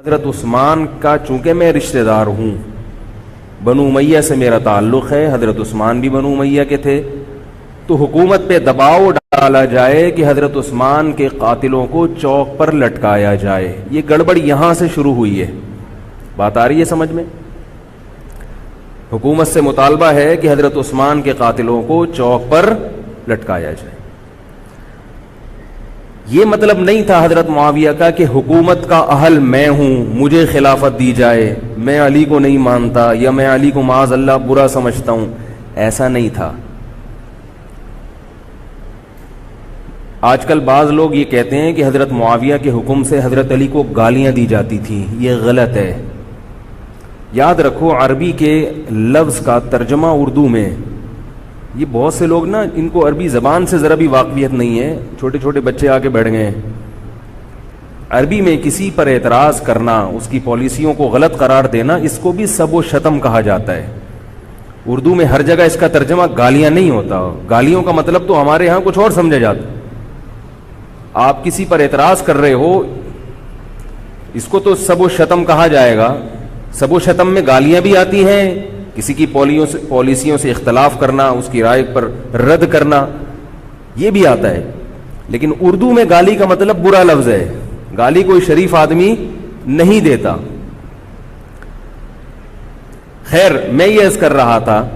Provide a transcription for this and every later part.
حضرت عثمان کا چونکہ میں رشتہ دار ہوں، بنو امیہ سے میرا تعلق ہے، حضرت عثمان بھی بنو امیہ کے تھے، تو حکومت پہ دباؤ ڈالا جائے کہ حضرت عثمان کے قاتلوں کو چوک پر لٹکایا جائے۔ یہ گڑبڑ یہاں سے شروع ہوئی ہے۔ بات آ رہی ہے سمجھ میں؟ حکومت سے مطالبہ ہے کہ حضرت عثمان کے قاتلوں کو چوک پر لٹکایا جائے۔ یہ مطلب نہیں تھا حضرت معاویہ کا کہ حکومت کا اہل میں ہوں، مجھے خلافت دی جائے، میں علی کو نہیں مانتا یا میں علی کو معاذ اللہ برا سمجھتا ہوں، ایسا نہیں تھا۔ آج کل بعض لوگ یہ کہتے ہیں کہ حضرت معاویہ کے حکم سے حضرت علی کو گالیاں دی جاتی تھیں، یہ غلط ہے۔ یاد رکھو عربی کے لفظ کا ترجمہ اردو میں، یہ بہت سے لوگ نا ان کو عربی زبان سے ذرا بھی واقفیت نہیں ہے، چھوٹے چھوٹے بچے آ کے بیٹھ گئے ہیں۔ عربی میں کسی پر اعتراض کرنا، اس کی پالیسیوں کو غلط قرار دینا، اس کو بھی سب و شتم کہا جاتا ہے۔ اردو میں ہر جگہ اس کا ترجمہ گالیاں نہیں ہوتا، گالیوں کا مطلب تو ہمارے ہاں کچھ اور سمجھا جاتا۔ آپ کسی پر اعتراض کر رہے ہو، اس کو تو سب و شتم کہا جائے گا۔ سب و شتم میں گالیاں بھی آتی ہیں، کسی کی پالیسیوں سے اختلاف کرنا، اس کی رائے پر رد کرنا، یہ بھی آتا ہے۔ لیکن اردو میں گالی کا مطلب برا لفظ ہے، گالی کوئی شریف آدمی نہیں دیتا۔ خیر، میں یہ عرض کر رہا تھا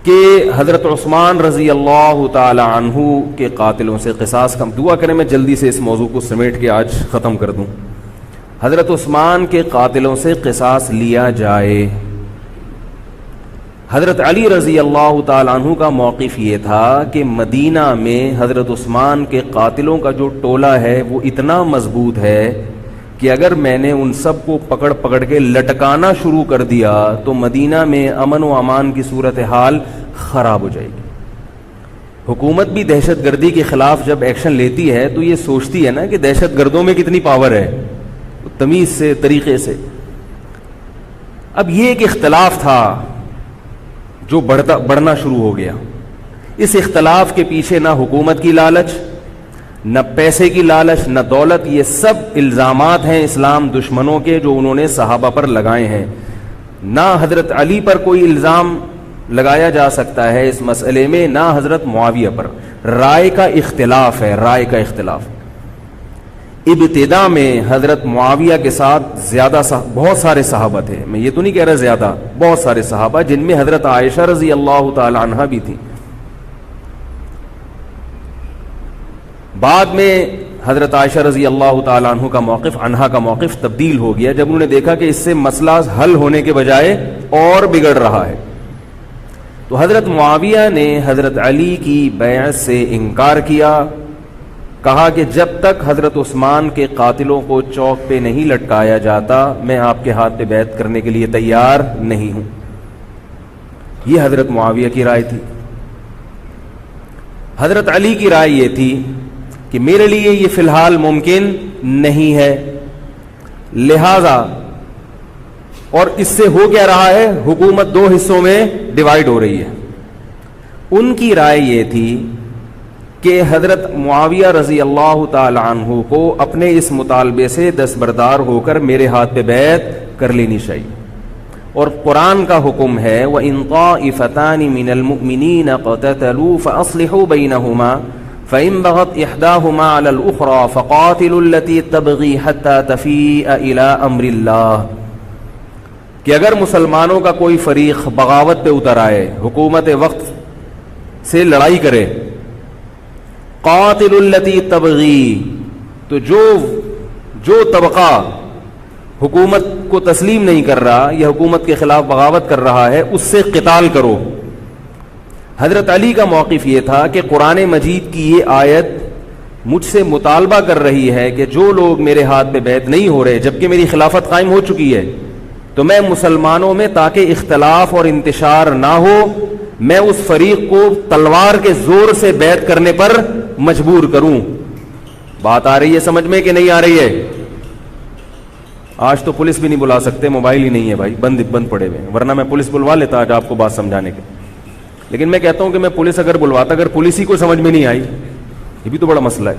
کہ حضرت عثمان رضی اللہ تعالی عنہ کے قاتلوں سے قصاص کا دعا کریں، میں جلدی سے اس موضوع کو سمیٹ کے آج ختم کر دوں۔ حضرت عثمان کے قاتلوں سے قصاص لیا جائے۔ حضرت علی رضی اللہ تعالیٰ عنہ کا موقف یہ تھا کہ مدینہ میں حضرت عثمان کے قاتلوں کا جو ٹولہ ہے وہ اتنا مضبوط ہے کہ اگر میں نے ان سب کو پکڑ پکڑ کے لٹکانا شروع کر دیا تو مدینہ میں امن و امان کی صورتحال خراب ہو جائے گی۔ حکومت بھی دہشت گردی کے خلاف جب ایکشن لیتی ہے تو یہ سوچتی ہے نا کہ دہشت گردوں میں کتنی پاور ہے، تمیز سے، طریقے سے۔ اب یہ ایک اختلاف تھا جو بڑھنا شروع ہو گیا۔ اس اختلاف کے پیچھے نہ حکومت کی لالچ، نہ پیسے کی لالچ، نہ دولت، یہ سب الزامات ہیں اسلام دشمنوں کے جو انہوں نے صحابہ پر لگائے ہیں۔ نہ حضرت علی پر کوئی الزام لگایا جا سکتا ہے اس مسئلے میں، نہ حضرت معاویہ پر۔ رائے کا اختلاف ہے، رائے کا اختلاف۔ ابتدا میں حضرت معاویہ کے ساتھ بہت سارے صحابہ تھے، میں یہ تو نہیں کہہ رہا زیادہ، بہت سارے صحابہ، جن میں حضرت عائشہ رضی اللہ تعالی عنہا بھی تھی۔ بعد میں حضرت عائشہ رضی اللہ تعالی عنہا کا موقف تبدیل ہو گیا جب انہوں نے دیکھا کہ اس سے مسئلہ حل ہونے کے بجائے اور بگڑ رہا ہے۔ تو حضرت معاویہ نے حضرت علی کی بیعت سے انکار کیا، کہا کہ جب تک حضرت عثمان کے قاتلوں کو چوک پہ نہیں لٹکایا جاتا میں آپ کے ہاتھ پہ بیعت کرنے کے لیے تیار نہیں ہوں۔ یہ حضرت معاویہ کی رائے تھی۔ حضرت علی کی رائے یہ تھی کہ میرے لیے یہ فی الحال ممکن نہیں ہے، لہذا، اور اس سے ہو کیا رہا ہے، حکومت دو حصوں میں ڈیوائیڈ ہو رہی ہے۔ ان کی رائے یہ تھی کہ حضرت معاویہ رضی اللہ تعالی عنہ کو اپنے اس مطالبے سے دستبردار ہو کر میرے ہاتھ پہ بیعت کر لینی چاہیے۔ اور قرآن کا حکم ہے وَإِن طَائِفَتَانِ مِنَ الْمُؤْمِنِينَ اقْتَتَلُوا فَأَصْلِحُوا بَيْنَهُمَا فَإِن بَغَتْ إِحْدَاهُمَا عَلَى الْأُخْرَى فَقَاتِلُوا الَّتِي تَبْغِي حَتَّى تَفِيءَ إِلَى أَمْرِ اللَّهِ، کہ اگر مسلمانوں کا کوئی فریق بغاوت پہ اتر آئے، حکومت وقت سے لڑائی کرے، قاتل التی تبغی، تو جو طبقہ حکومت کو تسلیم نہیں کر رہا یا حکومت کے خلاف بغاوت کر رہا ہے اس سے قتال کرو۔ حضرت علی کا موقف یہ تھا کہ قرآن مجید کی یہ آیت مجھ سے مطالبہ کر رہی ہے کہ جو لوگ میرے ہاتھ پہ بیعت نہیں ہو رہے جبکہ میری خلافت قائم ہو چکی ہے، تو میں مسلمانوں میں تاکہ اختلاف اور انتشار نہ ہو، میں اس فریق کو تلوار کے زور سے بیعت کرنے پر مجبور کروں۔ بات آ رہی ہے سمجھ میں کہ نہیں آ رہی ہے؟ آج تو پولیس بھی نہیں بلا سکتے، موبائل ہی نہیں ہے بھائی، بند پڑے ہوئے، ورنہ میں پولیس بلوا لیتا آج آپ کو بات سمجھانے کے۔ لیکن میں کہتا ہوں کہ میں پولیس اگر بلواتا، اگر پولیس ہی کو سمجھ میں نہیں آئی، یہ بھی تو بڑا مسئلہ ہے۔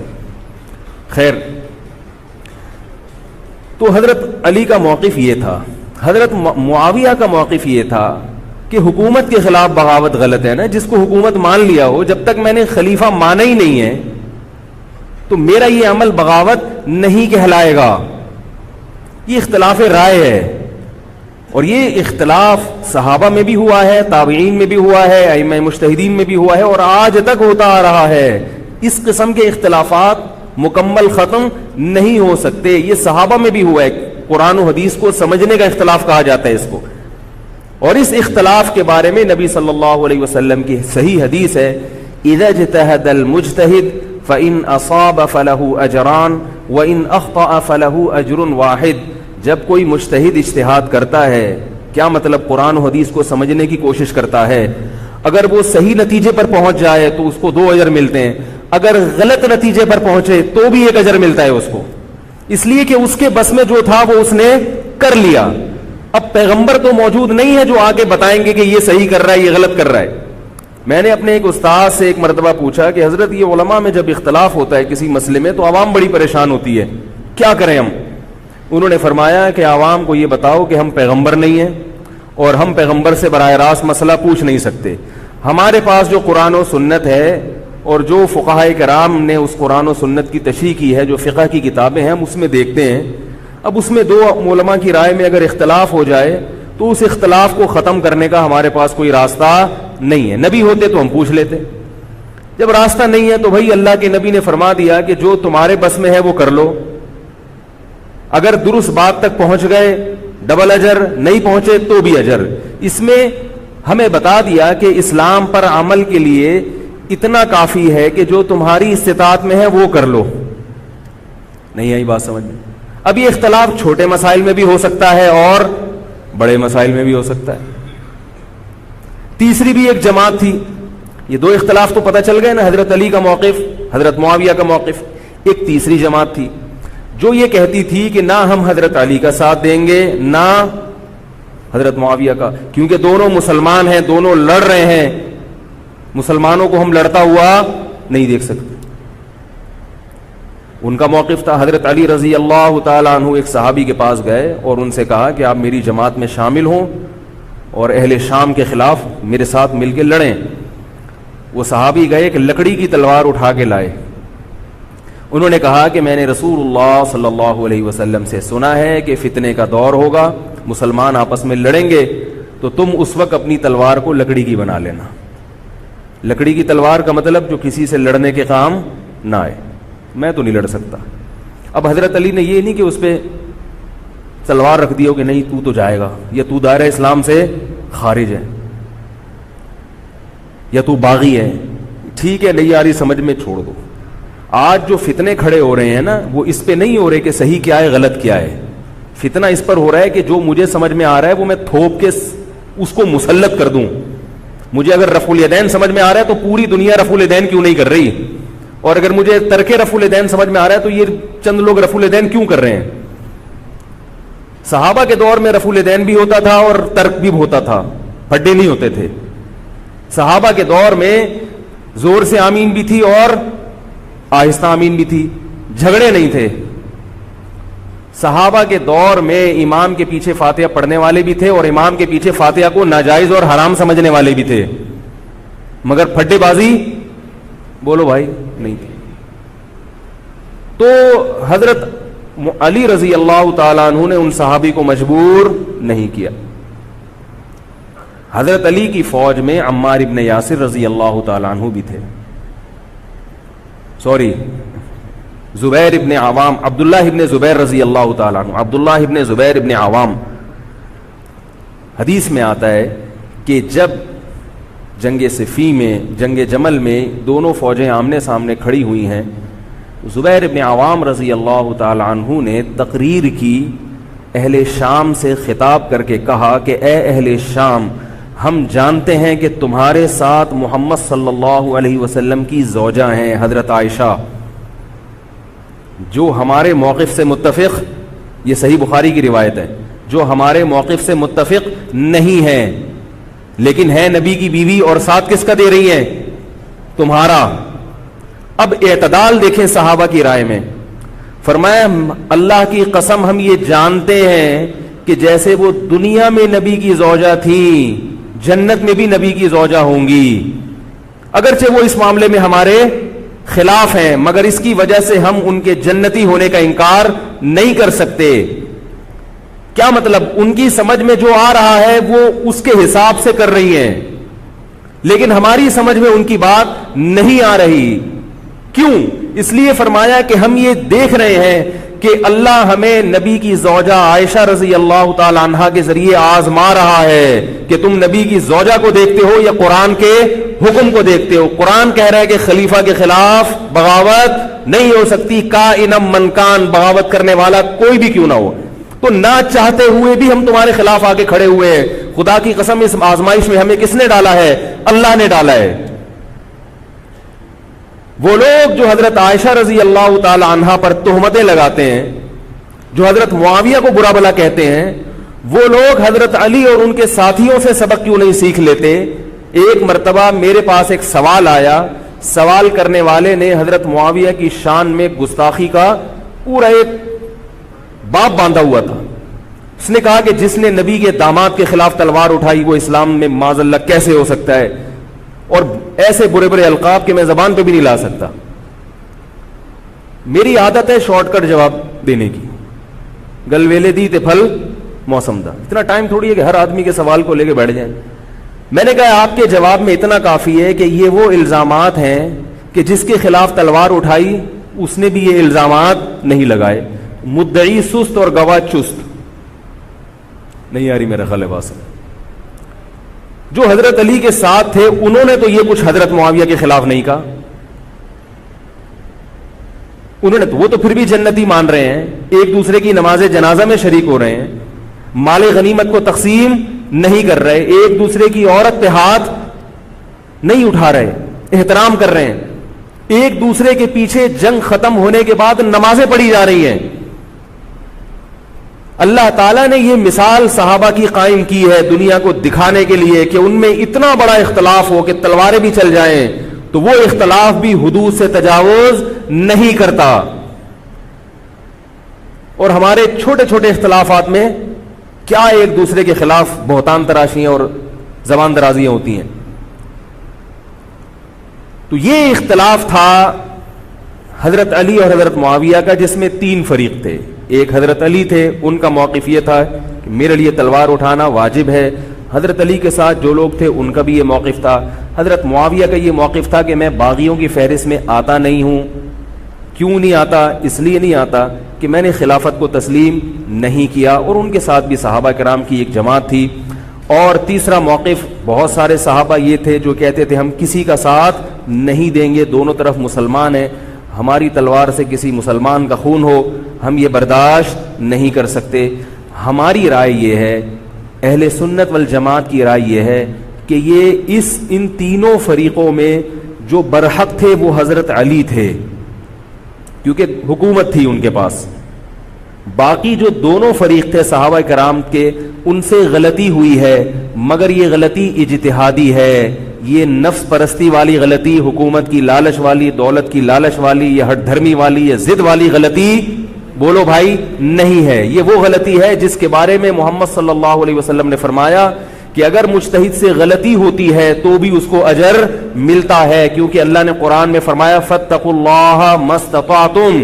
خیر، تو حضرت علی کا موقف یہ تھا. حضرت معاویہ کا موقف یہ تھا کہ حکومت کے خلاف بغاوت غلط ہے نا. جس کو حکومت مان لیا ہو, جب تک میں نے خلیفہ مانا ہی نہیں ہے تو میرا یہ عمل بغاوت نہیں کہلائے گا. یہ اختلاف رائے ہے, اور یہ اختلاف صحابہ میں بھی ہوا ہے, تابعین میں بھی ہوا ہے, ائمہ مجتہدین میں بھی ہوا ہے, اور آج تک ہوتا آ رہا ہے. اس قسم کے اختلافات مکمل ختم نہیں ہو سکتے. یہ صحابہ میں بھی ہوا ہے. قرآن و حدیث کو سمجھنے کا اختلاف کہا جاتا ہے اس کو. اور اس اختلاف کے بارے میں نبی صلی اللہ علیہ وسلم کی صحیح حدیث ہے, اذا اجتہد المجتہد فإن اصاب فله اجران وإن اخطأ فله اجر واحد. جب کوئی مجتہد اجتہاد کرتا ہے, کیا مطلب, قرآن و حدیث کو سمجھنے کی کوشش کرتا ہے, اگر وہ صحیح نتیجے پر پہنچ جائے تو اس کو 2 اجر ملتے ہیں, اگر غلط نتیجے پر پہنچے تو بھی 1 اجر ملتا ہے اس کو, اس لیے کہ اس کے بس میں جو تھا وہ اس نے کر لیا. اب پیغمبر تو موجود نہیں ہے جو آگے بتائیں گے کہ یہ صحیح کر رہا ہے, یہ غلط کر رہا ہے. میں نے اپنے ایک استاد سے ایک مرتبہ پوچھا کہ حضرت یہ علماء میں جب اختلاف ہوتا ہے کسی مسئلے میں تو عوام بڑی پریشان ہوتی ہے, کیا کریں ہم؟ انہوں نے فرمایا کہ عوام کو یہ بتاؤ کہ ہم پیغمبر نہیں ہیں اور ہم پیغمبر سے براہ راست مسئلہ پوچھ نہیں سکتے. ہمارے پاس جو قرآن و سنت ہے اور جو فقہائے کرام نے اس قرآن و سنت کی تشریح کی ہے, جو فقہ کی کتابیں ہیں, ہم اس میں دیکھتے ہیں. اب اس میں 2 علماء کی رائے میں اگر اختلاف ہو جائے تو اس اختلاف کو ختم کرنے کا ہمارے پاس کوئی راستہ نہیں ہے. نبی ہوتے تو ہم پوچھ لیتے, جب راستہ نہیں ہے تو بھائی اللہ کے نبی نے فرما دیا کہ جو تمہارے بس میں ہے وہ کر لو. اگر درست بات تک پہنچ گئے ڈبل اجر, نہیں پہنچے تو بھی اجر. اس میں ہمیں بتا دیا کہ اسلام پر عمل کے لیے اتنا کافی ہے کہ جو تمہاری استطاعت میں ہے وہ کر لو. نہیں آئی بات سمجھ میں؟ اب یہ اختلاف چھوٹے مسائل میں بھی ہو سکتا ہے اور بڑے مسائل میں بھی ہو سکتا ہے. تیسری بھی ایک جماعت تھی. یہ 2 اختلاف تو پتہ چل گئے نا, حضرت علی کا موقف, حضرت معاویہ کا موقف. ایک تیسری جماعت تھی جو یہ کہتی تھی کہ نہ ہم حضرت علی کا ساتھ دیں گے نہ حضرت معاویہ کا, کیونکہ دونوں مسلمان ہیں, دونوں لڑ رہے ہیں, مسلمانوں کو ہم لڑتا ہوا نہیں دیکھ سکتے. ان کا موقف تھا, حضرت علی رضی اللہ تعالیٰ عنہ ایک صحابی کے پاس گئے اور ان سے کہا کہ آپ میری جماعت میں شامل ہوں اور اہل شام کے خلاف میرے ساتھ مل کے لڑیں. وہ صحابی گئے کہ لکڑی کی تلوار اٹھا کے لائے. انہوں نے کہا کہ میں نے رسول اللہ صلی اللہ علیہ وسلم سے سنا ہے کہ فتنے کا دور ہوگا, مسلمان آپس میں لڑیں گے, تو تم اس وقت اپنی تلوار کو لکڑی کی بنا لینا. لکڑی کی تلوار کا مطلب جو کسی سے لڑنے کے کام نہ آئے. میں تو نہیں لڑ سکتا. اب حضرت علی نے یہ نہیں کہ اس پہ تلوار رکھ دی ہو کہ نہیں تو جائے گا, یا تو دائرہ اسلام سے خارج ہے, یا تو باغی ہے, ٹھیک ہے نہیں آ رہی سمجھ میں, چھوڑ دو. آج جو فتنے کھڑے ہو رہے ہیں نا, وہ اس پہ نہیں ہو رہے کہ صحیح کیا ہے غلط کیا ہے. فتنہ اس پر ہو رہا ہے کہ جو مجھے سمجھ میں آ رہا ہے وہ میں تھوپ کے اس کو مسلط کر دوں. مجھے اگر رفع الیدین سمجھ میں آ رہا ہے تو پوری دنیا رفع الیدین کیوں نہیں کر رہی, اور اگر مجھے ترک رفع الیدین سمجھ میں آ رہا ہے تو یہ چند لوگ رفع الیدین کیوں کر رہے ہیں. صحابہ کے دور میں رفع الیدین بھی ہوتا تھا اور ترک بھی ہوتا تھا, پھڈے نہیں ہوتے تھے. صحابہ کے دور میں زور سے آمین بھی تھی اور آہستہ آمین بھی تھی, جھگڑے نہیں تھے. صحابہ کے دور میں امام کے پیچھے فاتحہ پڑھنے والے بھی تھے اور امام کے پیچھے فاتحہ کو ناجائز اور حرام سمجھنے والے بھی تھے, مگر پھڈے بازی بولو بھائی نہیں تھی. تو حضرت علی رضی اللہ تعالیٰ عنہ نے ان صحابی کو مجبور نہیں کیا. حضرت علی کی فوج میں عمار ابن یاسر رضی اللہ تعالیٰ عنہ بھی تھے, زبیر ابن عوام, عبداللہ ابن زبیر رضی اللہ تعالیٰ عنہ, عبداللہ ابن زبیر ابن عوام. حدیث میں آتا ہے کہ جب جنگ صفین میں, جنگ جمل میں دونوں فوجیں آمنے سامنے کھڑی ہوئی ہیں, زبیر ابن عوام رضی اللہ تعالیٰ عنہ نے تقریر کی, اہل شام سے خطاب کر کے کہا کہ اے اہل شام, ہم جانتے ہیں کہ تمہارے ساتھ محمد صلی اللہ علیہ وسلم کی زوجہ ہیں حضرت عائشہ, جو ہمارے موقف سے متفق, یہ صحیح بخاری کی روایت ہے, جو ہمارے موقف سے متفق نہیں ہے لیکن ہے نبی کی بیوی, اور ساتھ کس کا دے رہی ہیں؟ تمہارا. اب اعتدال دیکھیں صحابہ کی رائے میں. فرمایا اللہ کی قسم ہم یہ جانتے ہیں کہ جیسے وہ دنیا میں نبی کی زوجہ تھی جنت میں بھی نبی کی زوجہ ہوں گی، اگرچہ وہ اس معاملے میں ہمارے خلاف ہیں مگر اس کی وجہ سے ہم ان کے جنتی ہونے کا انکار نہیں کر سکتے۔ کیا مطلب؟ ان کی سمجھ میں جو آ رہا ہے وہ اس کے حساب سے کر رہی ہیں، لیکن ہماری سمجھ میں ان کی بات نہیں آ رہی۔ کیوں؟ اس لیے فرمایا کہ ہم یہ دیکھ رہے ہیں کہ اللہ ہمیں نبی کی زوجہ عائشہ رضی اللہ تعالی عنہا کے ذریعے آزما رہا ہے کہ تم نبی کی زوجہ کو دیکھتے ہو یا قرآن کے حکم کو دیکھتے ہو۔ قرآن کہہ رہا ہے کہ خلیفہ کے خلاف بغاوت نہیں ہو سکتی، کائنم من کان، بغاوت کرنے والا کوئی بھی کیوں نہ ہو۔ تو نہ چاہتے ہوئے بھی ہم تمہارے خلاف آ کے کھڑے ہوئے ہیں۔ خدا کی قسم اس آزمائش میں ہمیں کس نے ڈالا ہے؟ اللہ نے ڈالا ہے۔ وہ لوگ جو حضرت عائشہ رضی اللہ تعالی عنہا پر تہمتیں لگاتے ہیں، جو حضرت معاویہ کو برا بھلا کہتے ہیں، وہ لوگ حضرت علی اور ان کے ساتھیوں سے سبق کیوں نہیں سیکھ لیتے؟ ایک مرتبہ میرے پاس ایک سوال آیا، سوال کرنے والے نے حضرت معاویہ کی شان میں گستاخی کا پورا ایک باب باندھا ہوا تھا۔ اس نے کہا کہ جس نے نبی کے داماد کے خلاف تلوار اٹھائی وہ اسلام میں معاذ اللہ کیسے ہو سکتا ہے، اور ایسے برے برے القاب کہ میں زبان پہ بھی نہیں لا سکتا۔ میری عادت ہے شارٹ کٹ جواب دینے کی، گل ویلے دی تے پھل موسم دا۔ اتنا ٹائم تھوڑی ہے کہ ہر آدمی کے سوال کو لے کے بیٹھ جائیں۔ میں نے کہا آپ کے جواب میں اتنا کافی ہے کہ یہ وہ الزامات ہیں کہ جس کے خلاف تلوار اٹھائی اس نے بھی یہ الزامات نہیں لگائے۔ مدعی سست اور گواہ چست، نہیں آ رہی میرا خیال ہے بات۔ جو حضرت علی کے ساتھ تھے انہوں نے تو یہ کچھ حضرت معاویہ کے خلاف نہیں کہا، انہوں نے تو وہ تو پھر بھی جنتی مان رہے ہیں، ایک دوسرے کی نماز جنازہ میں شریک ہو رہے ہیں، مال غنیمت کو تقسیم نہیں کر رہے، ایک دوسرے کی عورت پہ ہاتھ نہیں اٹھا رہے، احترام کر رہے ہیں، ایک دوسرے کے پیچھے جنگ ختم ہونے کے بعد نمازیں پڑھی جا رہی ہیں۔ اللہ تعالیٰ نے یہ مثال صحابہ کی قائم کی ہے دنیا کو دکھانے کے لیے کہ ان میں اتنا بڑا اختلاف ہو کہ تلواریں بھی چل جائیں تو وہ اختلاف بھی حدود سے تجاوز نہیں کرتا، اور ہمارے چھوٹے چھوٹے اختلافات میں کیا ایک دوسرے کے خلاف بہتان تراشیاں اور زبان درازیاں ہوتی ہیں۔ تو یہ اختلاف تھا حضرت علی اور حضرت معاویہ کا، جس میں تین فریق تھے۔ ایک حضرت علی تھے، ان کا موقف یہ تھا کہ میرے لیے تلوار اٹھانا واجب ہے۔ حضرت علی کے ساتھ جو لوگ تھے ان کا بھی یہ موقف تھا۔ حضرت معاویہ کا یہ موقف تھا کہ میں باغیوں کی فہرست میں آتا نہیں ہوں۔ کیوں نہیں آتا؟ اس لیے نہیں آتا کہ میں نے خلافت کو تسلیم نہیں کیا، اور ان کے ساتھ بھی صحابہ کرام کی ایک جماعت تھی۔ اور تیسرا موقف، بہت سارے صحابہ یہ تھے جو کہتے تھے ہم کسی کا ساتھ نہیں دیں گے، دونوں طرف مسلمان ہیں، ہماری تلوار سے کسی مسلمان کا خون ہو ہم یہ برداشت نہیں کر سکتے۔ ہماری رائے یہ ہے، اہل سنت والجماعت کی رائے یہ ہے کہ یہ ان تینوں فریقوں میں جو برحق تھے وہ حضرت علی تھے، کیونکہ حکومت تھی ان کے پاس۔ باقی جو دونوں فریق تھے صحابہ کرام کے، ان سے غلطی ہوئی ہے، مگر یہ غلطی اجتہادی ہے، یہ نفس پرستی والی غلطی، حکومت کی لالچ والی، دولت کی لالچ والی، یا ہٹ دھرمی والی یا ضد والی غلطی بولو بھائی نہیں ہے۔ یہ وہ غلطی ہے جس کے بارے میں محمد صلی اللہ علیہ وسلم نے فرمایا کہ اگر مجتہد سے غلطی ہوتی ہے تو بھی اس کو اجر ملتا ہے، کیونکہ اللہ نے قرآن میں فرمایا فاتقوا اللہ ما استطعتم،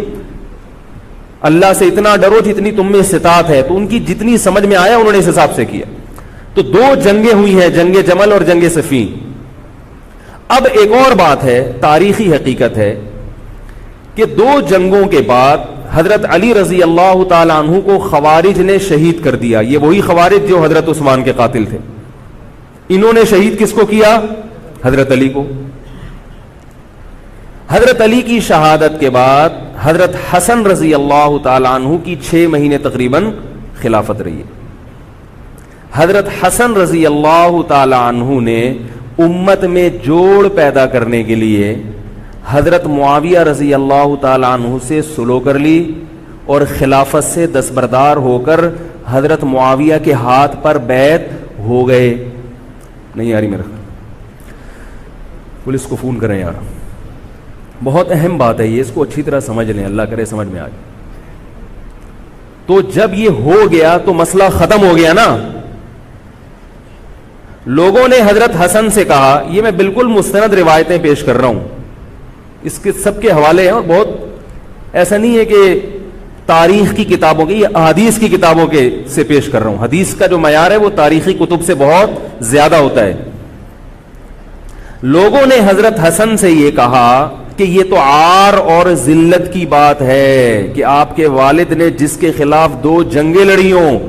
اللہ سے اتنا ڈرو جتنی تم میں استطاعت ہے۔ تو ان کی جتنی سمجھ میں آیا انہوں نے اس حساب سے کیا۔ تو دو جنگیں ہوئی ہیں، جنگ جمل اور جنگ صفین۔ اب ایک اور بات ہے، تاریخی حقیقت ہے کہ دو جنگوں کے بعد حضرت علی رضی اللہ تعالی عنہ کو خوارج نے شہید کر دیا۔ یہ وہی خوارج جو حضرت عثمان کے قاتل تھے، انہوں نے شہید کس کو کیا؟ حضرت علی کو۔ حضرت علی کی شہادت کے بعد حضرت حسن رضی اللہ تعالی عنہ کی 6 مہینے تقریباً خلافت رہی ہے۔ حضرت حسن رضی اللہ تعالی عنہ نے امت میں جوڑ پیدا کرنے کے لیے حضرت معاویہ رضی اللہ تعالی عنہ سے سلو کر لی، اور خلافت سے دستبردار ہو کر حضرت معاویہ کے ہاتھ پر بیعت ہو گئے۔ نہیں آ رہی میرا، پولیس کو فون کریں یار، بہت اہم بات ہے یہ، اس کو اچھی طرح سمجھ لیں، اللہ کرے سمجھ میں آ جائے۔ تو جب یہ ہو گیا تو مسئلہ ختم ہو گیا نا. لوگوں نے حضرت حسن سے کہا, یہ میں بالکل مستند روایتیں پیش کر رہا ہوں, اس کے سب کے حوالے ہیں, اور بہت ایسا نہیں ہے کہ تاریخ کی کتابوں کے, یہ احادیث کی کتابوں کے سے پیش کر رہا ہوں. حدیث کا جو معیار ہے وہ تاریخی کتب سے بہت زیادہ ہوتا ہے. لوگوں نے حضرت حسن سے یہ کہا کہ یہ تو عار اور ذلت کی بات ہے کہ آپ کے والد نے جس کے خلاف 2 جنگیں لڑی ہوں,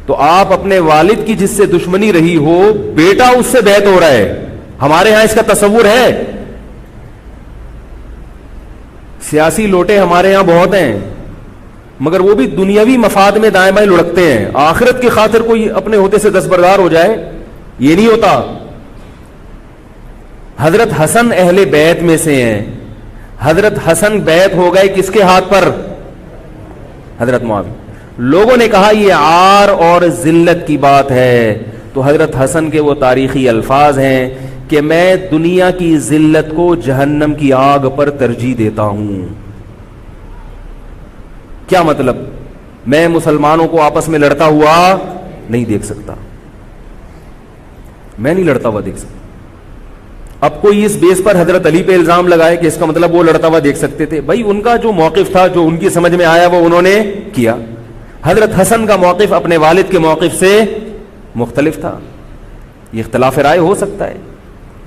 تو آپ اپنے والد کی جس سے دشمنی رہی ہو, بیٹا اس سے بیعت ہو رہا ہے. ہمارے ہاں اس کا تصور ہے. سیاسی لوٹے ہمارے یہاں بہت ہیں, مگر وہ بھی دنیاوی مفاد میں دائیں بائیں لڑکتے ہیں. آخرت کی خاطر کوئی اپنے ہوتے سے دستبردار ہو جائے, یہ نہیں ہوتا. حضرت حسن اہل بیت میں سے ہیں. حضرت حسن بیعت ہو گئے کس کے ہاتھ پر؟ حضرت معاویہ. لوگوں نے کہا یہ عار اور ذلت کی بات ہے. تو حضرت حسن کے وہ تاریخی الفاظ ہیں کہ میں دنیا کی ذلت کو جہنم کی آگ پر ترجیح دیتا ہوں. کیا مطلب؟ میں مسلمانوں کو آپس میں لڑتا ہوا نہیں دیکھ سکتا, میں نہیں لڑتا ہوا دیکھ سکتا. اب کوئی اس بیس پر حضرت علی پہ الزام لگائے کہ اس کا مطلب وہ لڑتا ہوا دیکھ سکتے تھے. بھائی ان کا جو موقف تھا, جو ان کی سمجھ میں آیا, وہ انہوں نے کیا. حضرت حسن کا موقف اپنے والد کے موقف سے مختلف تھا. یہ اختلاف رائے ہو سکتا ہے.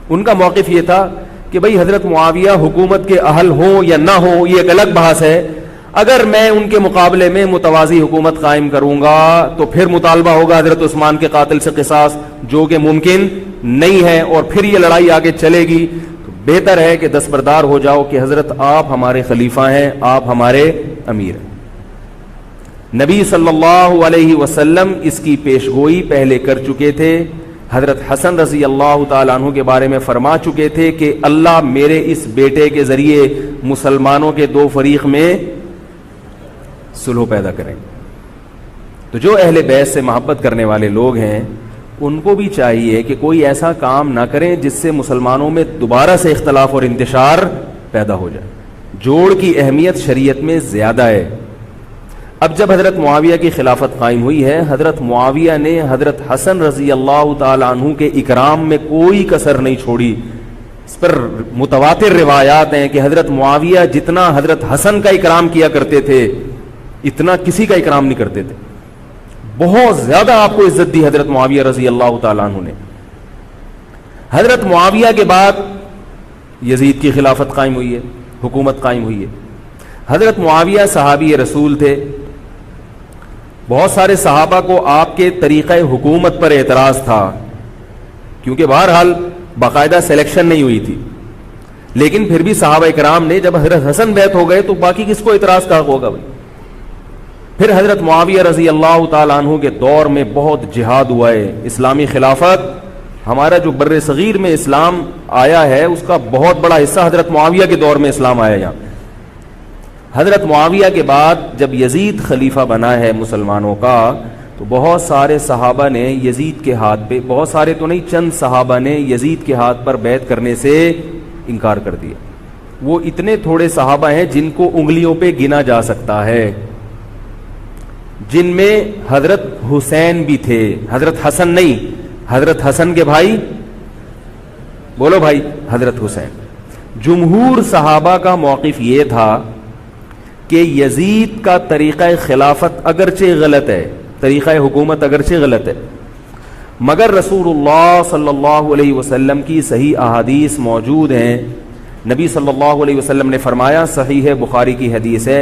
ان کا موقف یہ تھا کہ بھئی حضرت معاویہ حکومت کے اہل ہوں یا نہ ہوں, یہ ایک الگ بحث ہے. اگر میں ان کے مقابلے میں متوازی حکومت قائم کروں گا تو پھر مطالبہ ہوگا حضرت عثمان کے قاتل سے قصاص, جو کہ ممکن نہیں ہے, اور پھر یہ لڑائی آگے چلے گی. تو بہتر ہے کہ دستبردار ہو جاؤ کہ حضرت آپ ہمارے خلیفہ ہیں, آپ ہمارے امیر ہیں. نبی صلی اللہ علیہ وسلم اس کی پیشگوئی پہلے کر چکے تھے. حضرت حسن رضی اللہ تعالیٰ عنہ کے بارے میں فرما چکے تھے کہ اللہ میرے اس بیٹے کے ذریعے مسلمانوں کے 2 فریق میں صلح پیدا کریں. تو جو اہل بیت سے محبت کرنے والے لوگ ہیں, ان کو بھی چاہیے کہ کوئی ایسا کام نہ کریں جس سے مسلمانوں میں دوبارہ سے اختلاف اور انتشار پیدا ہو جائے. جوڑ کی اہمیت شریعت میں زیادہ ہے. اب جب حضرت معاویہ کی خلافت قائم ہوئی ہے, حضرت معاویہ نے حضرت حسن رضی اللہ تعالیٰ عنہ کے اکرام میں کوئی کسر نہیں چھوڑی. اس پر متواتر روایات ہیں کہ حضرت معاویہ جتنا حضرت حسن کا اکرام کیا کرتے تھے, اتنا کسی کا اکرام نہیں کرتے تھے. بہت زیادہ آپ کو عزت دی حضرت معاویہ رضی اللہ تعالیٰ عنہ نے. حضرت معاویہ کے بعد یزید کی خلافت قائم ہوئی ہے, حکومت قائم ہوئی ہے. حضرت معاویہ صحابی رسول تھے. بہت سارے صحابہ کو آپ کے طریقہ حکومت پر اعتراض تھا, کیونکہ بہرحال باقاعدہ سلیکشن نہیں ہوئی تھی. لیکن پھر بھی صحابہ اکرام نے, جب حضرت حسن بیعت ہو گئے تو باقی کس کو اعتراض کا ہوگا بھائی. پھر حضرت معاویہ رضی اللہ تعالیٰ عنہ کے دور میں بہت جہاد ہوا ہے. اسلامی خلافت, ہمارا جو بر صغیر میں اسلام آیا ہے, اس کا بہت بڑا حصہ حضرت معاویہ کے دور میں اسلام آیا یہاں. حضرت معاویہ کے بعد جب یزید خلیفہ بنا ہے مسلمانوں کا, تو بہت سارے صحابہ نے یزید کے ہاتھ پہ, بہت سارے تو نہیں, چند صحابہ نے یزید کے ہاتھ پر بیعت کرنے سے انکار کر دیا. وہ اتنے تھوڑے صحابہ ہیں جن کو انگلیوں پہ گنا جا سکتا ہے, جن میں حضرت حسین بھی تھے, حضرت حسن نہیں, حضرت حسن کے بھائی, بولو بھائی, حضرت حسین. جمہور صحابہ کا موقف یہ تھا کہ یزید کا طریقہ خلافت اگرچہ غلط ہے, طریقہ حکومت اگرچہ غلط ہے, مگر رسول اللہ صلی اللہ علیہ وسلم کی صحیح احادیث موجود ہیں. نبی صلی اللہ علیہ وسلم نے فرمایا, صحیح بخاری کی حدیث ہے,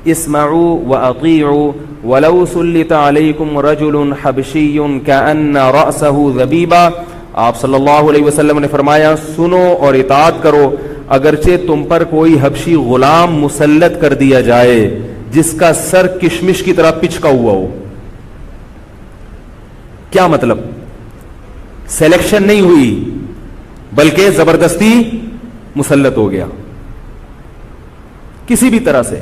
اسمعوا واطیعوا ولو سلط علیکم رجل حبشی کأن رأسہ ذبیبہ. آپ صلی اللہ علیہ وسلم نے فرمایا, سنو اور اطاعت کرو, اگرچہ تم پر کوئی حبشی غلام مسلط کر دیا جائے جس کا سر کشمش کی طرح پچکا ہوا ہو. کیا مطلب؟ سلیکشن نہیں ہوئی بلکہ زبردستی مسلط ہو گیا کسی بھی طرح سے,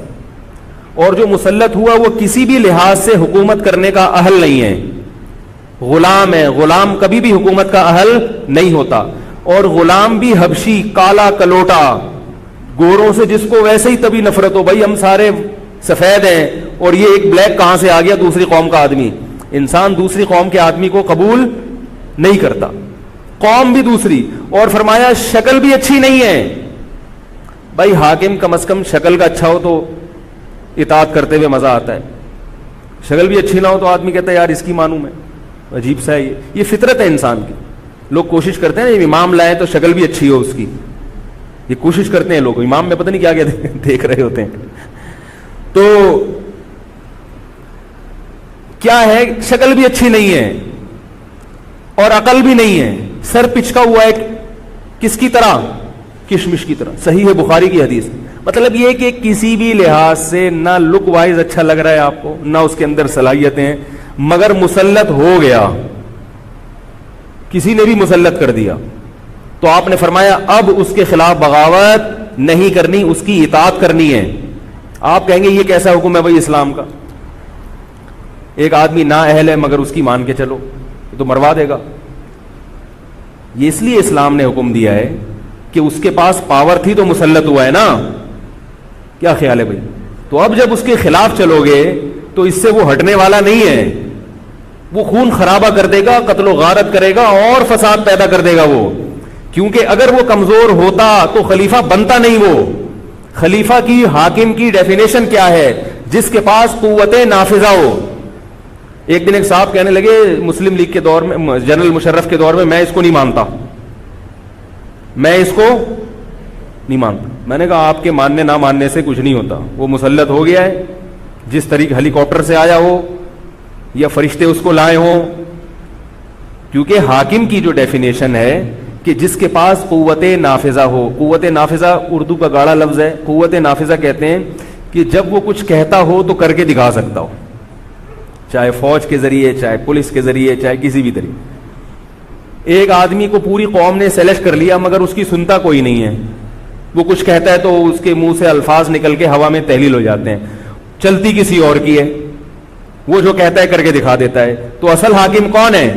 اور جو مسلط ہوا وہ کسی بھی لحاظ سے حکومت کرنے کا اہل نہیں ہے, غلام ہے. غلام کبھی بھی حکومت کا اہل نہیں ہوتا, اور غلام بھی حبشی, کالا کلوٹا, گوروں سے جس کو ویسے ہی تبھی نفرت ہو, بھائی ہم سارے سفید ہیں اور یہ ایک بلیک کہاں سے آ گیا دوسری قوم کا آدمی. انسان دوسری قوم کے آدمی کو قبول نہیں کرتا, قوم بھی دوسری, اور فرمایا شکل بھی اچھی نہیں ہے. بھائی حاکم کم از کم شکل کا اچھا ہو تو اطاعت کرتے ہوئے مزہ آتا ہے, شکل بھی اچھی نہ ہو تو آدمی کہتا ہے یار اس کی مانوں میں, عجیب سا ہے یہ فطرت ہے انسان کی. لوگ کوشش کرتے ہیں امام لائیں تو شکل بھی اچھی ہو اس کی, یہ کوشش کرتے ہیں لوگ, امام میں پتہ نہیں کیا کیا دیکھ رہے ہوتے ہیں. تو کیا ہے, شکل بھی اچھی نہیں ہے اور عقل بھی نہیں ہے, سر پچکا ہوا ہے کس کی طرح, کشمش کی طرح. صحیح ہے بخاری کی حدیث. مطلب یہ کہ کسی بھی لحاظ سے نہ لک وائز اچھا لگ رہا ہے آپ کو, نہ اس کے اندر صلاحیتیں, مگر مسلط ہو گیا, کسی نے بھی مسلط کر دیا, تو آپ نے فرمایا اب اس کے خلاف بغاوت نہیں کرنی, اس کی اطاعت کرنی ہے. آپ کہیں گے یہ کیسا حکم ہے بھائی اسلام کا, ایک آدمی نا اہل ہے مگر اس کی مان کے چلو تو مروا دے گا. یہ اس لیے اسلام نے حکم دیا ہے کہ اس کے پاس پاور تھی تو مسلط ہوا ہے نا. کیا خیال ہے بھائی؟ تو اب جب اس کے خلاف چلو گے تو اس سے وہ ہٹنے والا نہیں ہے, وہ خون خرابہ کر دے گا, قتل و غارت کرے گا اور فساد پیدا کر دے گا وہ. کیونکہ اگر وہ کمزور ہوتا تو خلیفہ بنتا نہیں. وہ خلیفہ کی, حاکم کی ڈیفینیشن کیا ہے؟ جس کے پاس قوت نافذہ ہو. ایک دن ایک صاحب کہنے لگے مسلم لیگ کے دور میں, جنرل مشرف کے دور میں اس کو نہیں مانتا, میں اس کو نہیں مانتا. میں نے کہا آپ کے ماننے نہ ماننے سے کچھ نہیں ہوتا, وہ مسلط ہو گیا ہے, جس طریقے ہیلی کاپٹر سے آیا ہو یا فرشتے اس کو لائے ہوں. کیونکہ حاکم کی جو ڈیفینیشن ہے کہ جس کے پاس قوت نافذہ ہو. قوت نافذہ اردو کا گاڑا لفظ ہے. قوت نافذہ کہتے ہیں کہ جب وہ کچھ کہتا ہو تو کر کے دکھا سکتا ہو, چاہے فوج کے ذریعے, چاہے پولیس کے ذریعے, چاہے کسی بھی طریقے. ایک آدمی کو پوری قوم نے سلیکٹ کر لیا مگر اس کی سنتا کوئی نہیں ہے, وہ کچھ کہتا ہے تو اس کے منہ سے الفاظ نکل کے ہوا میں تحلیل ہو جاتے ہیں, چلتی کسی اور کی ہے, وہ جو کہتا ہے کر کے دکھا دیتا ہے. تو اصل حاکم کون ہے؟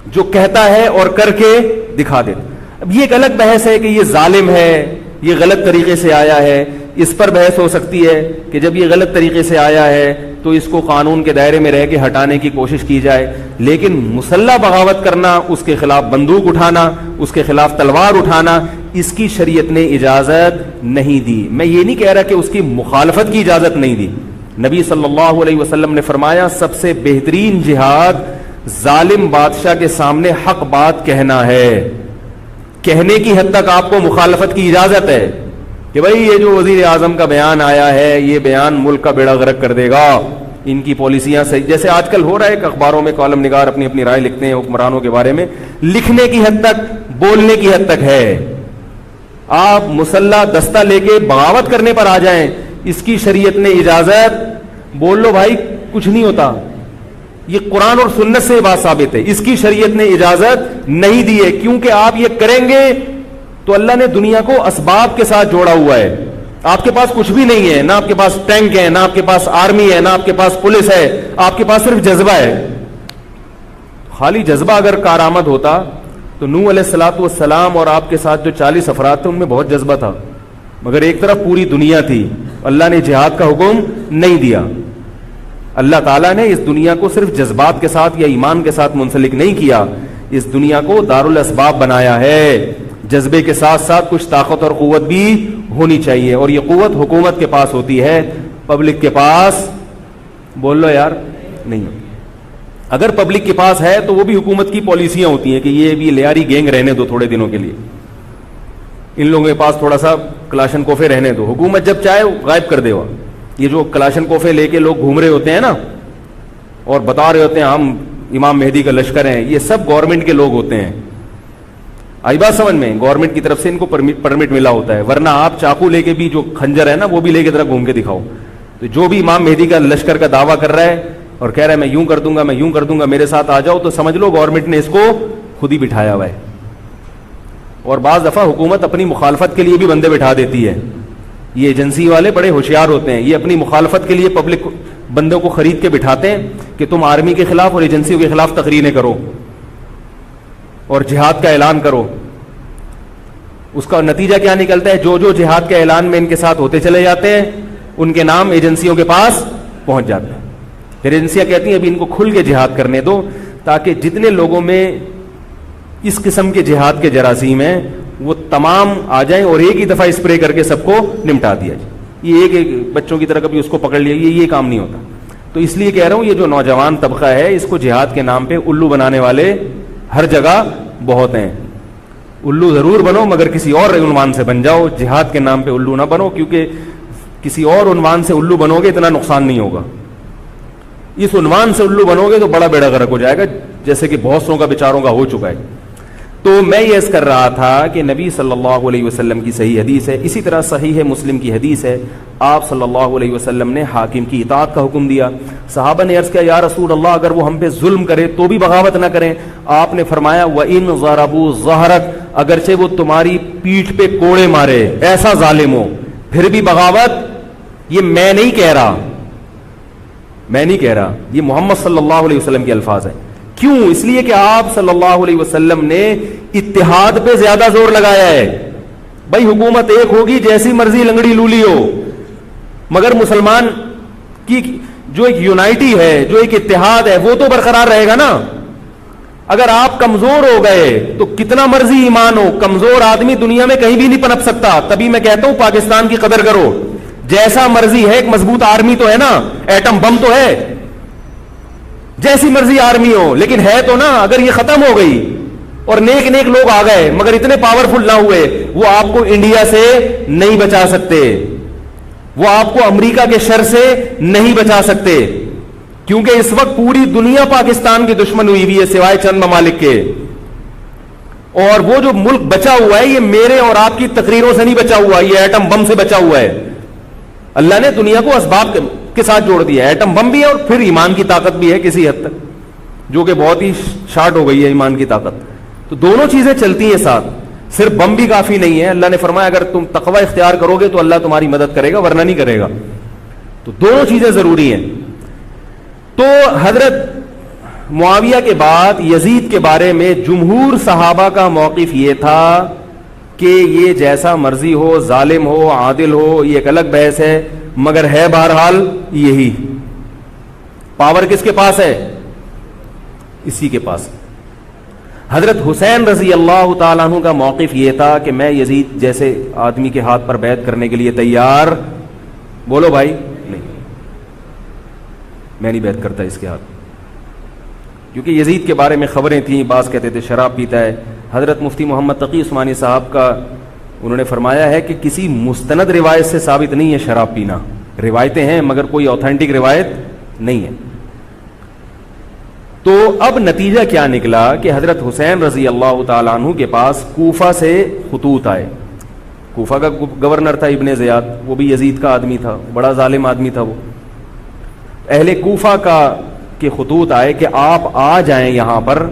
جو کہتا ہے اور کر کے دکھا دیتا. اب یہ ایک الگ بحث ہے کہ یہ ظالم ہے, یہ غلط طریقے سے آیا ہے, اس پر بحث ہو سکتی ہے کہ جب یہ غلط طریقے سے آیا ہے تو اس کو قانون کے دائرے میں رہ کے ہٹانے کی کوشش کی جائے. لیکن مسلح بغاوت کرنا, اس کے خلاف بندوق اٹھانا, اس کے خلاف تلوار اٹھانا, اس کی شریعت نے اجازت نہیں دی. میں یہ نہیں کہہ رہا کہ اس کی مخالفت کی اجازت نہیں دی. نبی صلی اللہ علیہ وسلم نے فرمایا سب سے بہترین جہاد ظالم بادشاہ کے سامنے حق بات کہنا ہے. کہنے کی حد تک آپ کو مخالفت کی اجازت ہے کہ بھائی یہ جو وزیر اعظم کا بیان آیا ہے یہ بیان ملک کا بیڑا غرق کر دے گا, ان کی پالیسیاں صحیح, جیسے آج کل ہو رہا ہے کہ اخباروں میں کالم نگار اپنی اپنی رائے لکھتے ہیں حکمرانوں کے بارے میں, لکھنے کی حد تک, بولنے کی حد تک ہے. آپ مسلح دستہ لے کے بغاوت کرنے پر آ جائیں, اس کی شریعت نے اجازت, بول لو بھائی کچھ نہیں ہوتا. یہ قرآن اور سنت سے بات ثابت ہے, اس کی شریعت نے اجازت نہیں دی ہے. کیونکہ آپ یہ کریں گے تو اللہ نے دنیا کو اسباب کے ساتھ جوڑا ہوا ہے. آپ کے پاس کچھ بھی نہیں ہے, نہ آپ کے پاس ٹینک ہے, نہ آپ کے پاس آرمی ہے, نہ آپ کے پاس پولیس ہے, آپ کے پاس صرف جذبہ ہے. خالی جذبہ اگر کارآمد ہوتا تو نوح علیہ الصلوۃ والسلام اور آپ کے ساتھ جو 40 افراد تھے ان میں بہت جذبہ تھا, مگر ایک طرف پوری دنیا تھی. اللہ نے جہاد کا حکم نہیں دیا. اللہ تعالیٰ نے اس دنیا کو صرف جذبات کے ساتھ یا ایمان کے ساتھ منسلک نہیں کیا, اس دنیا کو دارالاسباب بنایا ہے. جذبے کے ساتھ ساتھ کچھ طاقت اور قوت بھی ہونی چاہیے, اور یہ قوت حکومت کے پاس ہوتی ہے, پبلک کے پاس بول لو یار نہیں. اگر پبلک کے پاس ہے تو وہ بھی حکومت کی پالیسیاں ہوتی ہیں کہ یہ بھی لیاری گینگ رہنے دو تھوڑے دنوں کے لیے, ان لوگوں کے پاس تھوڑا سا کلاشن کوفے رہنے دو, حکومت جب چاہے غائب کر دے. یہ جو کلاشن کوفے لے کے لوگ گھوم رہے ہوتے ہیں نا اور بتا رہے ہوتے ہیں ہم امام مہدی کا لشکر ہیں, یہ سب گورنمنٹ کے لوگ ہوتے ہیں. آئی بات سمجھ میں؟ گورنمنٹ کی طرف سے ان کو پرمٹ ملا ہوتا ہے, ورنہ آپ چاقو لے کے بھی جو کھنجر ہے نا وہ بھی لے کے ذرا گھوم کے دکھاؤ. تو جو بھی امام مہدی کا لشکر کا دعویٰ کر رہا ہے اور کہہ رہا ہے میں یوں کر دوں گا, میں یوں کر دوں گا, میرے ساتھ آ جاؤ, تو سمجھ لو گورنمنٹ نے اس کو خود ہی بٹھایا ہوا ہے. اور بعض دفعہ حکومت اپنی مخالفت کے لیے بھی بندے بٹھا دیتی ہے. یہ ایجنسی والے بڑے ہوشیار ہوتے ہیں, یہ اپنی مخالفت کے لیے پبلک بندوں کو خرید کے بٹھاتے ہیں کہ تم آرمی کے خلاف اور ایجنسیوں کے خلاف تقریریں کرو اور جہاد کا اعلان کرو. اس کا نتیجہ کیا نکلتا ہے؟ جو جو جہاد کے اعلان میں ان کے ساتھ ہوتے چلے جاتے ہیں ان کے نام ایجنسیوں کے پاس پہنچ جاتے ہیں. پھر ایجنسیاں کہتی ہیں ابھی ان کو کھل کے جہاد کرنے دو تاکہ جتنے لوگوں میں اس قسم کے جہاد کے جراثیم ہیں وہ تمام آ جائیں اور ایک ہی دفعہ اسپرے کر کے سب کو نمٹا دیا جائے. یہ ایک بچوں کی طرح کبھی اس کو پکڑ لیا, یہ کام نہیں ہوتا. تو اس لیے کہہ رہا ہوں یہ جو نوجوان طبقہ ہے اس کو جہاد کے نام پہ الو بنانے والے ہر جگہ بہت ہیں. الو ضرور بنو مگر کسی اور عنوان سے بن جاؤ, جہاد کے نام پہ الو نہ بنو, کیونکہ کسی اور عنوان سے الو بنو گے اتنا نقصان نہیں ہوگا. اس عنوان سے الو بنو گے تو بڑا بیڑا غرق ہو جائے گا, جیسے کہ بہت سوں کا بیچاروں کا ہو چکا ہے. تو میں یہ عرض کر رہا تھا کہ نبی صلی اللہ علیہ وسلم کی صحیح حدیث ہے, اسی طرح صحیح ہے مسلم کی حدیث ہے, آپ صلی اللہ علیہ وسلم نے حاکم کی اطاعت کا حکم دیا. صحابہ نے عرض کیا یا رسول اللہ اگر وہ ہم پہ ظلم کرے تو بھی بغاوت نہ کریں. آپ نے فرمایا وَإِن ضَرَبُوا ظَهْرَكَ, اگرچہ وہ تمہاری پیٹھ پہ کوڑے مارے, ایسا ظالم ہو, پھر بھی بغاوت. یہ میں نہیں کہہ رہا, یہ محمد صلی اللہ علیہ وسلم کے الفاظ ہیں. کیوں؟ اس لیے کہ آپ صلی اللہ علیہ وسلم نے اتحاد پہ زیادہ زور لگایا ہے. بھائی حکومت ایک ہوگی جیسی مرضی لنگڑی لولی ہو, مگر مسلمان کی جو ایک یونائٹی ہے, جو ایک اتحاد ہے, وہ تو برقرار رہے گا نا. اگر آپ کمزور ہو گئے تو کتنا مرضی ایمان ہو, کمزور آدمی دنیا میں کہیں بھی نہیں پنپ سکتا. تبھی میں کہتا ہوں پاکستان کی قدر کرو. جیسا مرضی ہے, ایک مضبوط آرمی تو ہے نا, ایٹم بم تو ہے, جیسی مرضی آرمی ہو, لیکن ہے تو نا. اگر یہ ختم ہو گئی اور نیک نیک لوگ آ گئے مگر اتنے پاورفل نہ ہوئے, وہ آپ کو انڈیا سے نہیں بچا سکتے, وہ آپ کو امریکہ کے شر سے نہیں بچا سکتے, کیونکہ اس وقت پوری دنیا پاکستان کی دشمن ہوئی ہوئی ہے سوائے چند ممالک کے. اور وہ جو ملک بچا ہوا ہے یہ میرے اور آپ کی تقریروں سے نہیں بچا ہوا, یہ ایٹم بم سے بچا ہوا ہے. اللہ نے دنیا کو اسباب کے ساتھ جوڑ دیا ہے, ایٹم بم بھی ہے اور پھر ایمان کی طاقت بھی ہے کسی حد تک, جو کہ بہت ہی شارٹ ہو گئی ہے ایمان کی طاقت. تو دونوں چیزیں چلتی ہیں ساتھ, صرف بم بھی کافی نہیں ہے. اللہ نے فرمایا اگر تم تقوی اختیار کرو گے تو اللہ تمہاری مدد کرے گا, ورنہ نہیں کرے گا. تو دونوں چیزیں ضروری ہیں. تو حضرت معاویہ کے بعد یزید کے بارے میں جمہور صحابہ کا موقف یہ تھا کہ یہ جیسا مرضی ہو, ظالم ہو, عادل ہو, یہ ایک الگ بحث ہے, مگر ہے بہرحال یہی. پاور کس کے پاس ہے؟ اسی کے پاس. حضرت حسین رضی اللہ تعالیٰ عنہ کا موقف یہ تھا کہ میں یزید جیسے آدمی کے ہاتھ پر بیعت کرنے کے لیے تیار. بولو بھائی, نہیں, میں نہیں بیعت کرتا اس کے ہاتھ, کیونکہ یزید کے بارے میں خبریں تھیں, بعض کہتے تھے شراب پیتا ہے. حضرت مفتی محمد تقی عثمانی صاحب کا انہوں نے فرمایا ہے کہ کسی مستند روایت سے ثابت نہیں ہے شراب پینا. روایتیں ہیں مگر کوئی اوتھینٹک روایت نہیں ہے. تو اب نتیجہ کیا نکلا کہ حضرت حسین رضی اللہ تعالیٰ عنہ کے پاس کوفہ سے خطوط آئے. کوفہ کا گورنر تھا ابن زیاد, وہ بھی یزید کا آدمی تھا, بڑا ظالم آدمی تھا وہ. اہل کوفہ کے خطوط آئے کہ آپ آ جائیں یہاں پر,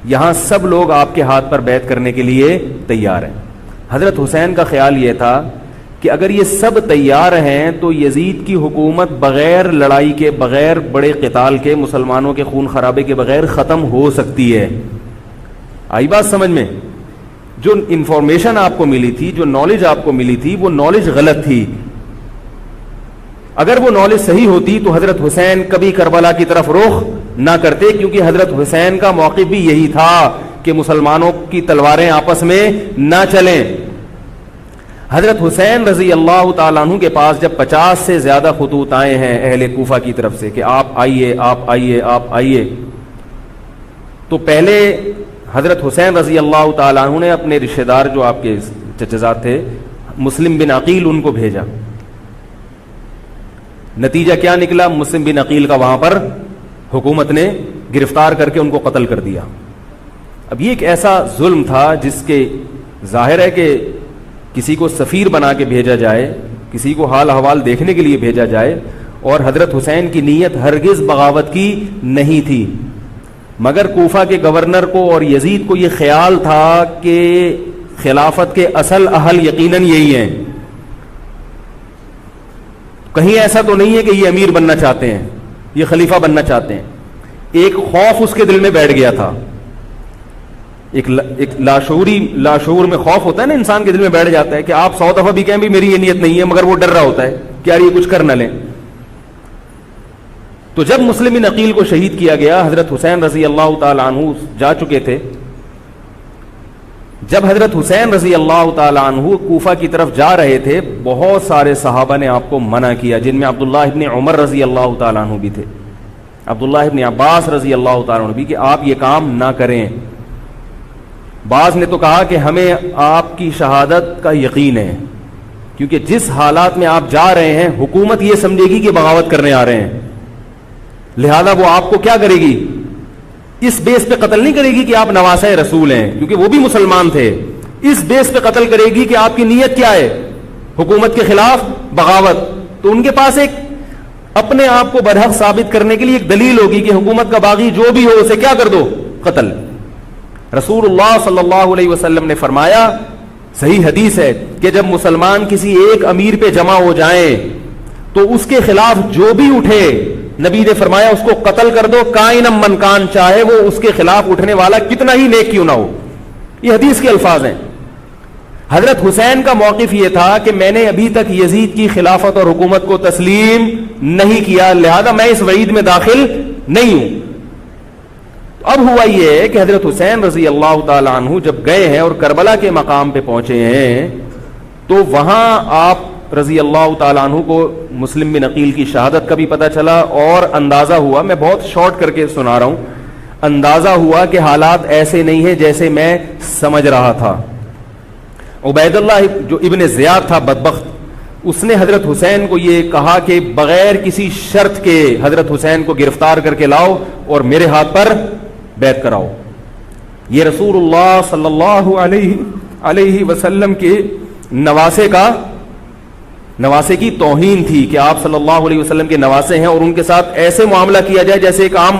یہاں سب لوگ آپ کے ہاتھ پر بیعت کرنے کے لیے تیار ہیں. حضرت حسین کا خیال یہ تھا کہ اگر یہ سب تیار ہیں تو یزید کی حکومت بغیر لڑائی کے, بغیر بڑے قتال کے, مسلمانوں کے خون خرابے کے بغیر ختم ہو سکتی ہے. آئی بات سمجھ میں؟ جو انفارمیشن آپ کو ملی تھی, جو نالج آپ کو ملی تھی, وہ نالج غلط تھی. اگر وہ نالج صحیح ہوتی تو حضرت حسین کبھی کربلا کی طرف رخ نہ کرتے, کیونکہ حضرت حسین کا موقف بھی یہی تھا کہ مسلمانوں کی تلواریں آپس میں نہ چلیں. حضرت حسین رضی اللہ تعالیٰ عنہ کے پاس جب 50 سے زیادہ خطوط آئے ہیں اہل کوفہ کی طرف سے کہ آپ آئیے, آپ آئیے, آپ آئیے, تو پہلے حضرت حسین رضی اللہ تعالیٰ عنہ نے اپنے رشتہ دار جو آپ کے چچزاد تھے مسلم بن عقیل, ان کو بھیجا. نتیجہ کیا نکلا؟ مسلم بن عقیل کا وہاں پر حکومت نے گرفتار کر کے ان کو قتل کر دیا. اب یہ ایک ایسا ظلم تھا جس کے ظاہر ہے کہ کسی کو سفیر بنا کے بھیجا جائے, کسی کو حال احوال دیکھنے کے لیے بھیجا جائے, اور حضرت حسین کی نیت ہرگز بغاوت کی نہیں تھی, مگر کوفہ کے گورنر کو اور یزید کو یہ خیال تھا کہ خلافت کے اصل اہل یقیناً یہی ہیں, کہیں ایسا تو نہیں ہے کہ یہ امیر بننا چاہتے ہیں, یہ خلیفہ بننا چاہتے ہیں. ایک خوف اس کے دل میں بیٹھ گیا تھا, ایک لاشعور میں خوف ہوتا ہے نا انسان کے دل میں بیٹھ جاتا ہے کہ آپ 100 دفعہ بھی کہیں بھی میری یہ نیت نہیں ہے, مگر وہ ڈر رہا ہوتا ہے. کہ یار یہ کچھ کر نہ لیں. تو جب مسلم بن عقیل کو شہید کیا گیا، حضرت حسین رضی اللہ تعالی عنہ جا چکے تھے. جب حضرت حسین رضی اللہ تعالی عنہ کوفہ کی طرف جا رہے تھے، بہت سارے صحابہ نے آپ کو منع کیا، جن میں عبداللہ ابن عمر رضی اللہ تعالی عنہ بھی تھے، عبداللہ ابن عباس رضی اللہ تعالی عنہ بھی، کہ آپ یہ کام نہ کریں. بعض نے تو کہا کہ ہمیں آپ کی شہادت کا یقین ہے، کیونکہ جس حالات میں آپ جا رہے ہیں حکومت یہ سمجھے گی کہ بغاوت کرنے آ رہے ہیں، لہذا وہ آپ کو کیا کرے گی، اس بیس پہ قتل نہیں کرے گی کہ آپ نواسہ رسول ہیں، کیونکہ وہ بھی مسلمان تھے. اس بیس پہ قتل کرے گی کہ آپ کی نیت کیا ہے، حکومت کے خلاف بغاوت. تو ان کے پاس ایک اپنے آپ کو برحق ثابت کرنے کے لیے ایک دلیل ہوگی کہ حکومت کا باغی جو بھی ہو اسے کیا کر دو، قتل. رسول اللہ صلی اللہ علیہ وسلم نے فرمایا، صحیح حدیث ہے، کہ جب مسلمان کسی ایک امیر پہ جمع ہو جائیں تو اس کے خلاف جو بھی اٹھے، نبی نے فرمایا اس کو قتل کر دو، کائنم من کان، چاہے وہ اس کے خلاف اٹھنے والا کتنا ہی نیک کیوں نہ ہو. یہ حدیث کے الفاظ ہیں. حضرت حسین کا موقف یہ تھا کہ میں نے ابھی تک یزید کی خلافت اور حکومت کو تسلیم نہیں کیا، لہذا میں اس وعید میں داخل نہیں ہوں. اب ہوا یہ کہ حضرت حسین رضی اللہ تعالی عنہ جب گئے ہیں اور کربلا کے مقام پہ پہنچے ہیں تو وہاں آپ رضی اللہ تعالیٰ عنہ کو مسلم بن عقیل کی شہادت کا بھی پتہ چلا، اور اندازہ ہوا، میں بہت شارٹ کر کے سنا رہا ہوں، اندازہ ہوا کہ حالات ایسے نہیں ہیں جیسے میں سمجھ رہا تھا. عبید اللہ جو ابن زیاد تھا بدبخت، اس نے حضرت حسین کو یہ کہا کہ بغیر کسی شرط کے حضرت حسین کو گرفتار کر کے لاؤ اور میرے ہاتھ پر بیعت کراؤ. یہ رسول اللہ صلی اللہ علیہ وسلم کے نواسے کی توہین تھی کہ آپ صلی اللہ علیہ وسلم کے نواسے ہیں اور ان کے ساتھ ایسے معاملہ کیا جائے جیسے ایک عام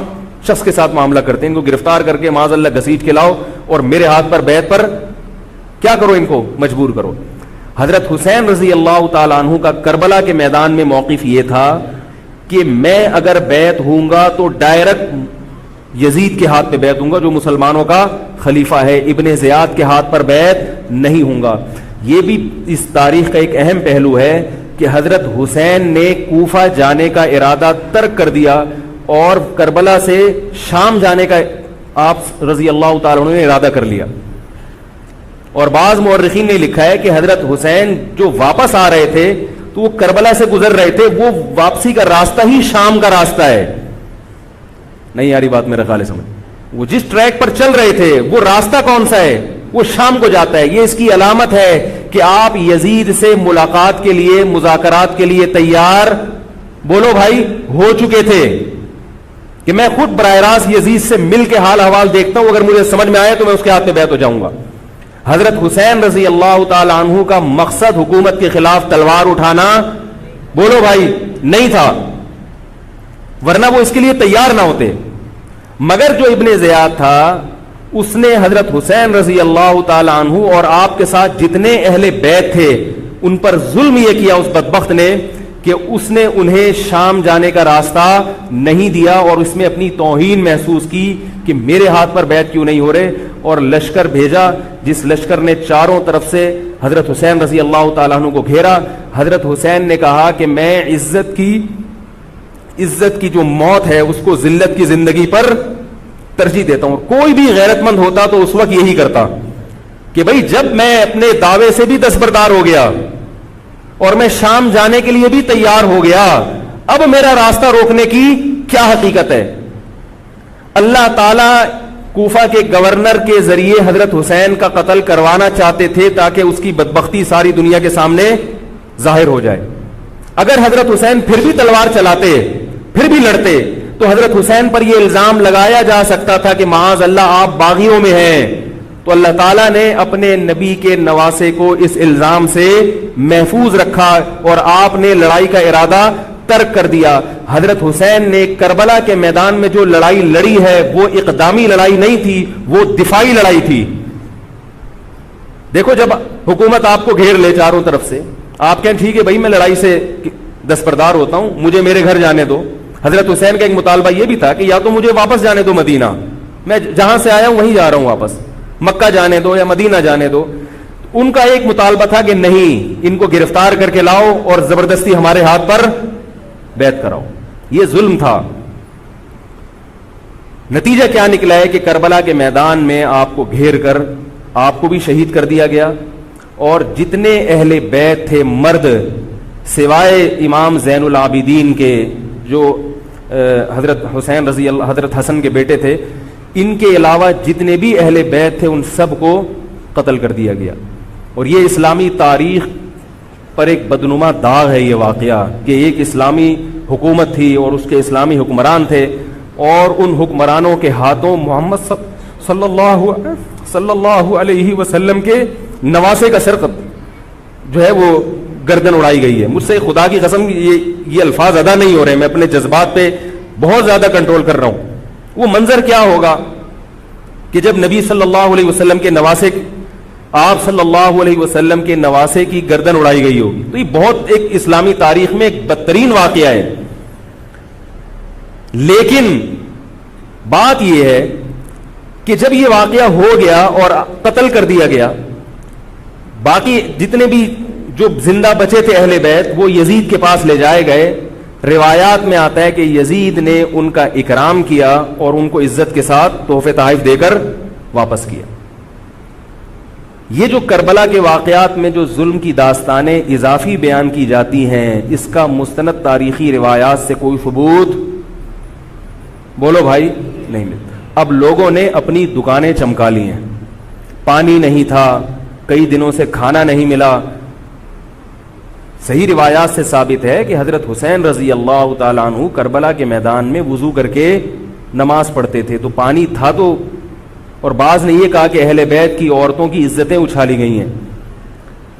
شخص کے ساتھ معاملہ کرتے ہیں. ان کو گرفتار کر کے معاذ اللہ گھسیٹ کے لاؤ اور میرے ہاتھ پر بیعت پر کیا کرو، ان کو مجبور کرو. حضرت حسین رضی اللہ تعالیٰ عنہ کا کربلا کے میدان میں موقف یہ تھا کہ میں اگر بیعت ہوں گا تو ڈائریکٹ یزید کے ہاتھ پہ بیعت ہوں گا جو مسلمانوں کا خلیفہ ہے، ابن زیاد کے ہاتھ پر بیعت نہیں ہوں گا. یہ بھی اس تاریخ کا ایک اہم پہلو ہے کہ حضرت حسین نے کوفہ جانے کا ارادہ ترک کر دیا اور کربلا سے شام جانے کا آپ رضی اللہ تعالیٰ عنہ نے ارادہ کر لیا. اور بعض مورخین نے لکھا ہے کہ حضرت حسین جو واپس آ رہے تھے تو وہ کربلا سے گزر رہے تھے، وہ واپسی کا راستہ ہی شام کا راستہ ہے. نہیں یاری بات میرا خیال ہے سمجھ، وہ جس ٹریک پر چل رہے تھے وہ راستہ کون سا ہے، وہ شام کو جاتا ہے. یہ اس کی علامت ہے کہ آپ یزید سے ملاقات کے لیے، مذاکرات کے لیے تیار بولو بھائی ہو چکے تھے کہ میں خود براہ راست یزید سے مل کے حال احوال دیکھتا ہوں، اگر مجھے سمجھ میں آئے تو میں اس کے ہاتھ پہ بیعت ہو جاؤں گا. حضرت حسین رضی اللہ تعالی عنہ کا مقصد حکومت کے خلاف تلوار اٹھانا بولو بھائی نہیں تھا، ورنہ وہ اس کے لیے تیار نہ ہوتے. مگر جو ابن زیاد تھا اس نے حضرت حسین رضی اللہ تعالی عنہ اور آپ کے ساتھ جتنے اہل بیت تھے ان پر ظلم یہ کیا اس بدبخت نے کہ اس نے انہیں شام جانے کا راستہ نہیں دیا اور اس میں اپنی توہین محسوس کی کہ میرے ہاتھ پر بیعت کیوں نہیں ہو رہے، اور لشکر بھیجا جس لشکر نے چاروں طرف سے حضرت حسین رضی اللہ تعالیٰ عنہ کو گھیرا. حضرت حسین نے کہا کہ میں عزت کی جو موت ہے اس کو ذلت کی زندگی پر ترجیح دیتا ہوں. کوئی بھی غیرت مند ہوتا تو اس وقت یہی کرتا کہ بھئی جب میں اپنے دعوے سے بھی دستبردار ہو گیا اور میں شام جانے کے لیے بھی تیار ہو گیا، اب میرا راستہ روکنے کی کیا حقیقت ہے. اللہ تعالی کوفہ کے گورنر کے ذریعے حضرت حسین کا قتل کروانا چاہتے تھے تاکہ اس کی بدبختی ساری دنیا کے سامنے ظاہر ہو جائے. اگر حضرت حسین پھر بھی تلوار چلاتے، پھر بھی لڑتے، تو حضرت حسین پر یہ الزام لگایا جا سکتا تھا کہ معاذ اللہ آپ باغیوں میں ہیں. تو اللہ تعالیٰ نے اپنے نبی کے نواسے کو اس الزام سے محفوظ رکھا اور آپ نے لڑائی کا ارادہ ترک کر دیا. حضرت حسین نے کربلا کے میدان میں جو لڑائی لڑی ہے وہ اقدامی لڑائی نہیں تھی، وہ دفاعی لڑائی تھی. دیکھو جب حکومت آپ کو گھیر لے چاروں طرف سے، آپ کہیں ٹھیک ہے بھائی میں لڑائی سے دستبردار ہوتا ہوں، مجھے میرے گھر جانے دو. حضرت حسین کا ایک مطالبہ یہ بھی تھا کہ یا تو مجھے واپس جانے دو مدینہ، میں جہاں سے آیا ہوں وہیں جا رہا ہوں واپس، مکہ جانے دو یا مدینہ جانے دو. ان کا ایک مطالبہ تھا کہ نہیں، ان کو گرفتار کر کے لاؤ اور زبردستی ہمارے ہاتھ پر بیعت کراؤ. یہ ظلم تھا. نتیجہ کیا نکلا ہے کہ کربلا کے میدان میں آپ کو گھیر کر آپ کو بھی شہید کر دیا گیا، اور جتنے اہل بیت تھے مرد سوائے امام زین العابدین کے جو حضرت حسین رضی اللہ، حضرت حسن کے بیٹے تھے، ان کے علاوہ جتنے بھی اہل بیت تھے ان سب کو قتل کر دیا گیا. اور یہ اسلامی تاریخ پر ایک بدنما داغ ہے یہ واقعہ کہ ایک اسلامی حکومت تھی اور اس کے اسلامی حکمران تھے، اور ان حکمرانوں کے ہاتھوں محمد صلی اللہ علیہ وسلم کے نواسے کا سر جو ہے وہ گردن اڑائی گئی ہے. مجھ سے خدا کی قسم یہ الفاظ ادا نہیں ہو رہے، میں اپنے جذبات پہ بہت زیادہ کنٹرول کر رہا ہوں. وہ منظر کیا ہوگا کہ جب نبی صلی اللہ علیہ وسلم کے نواسے، آپ صلی اللہ علیہ وسلم کے نواسے کی گردن اڑائی گئی ہوگی. تو یہ بہت ایک اسلامی تاریخ میں ایک بدترین واقعہ ہے. لیکن بات یہ ہے کہ جب یہ واقعہ ہو گیا اور قتل کر دیا گیا، باقی جتنے بھی جو زندہ بچے تھے اہل بیت وہ یزید کے پاس لے جائے گئے. روایات میں آتا ہے کہ یزید نے ان کا اکرام کیا اور ان کو عزت کے ساتھ تحفے تحائف دے کر واپس کیا. یہ جو کربلا کے واقعات میں جو ظلم کی داستانیں اضافی بیان کی جاتی ہیں، اس کا مستند تاریخی روایات سے کوئی ثبوت بولو بھائی نہیں ملتا. اب لوگوں نے اپنی دکانیں چمکا لی ہیں، پانی نہیں تھا، کئی دنوں سے کھانا نہیں ملا. صحیح روایات سے ثابت ہے کہ حضرت حسین رضی اللہ تعالیٰ عنہ کربلا کے میدان میں وضو کر کے نماز پڑھتے تھے تو پانی تھا تو. اور بعض نے یہ کہا کہ اہل بیت کی عورتوں کی عزتیں اچھالی گئی ہیں.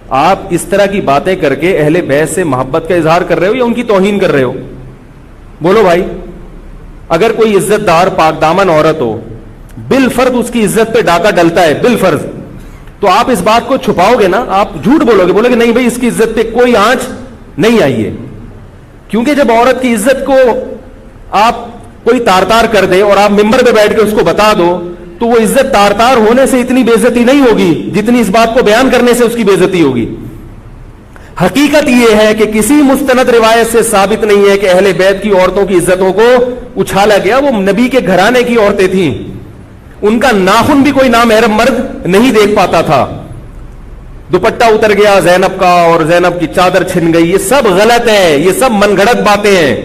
آپ اس طرح کی باتیں کر کے اہل بیت سے محبت کا اظہار کر رہے ہو یا ان کی توہین کر رہے ہو؟ بولو بھائی. اگر کوئی عزت دار پاک دامن عورت ہو، بالفرض اس کی عزت پہ ڈاکہ ڈلتا ہے بالفرض، تو آپ اس بات کو چھپاؤ گے نا، آپ جھوٹ بولو گے، بولو گے نہیں بھائی اس کی عزت پہ کوئی آنچ نہیں آئی ہے. کیونکہ جب عورت کی عزت کو آپ کوئی تار تار کر دے اور آپ ممبر پہ بیٹھ کے اس کو بتا دو تو وہ عزت تار تار ہونے سے اتنی بے عزتی نہیں ہوگی جتنی اس بات کو بیان کرنے سے اس کی بے عزتی ہوگی. حقیقت یہ ہے کہ کسی مستند روایت سے ثابت نہیں ہے کہ اہل بیت کی عورتوں کی عزتوں کو اچھالا گیا. وہ نبی کے گھرانے کی عورتیں تھیں، ان کا ناخن بھی کوئی نامحرم مرد نہیں دیکھ پاتا تھا. دوپٹہ اتر گیا زینب کا اور زینب کی چادر چھن گئی، یہ سب غلط ہے، یہ سب من گھڑت باتیں ہیں.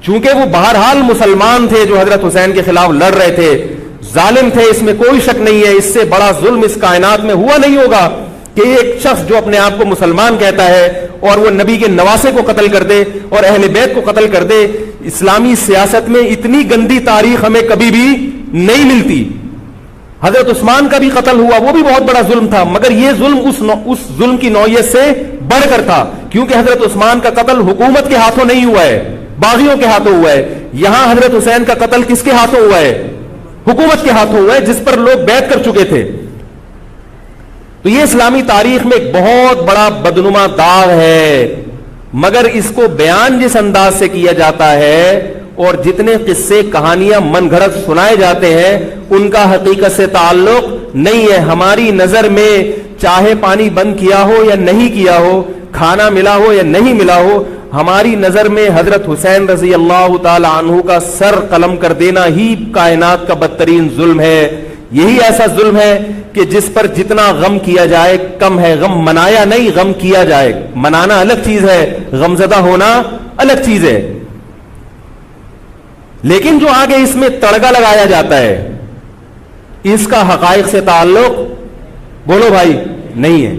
چونکہ وہ بہرحال مسلمان تھے جو حضرت حسین کے خلاف لڑ رہے تھے، ظالم تھے، اس میں کوئی شک نہیں ہے. اس سے بڑا ظلم اس کائنات میں ہوا نہیں ہوگا کہ ایک شخص جو اپنے آپ کو مسلمان کہتا ہے اور وہ نبی کے نواسے کو قتل کر دے اور اہل بیت کو قتل کر دے. اسلامی سیاست میں اتنی گندی تاریخ ہمیں کبھی بھی نہیں ملتی. حضرت عثمان کا بھی قتل ہوا، وہ بھی بہت بڑا ظلم تھا، مگر یہ ظلم اس ظلم کی نوعیت سے بڑھ کر تھا، کیونکہ حضرت عثمان کا قتل حکومت کے ہاتھوں نہیں ہوا ہے، باغیوں کے ہاتھوں ہوا ہے. یہاں حضرت حسین کا قتل کس کے ہاتھوں ہوا ہے؟ حکومت کے ہاتھوں ہوا ہے جس پر لوگ بیعت کر چکے تھے. تو یہ اسلامی تاریخ میں ایک بہت بڑا بدنما داغ ہے، مگر اس کو بیان جس انداز سے کیا جاتا ہے اور جتنے قصے کہانیاں من گھڑت سنائے جاتے ہیں ان کا حقیقت سے تعلق نہیں ہے. ہماری نظر میں چاہے پانی بند کیا ہو یا نہیں کیا ہو، کھانا ملا ہو یا نہیں ملا ہو، ہماری نظر میں حضرت حسین رضی اللہ تعالی عنہ کا سر قلم کر دینا ہی کائنات کا بدترین ظلم ہے. یہی ایسا ظلم ہے کہ جس پر جتنا غم کیا جائے کم ہے. غم منایا نہیں، غم کیا جائے. منانا الگ چیز ہے، غمزدہ ہونا الگ چیز ہے. لیکن جو آگے اس میں تڑکا لگایا جاتا ہے اس کا حقائق سے تعلق بولو بھائی نہیں ہے.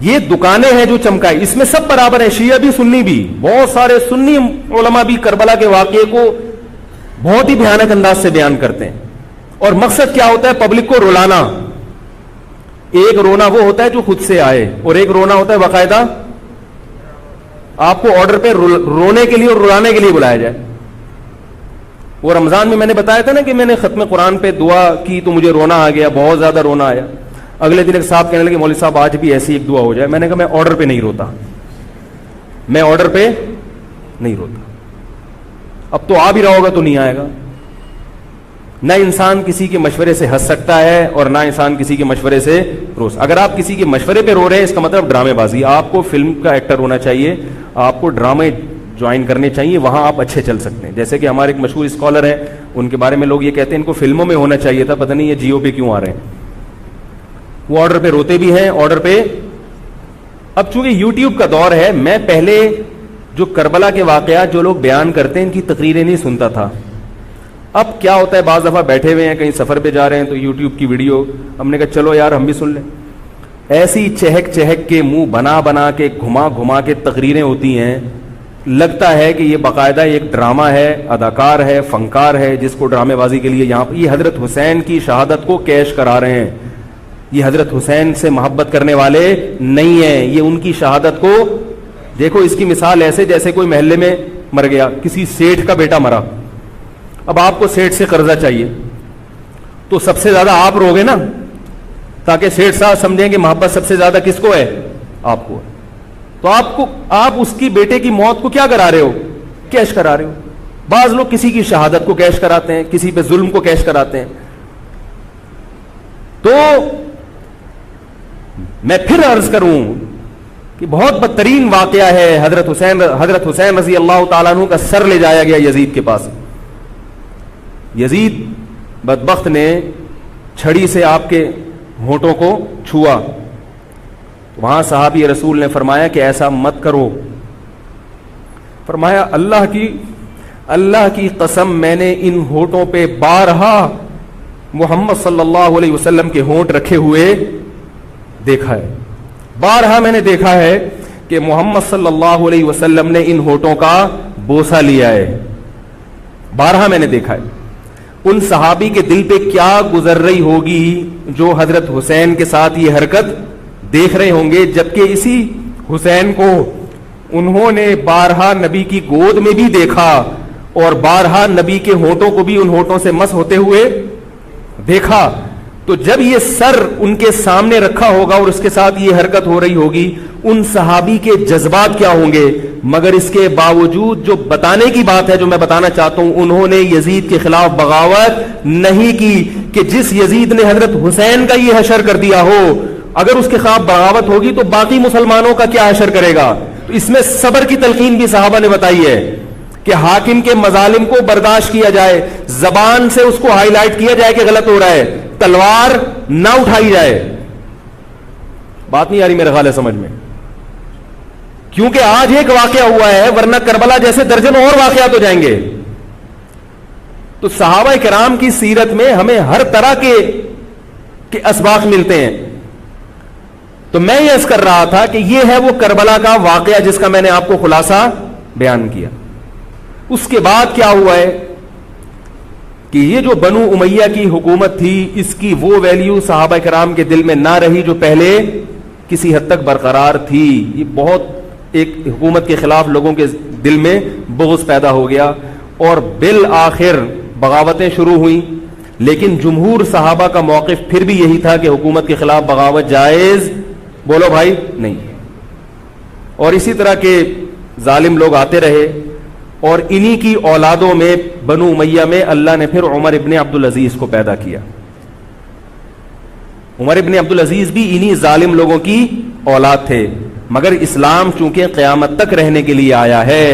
یہ دکانیں ہیں جو چمکائی، اس میں سب برابر ہیں، شیعہ بھی سنی بھی. بہت سارے سنی علماء بھی کربلا کے واقعے کو بہت ہی بھیانک انداز سے بیان کرتے ہیں. اور مقصد کیا ہوتا ہے؟ پبلک کو رلانا. ایک رونا وہ ہوتا ہے جو خود سے آئے اور ایک رونا ہوتا ہے باقاعدہ آپ کو آرڈر پہ رونے کے لیے اور رلانے کے لیے بلایا جائے. وہ رمضان میں نے بتایا تھا نا کہ میں نے ختم قرآن پہ دعا کی تو مجھے رونا آ گیا، بہت زیادہ رونا آیا. اگلے دن ایک صاحب کہنے لگے مولوی صاحب آج بھی ایسی ایک دعا ہو جائے. میں نے کہا میں آرڈر پہ نہیں روتا، میں آرڈر پہ نہیں روتا. اب تو آ بھی رہا ہوگا تو نہیں آئے گا. نہ انسان کسی کے مشورے سے ہنس سکتا ہے اور نہ انسان کسی کے مشورے سے اگر آپ کسی کے مشورے پہ رو رہے ہیں اس کا مطلب ڈرامے بازی. آپ کو فلم کا ایکٹر ہونا چاہیے, آپ کو ڈرامے جوائن کرنے چاہیے, وہاں آپ اچھے چل سکتے ہیں. جیسے کہ ہمارے ایک مشہور اسکالر ہیں, ان کے بارے میں لوگ یہ کہتے ہیں ان کو فلموں میں ہونا چاہیے تھا, پتہ نہیں یہ جیو پہ کیوں آ رہے ہیں. وہ آرڈر پہ روتے بھی ہیں, آرڈر پہ. اب چونکہ یوٹیوب کا دور ہے, میں پہلے جو کربلا کے واقعات جو لوگ بیان کرتے ہیں ان کی تقریریں نہیں سنتا تھا. اب کیا ہوتا ہے, بعض دفعہ بیٹھے ہوئے ہیں کہیں سفر پہ جا رہے ہیں تو یوٹیوب کی ویڈیو, ہم نے کہا چلو یار ہم بھی سن لیں. ایسی چہک چہک کے منہ بنا بنا کے گھما گھما کے تقریریں ہوتی ہیں, لگتا ہے کہ یہ باقاعدہ ایک ڈرامہ ہے, اداکار ہے, فنکار ہے, جس کو ڈرامے بازی کے لیے یہاں یہ حضرت حسین کی شہادت کو کیش کرا رہے ہیں. یہ حضرت حسین سے محبت کرنے والے نہیں ہیں, یہ ان کی شہادت کو دیکھو. اس کی مثال ایسے جیسے کوئی محلے میں مر گیا, کسی سیٹھ کا بیٹا مرا, اب آپ کو سیٹھ سے قرضہ چاہیے تو سب سے زیادہ آپ روگے نا, تاکہ سیٹھ صاحب سمجھیں کہ محبت سب سے زیادہ کس کو ہے, آپ کو. تو آپ اس کی بیٹے کی موت کو کیا کرا رہے ہو, کیش کرا رہے ہو. بعض لوگ کسی کی شہادت کو کیش کراتے ہیں, کسی پہ ظلم کو کیش کراتے ہیں. تو میں پھر عرض کروں کہ بہت بدترین واقعہ ہے. حضرت حسین رضی اللہ تعالیٰ عنہ کا سر لے جایا گیا یزید کے پاس. یزید بدبخت نے چھڑی سے آپ کے ہونٹوں کو چھوا. وہاں صحابی رسول نے فرمایا کہ ایسا مت کرو. فرمایا اللہ کی قسم میں نے ان ہونٹوں پہ بارہا محمد صلی اللہ علیہ وسلم کے ہونٹ رکھے ہوئے دیکھا ہے. بارہا میں نے دیکھا ہے کہ محمد صلی اللہ علیہ وسلم نے ان ہونٹوں کا بوسہ لیا ہے. بارہا میں نے دیکھا ہے. ان صحابی کے دل پہ کیا گزر رہی ہوگی جو حضرت حسین کے ساتھ یہ حرکت دیکھ رہے ہوں گے, جبکہ اسی حسین کو انہوں نے بارہا نبی کی گود میں بھی دیکھا اور بارہا نبی کے ہونٹوں کو بھی ان ہونٹوں سے مس ہوتے ہوئے دیکھا. تو جب یہ سر ان کے سامنے رکھا ہوگا اور اس کے ساتھ یہ حرکت ہو رہی ہوگی, ان صحابی کے جذبات کیا ہوں گے. مگر اس کے باوجود جو بتانے کی بات ہے, جو میں بتانا چاہتا ہوں, انہوں نے یزید کے خلاف بغاوت نہیں کی کہ جس یزید نے حضرت حسین کا یہ حشر کر دیا ہو, اگر اس کے خلاف بغاوت ہوگی تو باقی مسلمانوں کا کیا حشر کرے گا. تو اس میں صبر کی تلقین بھی صحابہ نے بتائی ہے کہ حاکم کے مظالم کو برداشت کیا جائے, زبان سے اس کو ہائی لائٹ کیا جائے کہ غلط ہو رہا ہے, تلوار نہ اٹھائی جائے. بات نہیں آ رہی میرے خیال ہے سمجھ میں, کیونکہ آج ایک واقعہ ہوا ہے, ورنہ کربلا جیسے درجنوں اور واقعات ہو جائیں گے. تو صحابہ کرام کی سیرت میں ہمیں ہر طرح کے اسباق ملتے ہیں. تو میں یہ عرض کر رہا تھا کہ یہ ہے وہ کربلا کا واقعہ جس کا میں نے آپ کو خلاصہ بیان کیا. اس کے بعد کیا ہوا ہے کہ یہ جو بنو امیہ کی حکومت تھی, اس کی وہ ویلیو صحابہ کرام کے دل میں نہ رہی جو پہلے کسی حد تک برقرار تھی. یہ بہت ایک حکومت کے خلاف لوگوں کے دل میں بغض پیدا ہو گیا اور بالآخر بغاوتیں شروع ہوئیں. لیکن جمہور صحابہ کا موقف پھر بھی یہی تھا کہ حکومت کے خلاف بغاوت جائز, بولو بھائی, نہیں. اور اسی طرح کے ظالم لوگ آتے رہے, اور انہی کی اولادوں میں بنو امیہ میں اللہ نے پھر عمر ابن عبدالعزیز کو پیدا کیا. عمر ابن عبدالعزیز بھی انہی ظالم لوگوں کی اولاد تھے, مگر اسلام چونکہ قیامت تک رہنے کے لیے آیا ہے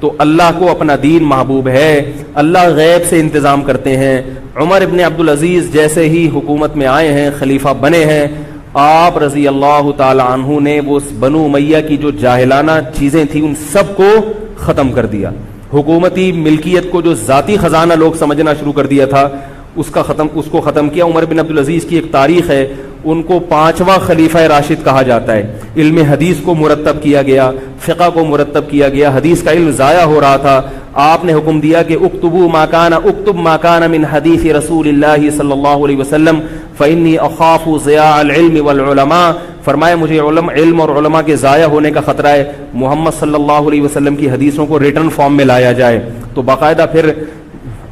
تو اللہ کو اپنا دین محبوب ہے, اللہ غیب سے انتظام کرتے ہیں. عمر ابن عبدالعزیز جیسے ہی حکومت میں آئے ہیں, خلیفہ بنے ہیں, آپ رضی اللہ تعالی عنہ نے وہ بنو امیہ کی جو جاہلانہ چیزیں تھیں ان سب کو ختم کر دیا. حکومتی ملکیت کو جو ذاتی خزانہ لوگ سمجھنا شروع کر دیا تھا اس کو ختم کیا. عمر بن عبدالعزیز کی ایک تاریخ ہے, ان کو 5واں خلیفہ راشد کہا جاتا ہے. علم حدیث کو مرتب کیا گیا, فقہ کو مرتب کیا گیا, حدیث کا علم ضائع ہو رہا تھا. آپ نے حکم دیا کہ اکتب ما کان من حدیث رسول اللہ صلی اللہ علیہ وسلم فإنی اخاف ضیاع العلم والعلماء. فرمایا مجھے علم اور علماء کے ضائع ہونے کا خطرہ ہے, محمد صلی اللہ علیہ وسلم کی حدیثوں کو ریٹن فارم میں لایا جائے. تو باقاعدہ پھر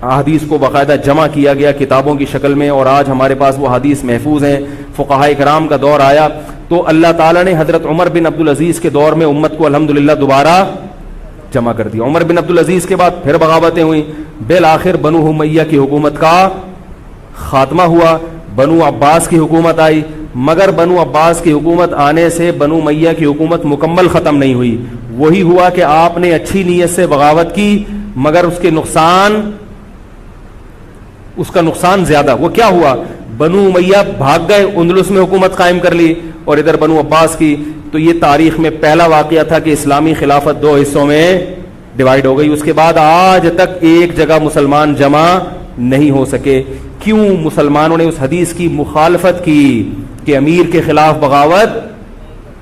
حدیث کو باقاعدہ جمع کیا گیا کتابوں کی شکل میں, اور آج ہمارے پاس وہ حدیث محفوظ ہیں. فقہاء کرام کا دور آیا تو اللہ تعالیٰ نے حضرت عمر بن عبدالعزیز کے دور میں امت کو الحمدللہ دوبارہ جمع کر دیا. عمر بن عبدالعزیز کے بعد پھر بغاوتیں ہوئیں, بالآخر بنو امیہ کی حکومت کا خاتمہ ہوا, بنو عباس کی حکومت آئی, مگر بنو عباس کی حکومت آنے سے بنو امیہ کی حکومت مکمل ختم نہیں ہوئی. وہی ہوا کہ آپ نے اچھی نیت سے بغاوت کی, مگر اس کا نقصان زیادہ. وہ کیا ہوا؟ بنو امیہ بھاگ گئے, اندلس میں حکومت قائم کر لی, اور ادھر بنو عباس کی. تو یہ تاریخ میں پہلا واقعہ تھا کہ اسلامی خلافت دو حصوں میں ڈیوائیڈ ہو گئی. اس کے بعد آج تک ایک جگہ مسلمان جمع نہیں ہو سکے. کیوں؟ مسلمانوں نے اس حدیث کی مخالفت کی کہ امیر کے خلاف بغاوت,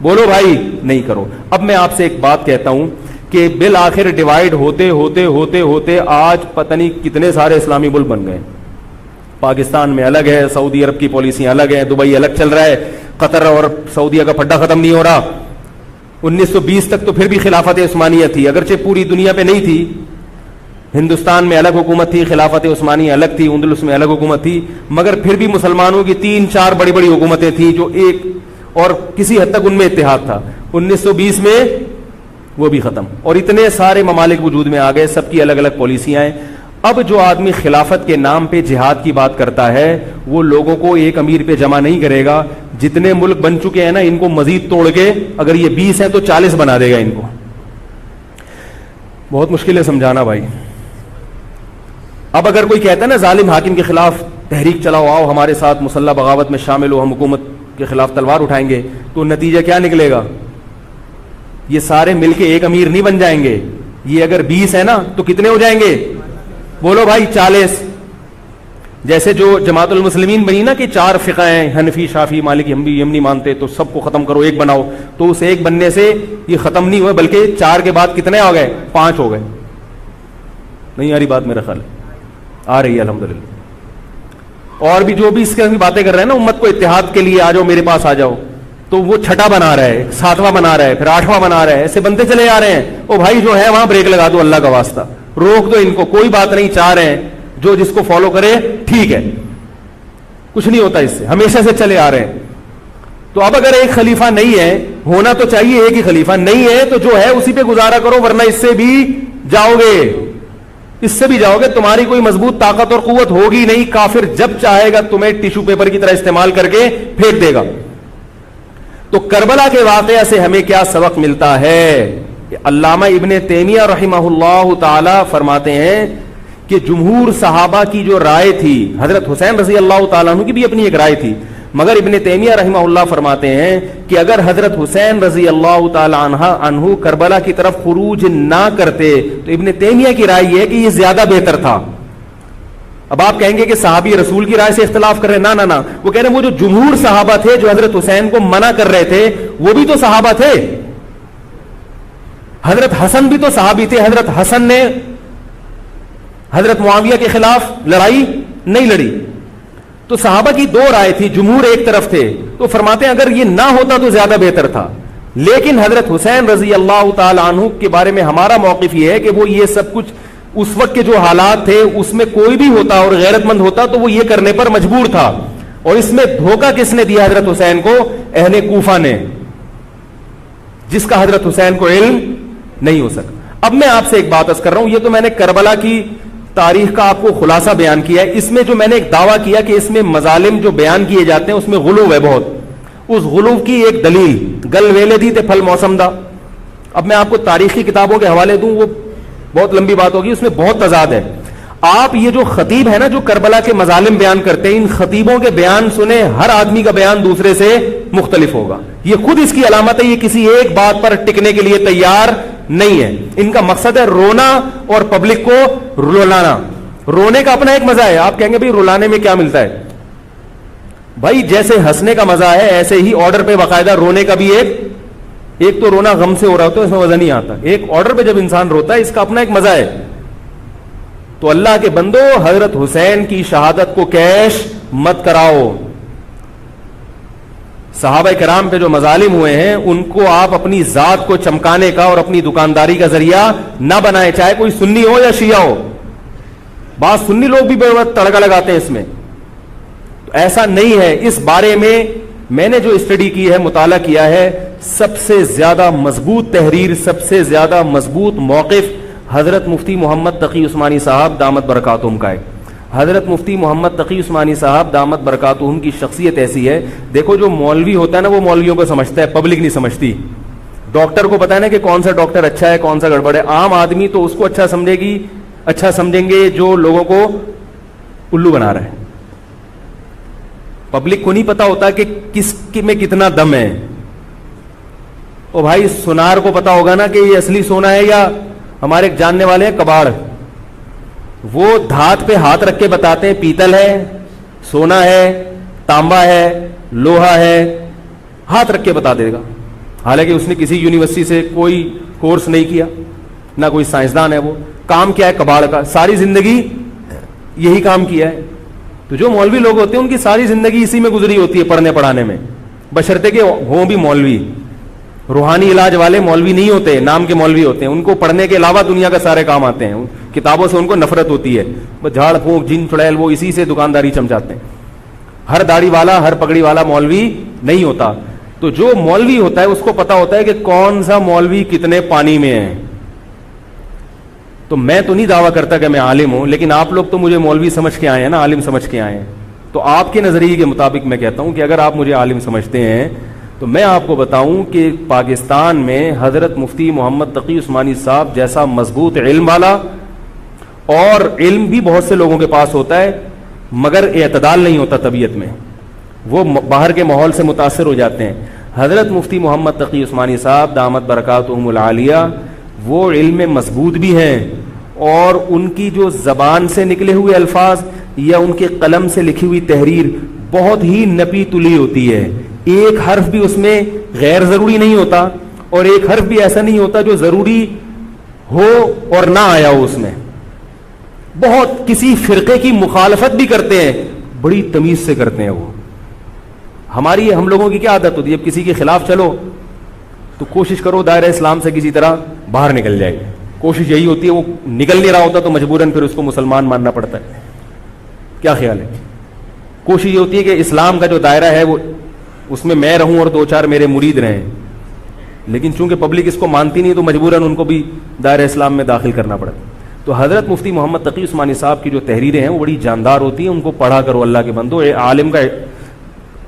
بولو بھائی, نہیں کرو. اب میں آپ سے ایک بات کہتا ہوں کہ بالآخر ڈیوائیڈ ہوتے ہوتے ہوتے ہوتے آج پتہ نہیں کتنے سارے اسلامی ملک بن گئے. پاکستان میں الگ ہے, سعودی عرب کی پالیسیاں الگ ہیں, دبئی الگ چل رہا ہے, قطر اور سعودیہ کا پھڈا ختم نہیں ہو رہا. 1920 تک تو پھر بھی خلافت عثمانیہ تھی, اگرچہ پوری دنیا پہ نہیں تھی. ہندوستان میں الگ حکومت تھی, خلافت عثمانیہ الگ تھی, اندلس میں الگ حکومت تھی, مگر پھر بھی مسلمانوں کی 3-4 بڑی بڑی حکومتیں تھیں جو ایک, اور کسی حد تک ان میں اتحاد تھا. 1920 میں وہ بھی ختم, اور اتنے سارے ممالک وجود میں آ گئے, سب کی الگ الگ پالیسیاں ہیں. اب جو آدمی خلافت کے نام پہ جہاد کی بات کرتا ہے وہ لوگوں کو ایک امیر پہ جمع نہیں کرے گا. جتنے ملک بن چکے ہیں نا, ان کو مزید توڑ کے, اگر یہ 20 ہیں تو 40 بنا دے گا ان کو. بہت مشکل ہے سمجھانا بھائی. اب اگر کوئی کہتا ہے نا ظالم حاکم کے خلاف تحریک چلاؤ, آؤ ہمارے ساتھ مسلح بغاوت میں شامل ہو, ہم حکومت کے خلاف تلوار اٹھائیں گے, تو نتیجہ کیا نکلے گا؟ یہ سارے مل کے ایک امیر نہیں بن جائیں گے. یہ اگر 20 ہے نا تو کتنے ہو جائیں گے؟ بولو بھائی, 40. جیسے جو جماعت المسلمین بنی نا کہ 4 فقہ ہیں, حنفی, شافعی, مالکی, ہم نہیں مانتے, تو سب کو ختم کرو, ایک بناؤ. تو اس ایک بننے سے یہ ختم نہیں ہوئے, بلکہ 4 کے بعد کتنے ہو گئے؟ 5 ہو گئے. نہیں آ رہی بات میرا خیال؟ آ رہی ہے الحمدللہ. اور بھی جو بھی اس کی باتیں کر رہے ہیں نا, امت کو اتحاد کے لیے آ جاؤ, میرے پاس آ جاؤ, تو وہ 6واں بنا رہا ہے, 7واں بنا رہا ہے, پھر 8واں بنا رہا ہے, ایسے بنتے چلے جا رہے ہیں. او بھائی جو ہے وہاں بریک لگا دو, اللہ کا واسطہ روک دو ان کو, کوئی بات نہیں, 4 ہیں, جو جس کو فالو کرے ٹھیک ہے, کچھ نہیں ہوتا اس سے, ہمیشہ سے چلے آ رہے ہیں. تو اب اگر ایک خلیفہ نہیں ہے, ہونا تو چاہیے ایک ہی خلیفہ, نہیں ہے تو جو ہے اسی پہ گزارا کرو, ورنہ اس سے بھی جاؤ گے, تمہاری کوئی مضبوط طاقت اور قوت ہوگی نہیں. کافر جب چاہے گا تمہیں ٹیشو پیپر کی طرح استعمال کر کے پھینک دے گا. تو کربلا کے واقعہ سے ہمیں کیا سبق ملتا ہے؟ علامہ ابن تیمیہ رحمہ اللہ تعالی فرماتے ہیں کہ جمہور صحابہ کی جو رائے تھی, حضرت حسین رضی اللہ تعالیٰ عنہ کی بھی اپنی ایک رائے تھی, مگر ابن تیمیہ رحمہ اللہ فرماتے ہیں کہ اگر حضرت حسین رضی اللہ تعالیٰ عنہ کربلا کی طرف خروج نہ کرتے تو ابن تیمیہ کی رائے یہ ہے کہ یہ زیادہ بہتر تھا. اب آپ کہیں گے کہ صحابی رسول کی رائے سے اختلاف کر رہے ہیں, نہ, وہ کہہ رہے ہیں وہ جو جمہور صحابہ تھے جو حضرت حسین کو منع کر رہے تھے وہ بھی تو صحابہ تھے. حضرت حسن بھی تو صحابی تھے. حضرت حسن نے حضرت معاویہ کے خلاف لڑائی نہیں لڑی. تو صحابہ کی 2 رائے تھی, جمہور ایک طرف تھے. تو فرماتے ہیں اگر یہ نہ ہوتا تو زیادہ بہتر تھا. لیکن حضرت حسین رضی اللہ تعالی عنہ کے بارے میں ہمارا موقف یہ ہے کہ وہ یہ سب کچھ اس وقت کے جو حالات تھے اس میں کوئی بھی ہوتا اور غیرت مند ہوتا تو وہ یہ کرنے پر مجبور تھا. اور اس میں دھوکہ کس نے دیا حضرت حسین کو؟ اہل کوفہ نے, جس کا حضرت حسین کو علم نہیں ہو سکا. اب میں آپ سے ایک بات عرض کر رہا ہوں, یہ تو میں نے کربلا کی تاریخ کا آپ کو خلاصہ بیان کیا ہے. اس میں جو میں نے ایک دعویٰ کیا کہ اس میں مظالم جو بیان کیے جاتے ہیں اس میں غلو ہے بہت, اس غلو کی ایک دلیل گل ویلے دی تے پھل موسم دا. اب میں آپ کو تاریخی کتابوں کے حوالے دوں, وہ بہت لمبی بات ہوگی, اس میں بہت تضاد ہے. آپ یہ جو خطیب ہے نا جو کربلا کے مظالم بیان کرتے ہیں, ان خطیبوں کے بیان سنیں, ہر آدمی کا بیان دوسرے سے مختلف ہوگا. یہ خود اس کی علامت ہے, یہ کسی ایک بات پر ٹکنے کے لیے تیار نہیں ہے. ان کا مقصد ہے رونا اور پبلک کو رلانا. رونے کا اپنا ایک مزہ ہے. آپ کہیں گے بھائی رلانے میں کیا ملتا ہے؟ بھائی جیسے ہنسنے کا مزہ ہے ایسے ہی آرڈر پہ باقاعدہ رونے کا بھی ایک تو رونا غم سے ہو رہا ہوتا ہے, اس میں مزہ نہیں آتا. ایک آرڈر پہ جب انسان روتا ہے اس کا اپنا ایک مزہ ہے. تو اللہ کے بندو, حضرت حسین کی شہادت کو کیش مت کراؤ. صحابہ کرام پہ جو مظالم ہوئے ہیں ان کو آپ اپنی ذات کو چمکانے کا اور اپنی دکانداری کا ذریعہ نہ بنائیں, چاہے کوئی سنی ہو یا شیعہ ہو. بعض سنی لوگ بھی بے وقت تڑکا لگاتے ہیں اس میں. تو ایسا نہیں ہے. اس بارے میں نے جو اسٹڈی کی ہے, مطالعہ کیا ہے, سب سے زیادہ مضبوط تحریر, سب سے زیادہ مضبوط موقف حضرت مفتی محمد تقی عثمانی صاحب دامت برکاتہم کا ہے. حضرت مفتی محمد تقی عثمانی صاحب دامت برکاتہم کی شخصیت ایسی ہے، دیکھو جو مولوی ہوتا ہے نا وہ مولویوں کو سمجھتا ہے، پبلک نہیں سمجھتی. ڈاکٹر کو پتا ہے نا کہ کون سا ڈاکٹر اچھا ہے کون سا گڑبڑ ہے. عام آدمی تو اس کو اچھا سمجھیں گے جو لوگوں کو الو بنا رہا ہے. پبلک کو نہیں پتا ہوتا کہ کس میں کتنا دم ہے. او بھائی سونار کو پتا ہوگا نا کہ یہ اصلی سونا ہے یا ہمارے ایک جاننے والے ہیں کباڑ، وہ دھات پہ ہاتھ رکھ کے بتاتے ہیں پیتل ہے، سونا ہے، تانبا ہے، لوہا ہے، ہاتھ رکھ کے بتا دے گا. حالانکہ اس نے کسی یونیورسٹی سے کوئی کورس نہیں کیا، نہ کوئی سائنسدان ہے. وہ کام کیا ہے کباڑ کا، ساری زندگی یہی کام کیا ہے. تو جو مولوی لوگ ہوتے ہیں ان کی ساری زندگی اسی میں گزری ہوتی ہے، پڑھنے پڑھانے میں، بشرطے کہ ہوں بھی مولوی. روحانی علاج والے مولوی نہیں ہوتے، نام کے مولوی ہوتے ہیں. ان کو پڑھنے کے علاوہ دنیا کا سارے کام آتے ہیں. کتابوں سے ان کو نفرت ہوتی ہے، جھاڑ پھونک جن چڑیل وہ اسی سے دکانداری چمچاتے ہیں. ہر داڑھی والا ہر پگڑی والا مولوی نہیں ہوتا. تو جو مولوی ہوتا ہے اس کو پتا ہوتا ہے کہ کون سا مولوی کتنے پانی میں ہے. تو میں تو نہیں دعویٰ کرتا کہ میں عالم ہوں، لیکن آپ لوگ تو مجھے مولوی سمجھ کے آئے ہیں نا، عالم سمجھ کے آئے ہیں. تو آپ کے نظریے کے مطابق میں کہتا ہوں کہ اگر آپ مجھے عالم سمجھتے ہیں تو میں آپ کو بتاؤں کہ پاکستان میں حضرت مفتی محمد تقی عثمانی صاحب جیسا مضبوط علم والا، اور علم بھی بہت سے لوگوں کے پاس ہوتا ہے مگر اعتدال نہیں ہوتا طبیعت میں، وہ باہر کے ماحول سے متاثر ہو جاتے ہیں. حضرت مفتی محمد تقی عثمانی صاحب دامت برکاتہم العالیہ وہ علم میں مضبوط بھی ہیں، اور ان کی جو زبان سے نکلے ہوئے الفاظ یا ان کے قلم سے لکھی ہوئی تحریر بہت ہی نپی تلی ہوتی ہے. ایک حرف بھی اس میں غیر ضروری نہیں ہوتا، اور ایک حرف بھی ایسا نہیں ہوتا جو ضروری ہو اور نہ آیا ہو. اس میں بہت کسی فرقے کی مخالفت بھی کرتے ہیں، بڑی تمیز سے کرتے ہیں. وہ ہم لوگوں کی کیا عادت ہوتی ہے، اب کسی کے خلاف چلو تو کوشش کرو دائرہ اسلام سے کسی طرح باہر نکل جائے. کوشش یہی ہوتی ہے، وہ نکل نہیں رہا ہوتا تو مجبوراً پھر اس کو مسلمان ماننا پڑتا ہے. کیا خیال ہے؟ کوشش یہ ہوتی ہے کہ اسلام کا جو دائرہ ہے وہ اس میں میں رہوں اور دو چار میرے مرید رہیں، لیکن چونکہ پبلک اس کو مانتی نہیں تو مجبوراً ان کو بھی دائرہ اسلام میں داخل کرنا پڑتا. تو حضرت مفتی محمد تقی عثمانی صاحب کی جو تحریریں ہیں وہ بڑی جاندار ہوتی ہیں. ان کو پڑھا کرو اللہ کے بندو. عالم کا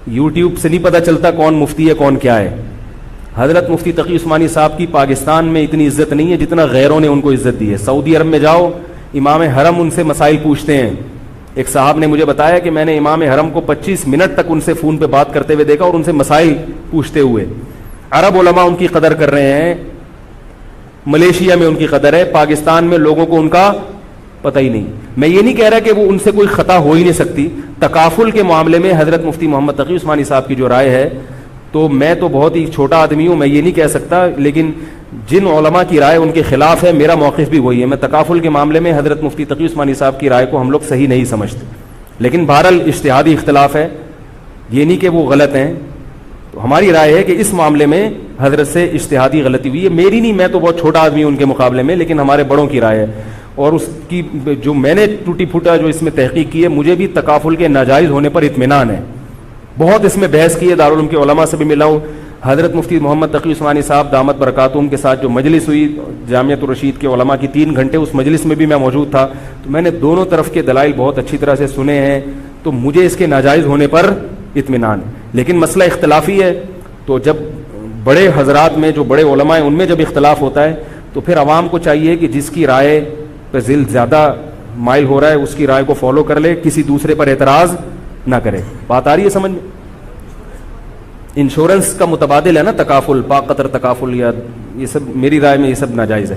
یوٹیوب سے نہیں پتہ چلتا کون مفتی ہے کون کیا ہے. حضرت مفتی تقی عثمانی صاحب کی پاکستان میں اتنی عزت نہیں ہے جتنا غیروں نے ان کو عزت دی ہے. سعودی عرب میں جاؤ، امام حرم ان سے مسائل پوچھتے ہیں. ایک صاحب نے مجھے بتایا کہ میں نے امام حرم کو 25 منٹ تک ان سے فون پہ بات کرتے ہوئے دیکھا اور ان سے مسائل پوچھتے ہوئے. عرب علماء ان کی قدر کر رہے ہیں، ملیشیا میں ان کی قدر ہے، پاکستان میں لوگوں کو ان کا پتہ ہی نہیں. میں یہ نہیں کہہ رہا کہ وہ ان سے کوئی خطا ہو ہی نہیں سکتی. تکافل کے معاملے میں حضرت مفتی محمد تقی عثمانی صاحب کی جو رائے ہے، تو میں تو بہت ہی چھوٹا آدمی ہوں، میں یہ نہیں کہہ سکتا، لیکن جن علماء کی رائے ان کے خلاف ہے میرا موقف بھی وہی ہے. میں تکافل کے معاملے میں حضرت مفتی تقی عثمانی صاحب کی رائے کو ہم لوگ صحیح نہیں سمجھتے، لیکن بہرحال اجتہادی اختلاف ہے، یہ نہیں کہ وہ غلط ہیں. تو ہماری رائے ہے کہ اس معاملے میں حضرت سے اجتہادی غلطی ہوئی ہے. میری نہیں، میں تو بہت چھوٹا آدمی ہوں ان کے مقابلے میں، لیکن ہمارے بڑوں کی رائے ہے. اور اس کی جو میں نے ٹوٹی پھوٹا جو اس میں تحقیق کی ہے، مجھے بھی تکافل کے ناجائز ہونے پر اطمینان ہے. بہت اس میں بحث کی ہے، دارالعلوم کے علماء سے بھی ملا ہوں. حضرت مفتی محمد تقی عثمانی صاحب دامت برکاتہم کے ساتھ جو مجلس ہوئی جامعۃ الرشید کے علماء کی 3 گھنٹے، اس مجلس میں بھی میں موجود تھا. تو میں نے دونوں طرف کے دلائل بہت اچھی طرح سے سنے ہیں، تو مجھے اس کے ناجائز ہونے پر اطمینان ہے. لیکن مسئلہ اختلافی ہے، تو جب بڑے حضرات میں جو بڑے علماء ہیں ان میں جب اختلاف ہوتا ہے تو پھر عوام کو چاہیے کہ جس کی رائے پہ ذل زیادہ مائل ہو رہا ہے اس کی رائے کو فالو کر لے، کسی دوسرے پر اعتراض نہ کرے. بات آ رہی ہے سمجھ میں؟ انشورنس کا متبادل ہے نا تکافل، پاک قطر تکافل، یا یہ سب میری رائے میں یہ سب ناجائز ہے.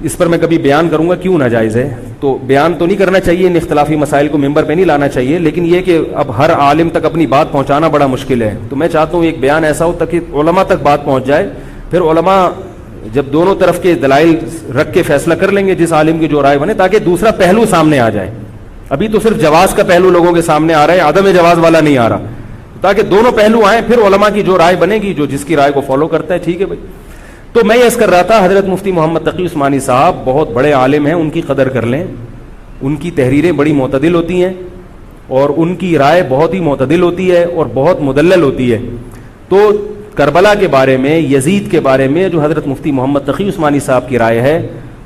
اس پر میں کبھی بیان کروں گا کیوں ناجائز ہے. تو بیان تو نہیں کرنا چاہیے، ان اختلافی مسائل کو ممبر پہ نہیں لانا چاہیے، لیکن یہ کہ اب ہر عالم تک اپنی بات پہنچانا بڑا مشکل ہے. تو میں چاہتا ہوں ایک بیان ایسا ہو تاکہ علماء تک بات پہنچ جائے. پھر علماء جب دونوں طرف کے دلائل رکھ کے فیصلہ کر لیں گے جس عالم کی جو رائے بنے، تاکہ دوسرا پہلو سامنے آ جائے. ابھی تو صرف جواز کا پہلو لوگوں کے سامنے آ رہا ہے، عدم جواز والا نہیں آ رہا. تاکہ دونوں پہلو آئیں، پھر علماء کی جو رائے بنے گی، جو جس کی رائے کو فالو کرتا ہے، ٹھیک ہے بھائی. تو میں یہ کر رہا تھا، حضرت مفتی محمد تقی عثمانی صاحب بہت بڑے عالم ہیں، ان کی قدر کر لیں. ان کی تحریریں بڑی معتدل ہوتی ہیں اور ان کی رائے بہت ہی معتدل ہوتی ہے اور بہت مدلل ہوتی ہے. تو کربلا کے بارے میں، یزید کے بارے میں جو حضرت مفتی محمد تقی عثمانی صاحب کی رائے ہے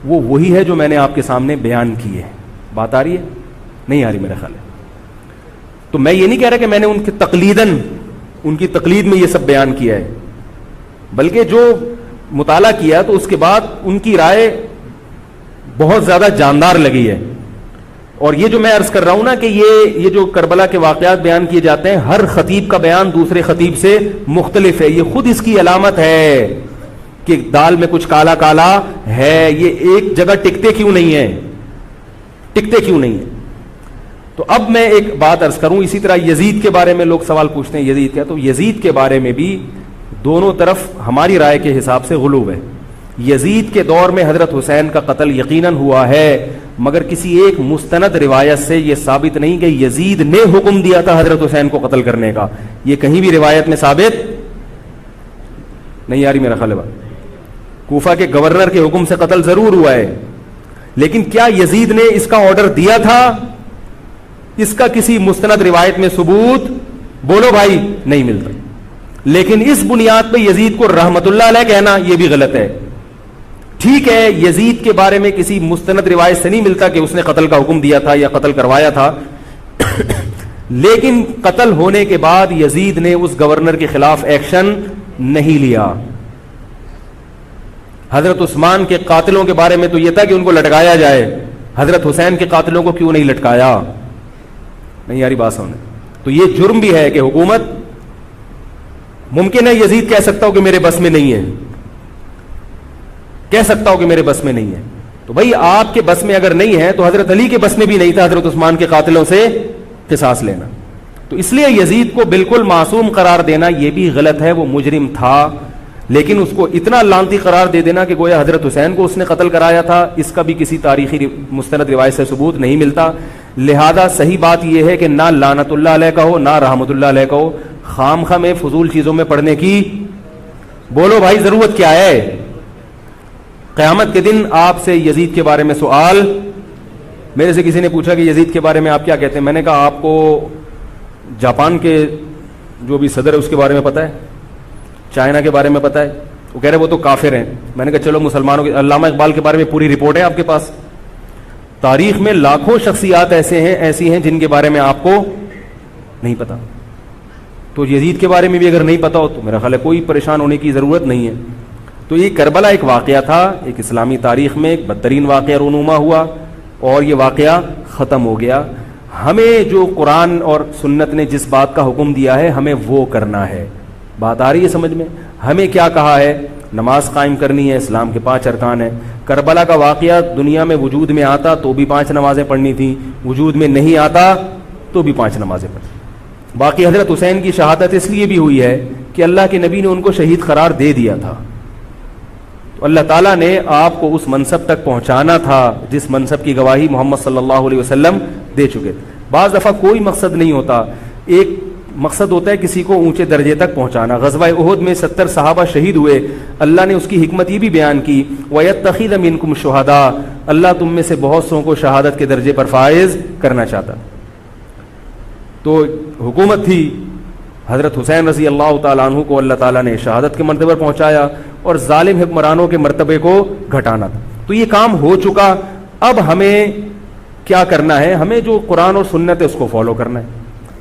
وہ وہی ہے جو میں نے آپ کے سامنے بیان کی ہے. بات آ رہی ہے؟ نہیں آ رہی میرا خیال ہے. تو میں یہ نہیں کہہ رہا کہ میں نے ان کی تقلید میں یہ سب بیان کیا ہے, بلکہ جو مطالعہ کیا تو اس کے بعد ان کی رائے بہت زیادہ جاندار لگی ہے. اور یہ جو میں عرض کر رہا ہوں نا کہ یہ جو کربلا کے واقعات بیان کیے جاتے ہیں, ہر خطیب کا بیان دوسرے خطیب سے مختلف ہے. یہ خود اس کی علامت ہے کہ دال میں کچھ کالا کالا ہے, یہ ایک جگہ ٹکتے کیوں نہیں ہیں. تو اب میں ایک بات عرض کروں, اسی طرح یزید کے بارے میں لوگ سوال پوچھتے ہیں یزید کیا, تو یزید کے بارے میں بھی دونوں طرف ہماری رائے کے حساب سے غلو ہے. یزید کے دور میں حضرت حسین کا قتل یقیناً ہوا ہے, مگر کسی ایک مستند روایت سے یہ ثابت نہیں کہ یزید نے حکم دیا تھا حضرت حسین کو قتل کرنے کا. یہ کہیں بھی روایت میں ثابت نہیں آ رہی میرا خیال ہے. کوفہ کے گورنر کے حکم سے قتل ضرور ہوا ہے, لیکن کیا یزید نے اس کا آرڈر دیا تھا؟ اس کا کسی مستند روایت میں ثبوت بولو بھائی نہیں ملتا. لیکن اس بنیاد پہ یزید کو رحمت اللہ علیہ کہنا یہ بھی غلط ہے. ٹھیک ہے, یزید کے بارے میں کسی مستند روایت سے نہیں ملتا کہ اس نے قتل کا حکم دیا تھا یا قتل کروایا تھا, لیکن قتل ہونے کے بعد یزید نے اس گورنر کے خلاف ایکشن نہیں لیا. حضرت عثمان کے قاتلوں کے بارے میں تو یہ تھا کہ ان کو لٹکایا جائے, حضرت حسین کے قاتلوں کو کیوں نہیں لٹکایا؟ نہیں یاری بات سمجھ. تو یہ جرم بھی ہے کہ حکومت, ممکن ہے یزید کہہ سکتا ہو کہ میرے بس میں نہیں ہے, کہہ سکتا ہو کہ میرے بس میں نہیں ہے. تو بھائی آپ کے بس میں اگر نہیں ہے تو حضرت علی کے بس میں بھی نہیں تھا حضرت عثمان کے قاتلوں سے قصاص لینا. تو اس لیے یزید کو بالکل معصوم قرار دینا یہ بھی غلط ہے. وہ مجرم تھا, لیکن اس کو اتنا لعنتی قرار دے دینا کہ گویا حضرت حسین کو اس نے قتل کرایا تھا, اس کا بھی کسی تاریخی مستند روایت سے ثبوت نہیں ملتا. لہذا صحیح بات یہ ہے کہ نہ لعنت اللہ علیہ کہو نہ رحمت اللہ علیہ کہو. خام خواہ میں فضول چیزوں میں پڑھنے کی بولو بھائی ضرورت کیا ہے؟ قیامت کے دن آپ سے یزید کے بارے میں سوال, میرے سے کسی نے پوچھا کہ یزید کے بارے میں آپ کیا کہتے ہیں. میں نے کہا آپ کو جاپان کے جو بھی صدر ہے اس کے بارے میں پتہ ہے, چائنا کے بارے میں پتہ ہے؟ وہ کہہ رہے وہ تو کافر ہیں. میں نے کہا چلو مسلمانوں کے, علامہ اقبال کے بارے میں پوری رپورٹ ہے آپ کے پاس. تاریخ میں لاکھوں شخصیات ایسی ہیں جن کے بارے میں آپ کو نہیں پتا. تو یزید کے بارے میں بھی اگر نہیں پتا ہو تو میرا خیال ہے کوئی پریشان ہونے کی ضرورت نہیں ہے. تو یہ کربلا ایک واقعہ تھا, ایک اسلامی تاریخ میں ایک بدترین واقعہ رونما ہوا اور یہ واقعہ ختم ہو گیا. ہمیں جو قرآن اور سنت نے جس بات کا حکم دیا ہے ہمیں وہ کرنا ہے. بات آ رہی ہے سمجھ میں؟ ہمیں کیا کہا ہے؟ نماز قائم کرنی ہے, اسلام کے 5 ارکان ہیں. کربلا کا واقعہ دنیا میں وجود میں آتا تو بھی 5 نمازیں پڑھنی تھیں, وجود میں نہیں آتا تو بھی 5 نمازیں پڑھنی. باقی حضرت حسین کی شہادت اس لیے بھی ہوئی ہے کہ اللہ کے نبی نے ان کو شہید قرار دے دیا تھا. تو اللہ تعالیٰ نے آپ کو اس منصب تک پہنچانا تھا جس منصب کی گواہی محمد صلی اللہ علیہ وسلم دے چکے تھے. بعض دفعہ کوئی مقصد نہیں ہوتا, ایک مقصد ہوتا ہے کسی کو اونچے درجے تک پہنچانا. غزوہ احد میں 70 صحابہ شہید ہوئے, اللہ نے اس کی حکمت یہ بھی بیان کی وَيَتَّخِذَ مِنْكُمْ شُهَدَاءَ, اللہ تم میں سے بہت سو کو شہادت کے درجے پر فائز کرنا چاہتا. تو حکومت تھی, حضرت حسین رضی اللہ تعالیٰ عنہ کو اللہ تعالیٰ نے شہادت کے مرتبے پر پہنچایا اور ظالم حکمرانوں کے مرتبے کو گھٹانا تھا. تو یہ کام ہو چکا. اب ہمیں کیا کرنا ہے؟ ہمیں جو قرآن اور سنت ہے اس کو فالو کرنا ہے.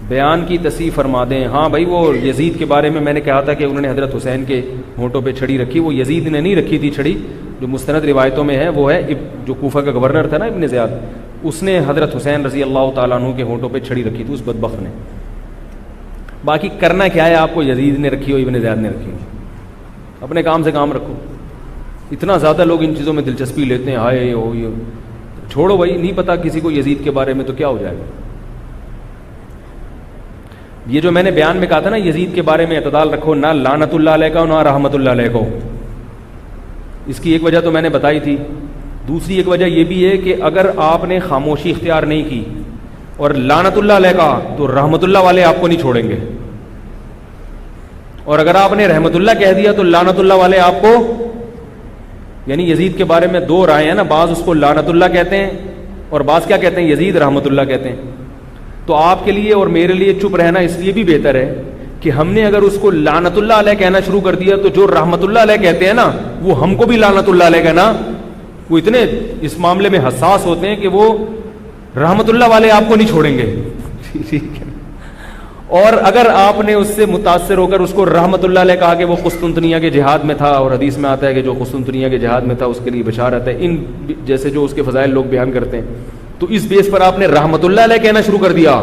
بیان کی تصحیح فرما دیں. ہاں بھائی وہ یزید کے بارے میں نے کہا تھا کہ انہوں نے حضرت حسین کے ہونٹوں پہ چھڑی رکھی, وہ یزید نے نہیں رکھی تھی چھڑی. جو مستند روایتوں میں ہے وہ ہے جو کوفہ کا گورنر تھا نا ابن زیاد, اس نے حضرت حسین رضی اللہ تعالیٰ عنہ کے ہونٹوں پہ چھڑی رکھی تھی اس بدبخت نے. باقی کرنا کیا ہے آپ کو؟ یزید نے رکھی ہو ابن زیاد نے رکھی ہو, اپنے کام سے کام رکھو. اتنا زیادہ لوگ ان چیزوں میں دلچسپی لیتے ہیں, ہائے ہو یہ چھوڑو بھائی, نہیں پتا کسی کو یزید کے بارے میں تو کیا ہو جائے گا. یہ جو میں نے بیان میں کہا تھا نا یزید کے بارے میں اعتدال رکھو, نہ لعنت اللہ علیہ کا نہ رحمت اللہ علیہ کو, اس کی ایک وجہ تو میں نے بتائی تھی. دوسری ایک وجہ یہ بھی ہے کہ اگر آپ نے خاموشی اختیار نہیں کی اور لعنت اللہ علیہ کا تو رحمت اللہ والے آپ کو نہیں چھوڑیں گے, اور اگر آپ نے رحمت اللہ کہہ دیا تو لعنت اللہ والے آپ کو, یعنی یزید کے بارے میں 2 رائے ہیں نا, بعض اس کو لعنت اللہ کہتے ہیں اور بعض کیا کہتے ہیں, یزید رحمت اللہ کہتے ہیں. تو آپ کے لیے اور میرے لیے چپ رہنا اس لیے بھی بہتر ہے کہ ہم نے اگر اس کو لعنت اللہ علیہ کہنا شروع کر دیا تو جو رحمت اللہ علیہ کہتے ہیں نا وہ ہم کو بھی لعنت اللہ علیہ کہنا. وہ اتنے اس معاملے میں حساس ہوتے ہیں کہ وہ رحمت اللہ والے آپ کو نہیں چھوڑیں گے. ٹھیک ہے. اور اگر آپ نے اس سے متاثر ہو کر اس کو رحمت اللہ علیہ کہا کہ وہ قسطنطنیہ کے جہاد میں تھا, اور حدیث میں آتا ہے کہ جو قسطنطنیہ کے جہاد میں تھا اس کے لیے بشارت ہے, ان جیسے جو اس کے فضائل لوگ بیان کرتے ہیں, تو اس بیس پر آپ نے رحمت اللہ علیہ کہنا شروع کر دیا,